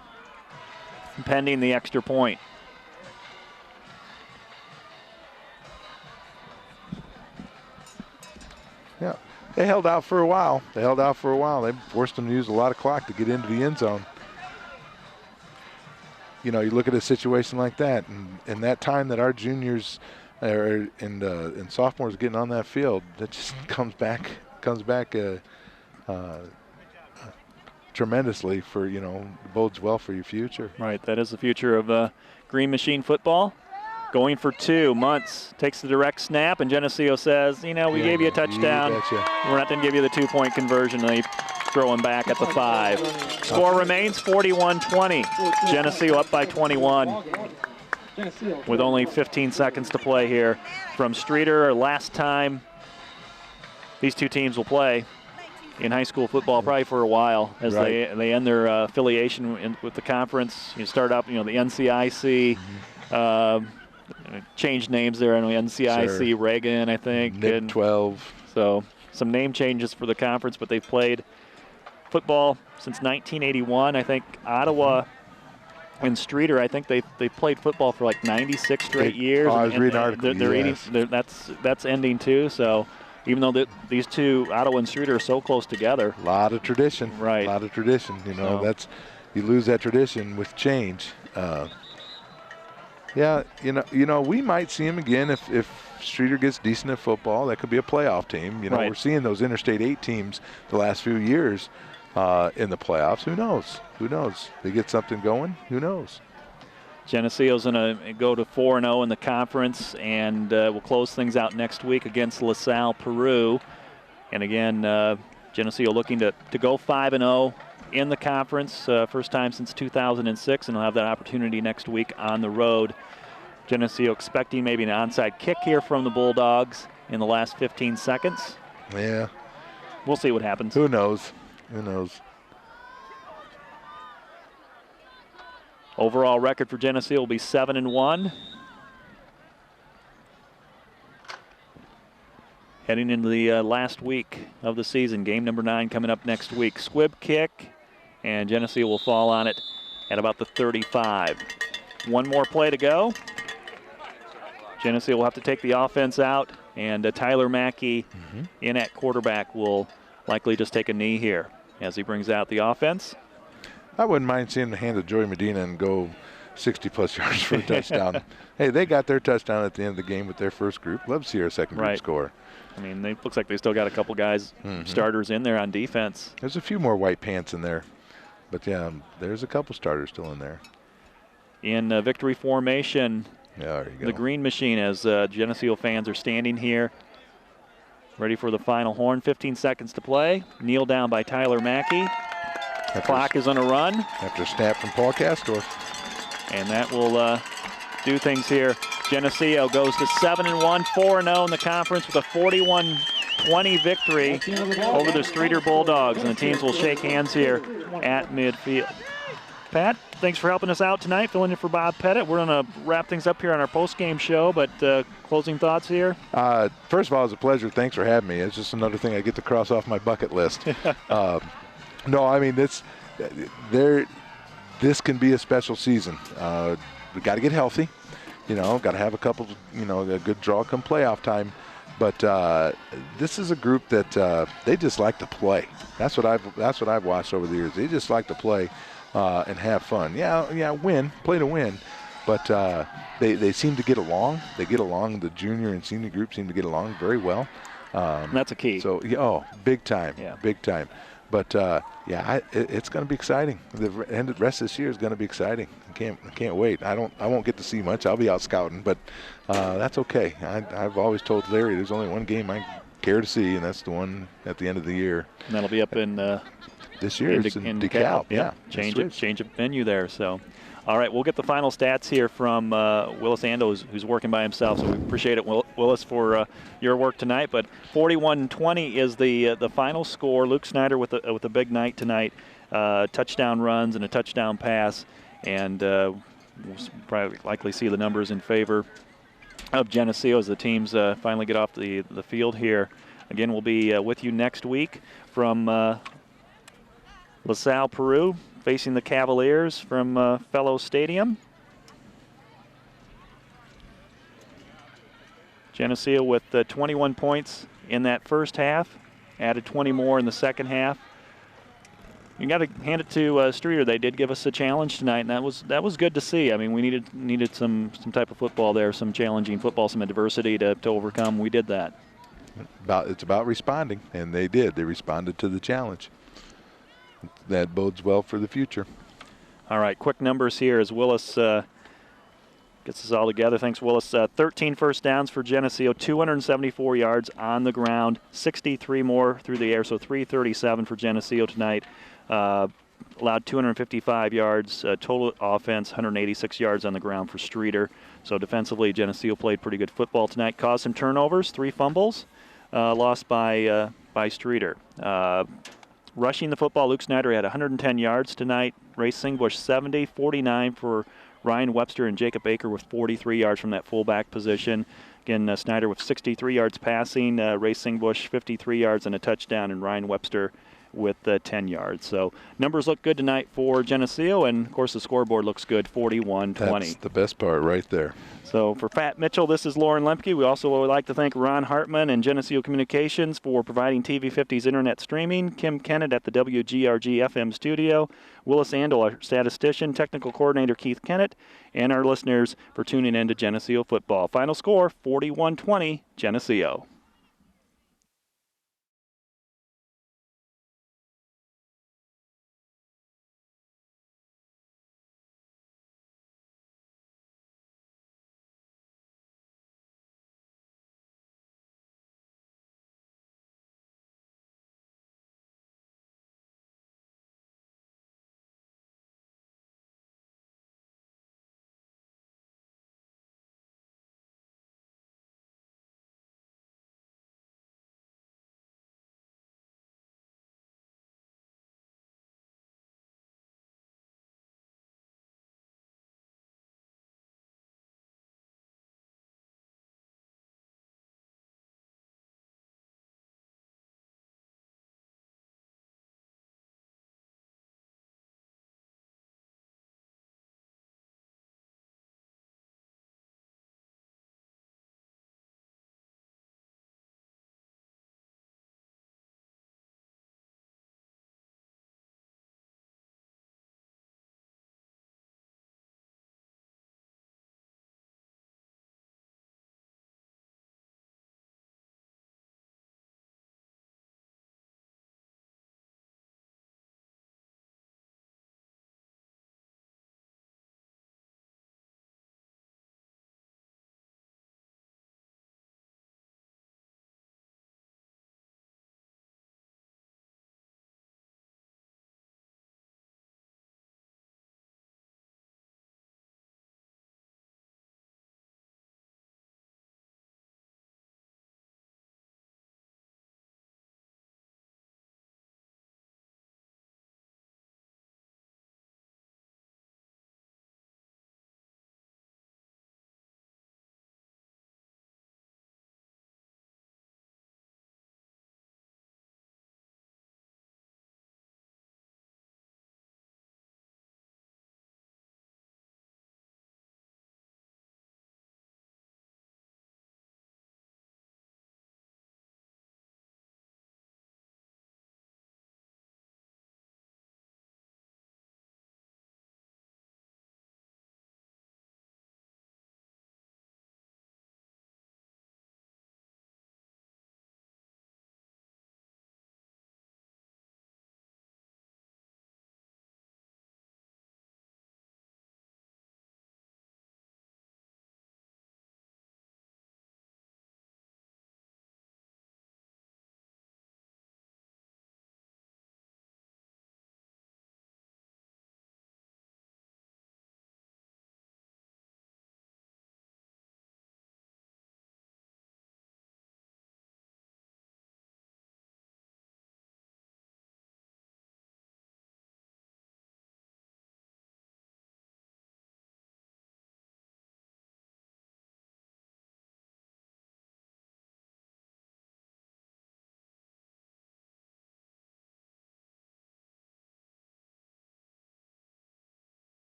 pending the extra point. Yeah. They held out for a while. They forced them to use a lot of clock to get into the end zone. You know, you look at a situation like that, and that time that our juniors and sophomores getting on that field, that just comes back tremendously for, bodes well for your future. Right, that is the future of Green Machine football. Going for 2. Muntz takes the direct snap, and Geneseo says, we gave you a touchdown. We're not going to give you the 2-point conversion. And they throw him back at the 5. Score remains 41-20. Geneseo up by 21 with only 15 seconds to play here from Streator. Last time these two teams will play in high school football probably for a while as they end their affiliation with the conference. You start up, the NCIC. Changed names there. I know NCIC, Reagan, I think. NIB 12. So some name changes for the conference, but they've played football since 1981. I think Ottawa and Streator, I think they played football for like 96 straight years. I was reading an article. That's ending too. So even though these two, Ottawa and Streator, are so close together. A lot of tradition. Right. A lot of tradition. You lose that tradition with change. Yeah, we might see him again if Streator gets decent at football. That could be a playoff team. We're seeing those Interstate 8 teams the last few years in the playoffs. Who knows? They get something going. Who knows? Geneseo's going to go to 4-0 in the conference, and we'll close things out next week against LaSalle, Peru. And again, Geneseo looking to go 5-0. In the conference, first time since 2006, and they'll have that opportunity next week on the road. Geneseo expecting maybe an onside kick here from the Bulldogs in the last 15 seconds. Yeah. We'll see what happens. Who knows? Overall record for Geneseo will be 7-1. Heading into the last week of the season. Game number 9 coming up next week. Squib kick, and Geneseo will fall on it at about the 35. One more play to go. Geneseo will have to take the offense out, and Tyler Mackey in at quarterback will likely just take a knee here as he brings out the offense. I wouldn't mind seeing the hand of Joey Medina and go 60-plus yards for a touchdown. Hey, they got their touchdown at the end of the game with their first group. Love to see our second group score. I mean, it looks like they still got a couple guys, starters in there on defense. There's a few more white pants in there. But, yeah, there's a couple starters still in there. In victory formation, there you go. The green machine as Geneseo fans are standing here, ready for the final horn. 15 seconds to play. Kneel down by Tyler Mackey. The clock is on a run. After a snap from Paul Castor. And that will do things here. Geneseo goes to 7-1, 4-0 in the conference with a 41-20 victory over the Streator Bulldogs. And the teams will shake hands here at midfield. Pat, thanks for helping us out tonight, filling in for Bob Pettit. We're going to wrap things up here on our post-game show, but closing thoughts here? First of all, it was a pleasure. Thanks for having me. It's just another thing I get to cross off my bucket list. No, I mean, this can be a special season. We got to get healthy. Got to have a couple, a good draw come playoff time. But this is a group that they just like to play. That's what I've watched over the years. They just like to play and have fun. Play to win. But they seem to get along. They get along. The junior and senior group seem to get along very well. And that's a key. So, big time. Yeah. Big time. But it's going to be exciting. The rest of this year is going to be exciting. I can't wait. I won't get to see much. I'll be out scouting, but that's okay. I've always told Larry there's only one game I care to see, and that's the one at the end of the year. And that'll be up in this year. It's in DeKalb. Yeah. Change of venue there. So, all right, we'll get the final stats here from Willis Ando, who's working by himself. So we appreciate it, Willis, for your work tonight. But 41-20 is the final score. Luke Snyder with a big night tonight. Touchdown runs and a touchdown pass, and we'll probably likely see the numbers in favor of Geneseo as the teams finally get off the field here. Again, we'll be with you next week from LaSalle, Peru, facing the Cavaliers from Fellow Stadium. Geneseo with 21 points in that first half, added 20 more in the second half. You got to hand it to Streator. They did give us a challenge tonight, and that was good to see. I mean, we needed some type of football there, some challenging football, some adversity to overcome. We did that. It's about responding, and they did. They responded to the challenge. That bodes well for the future. All right, quick numbers here as Willis gets us all together. Thanks, Willis. 13 first downs for Geneseo, 274 yards on the ground, 63 more through the air, so 337 for Geneseo tonight. Allowed 255 yards, total offense, 186 yards on the ground for Streator. So defensively, Geneseo played pretty good football tonight. Caused some turnovers, 3 fumbles, lost by Streator. Rushing the football, Luke Snyder had 110 yards tonight. Ray Singbush 70, 49 for Ryan Webster and Jacob Baker with 43 yards from that fullback position. Again, Snyder with 63 yards passing, Ray Singbush 53 yards and a touchdown, and Ryan Webster with 10 yards. So numbers look good tonight for Geneseo, and of course the scoreboard looks good, 41-20. That's the best part right there. So for Pat Mitchell, this is Lauren Lemke. We also would like to thank Ron Hartman and Geneseo Communications for providing TV50's internet streaming, Kim Kennett at the WGRG FM studio, Willis Andel, our statistician, technical coordinator Keith Kennett, and our listeners for tuning in to Geneseo football. Final score, 41-20, Geneseo.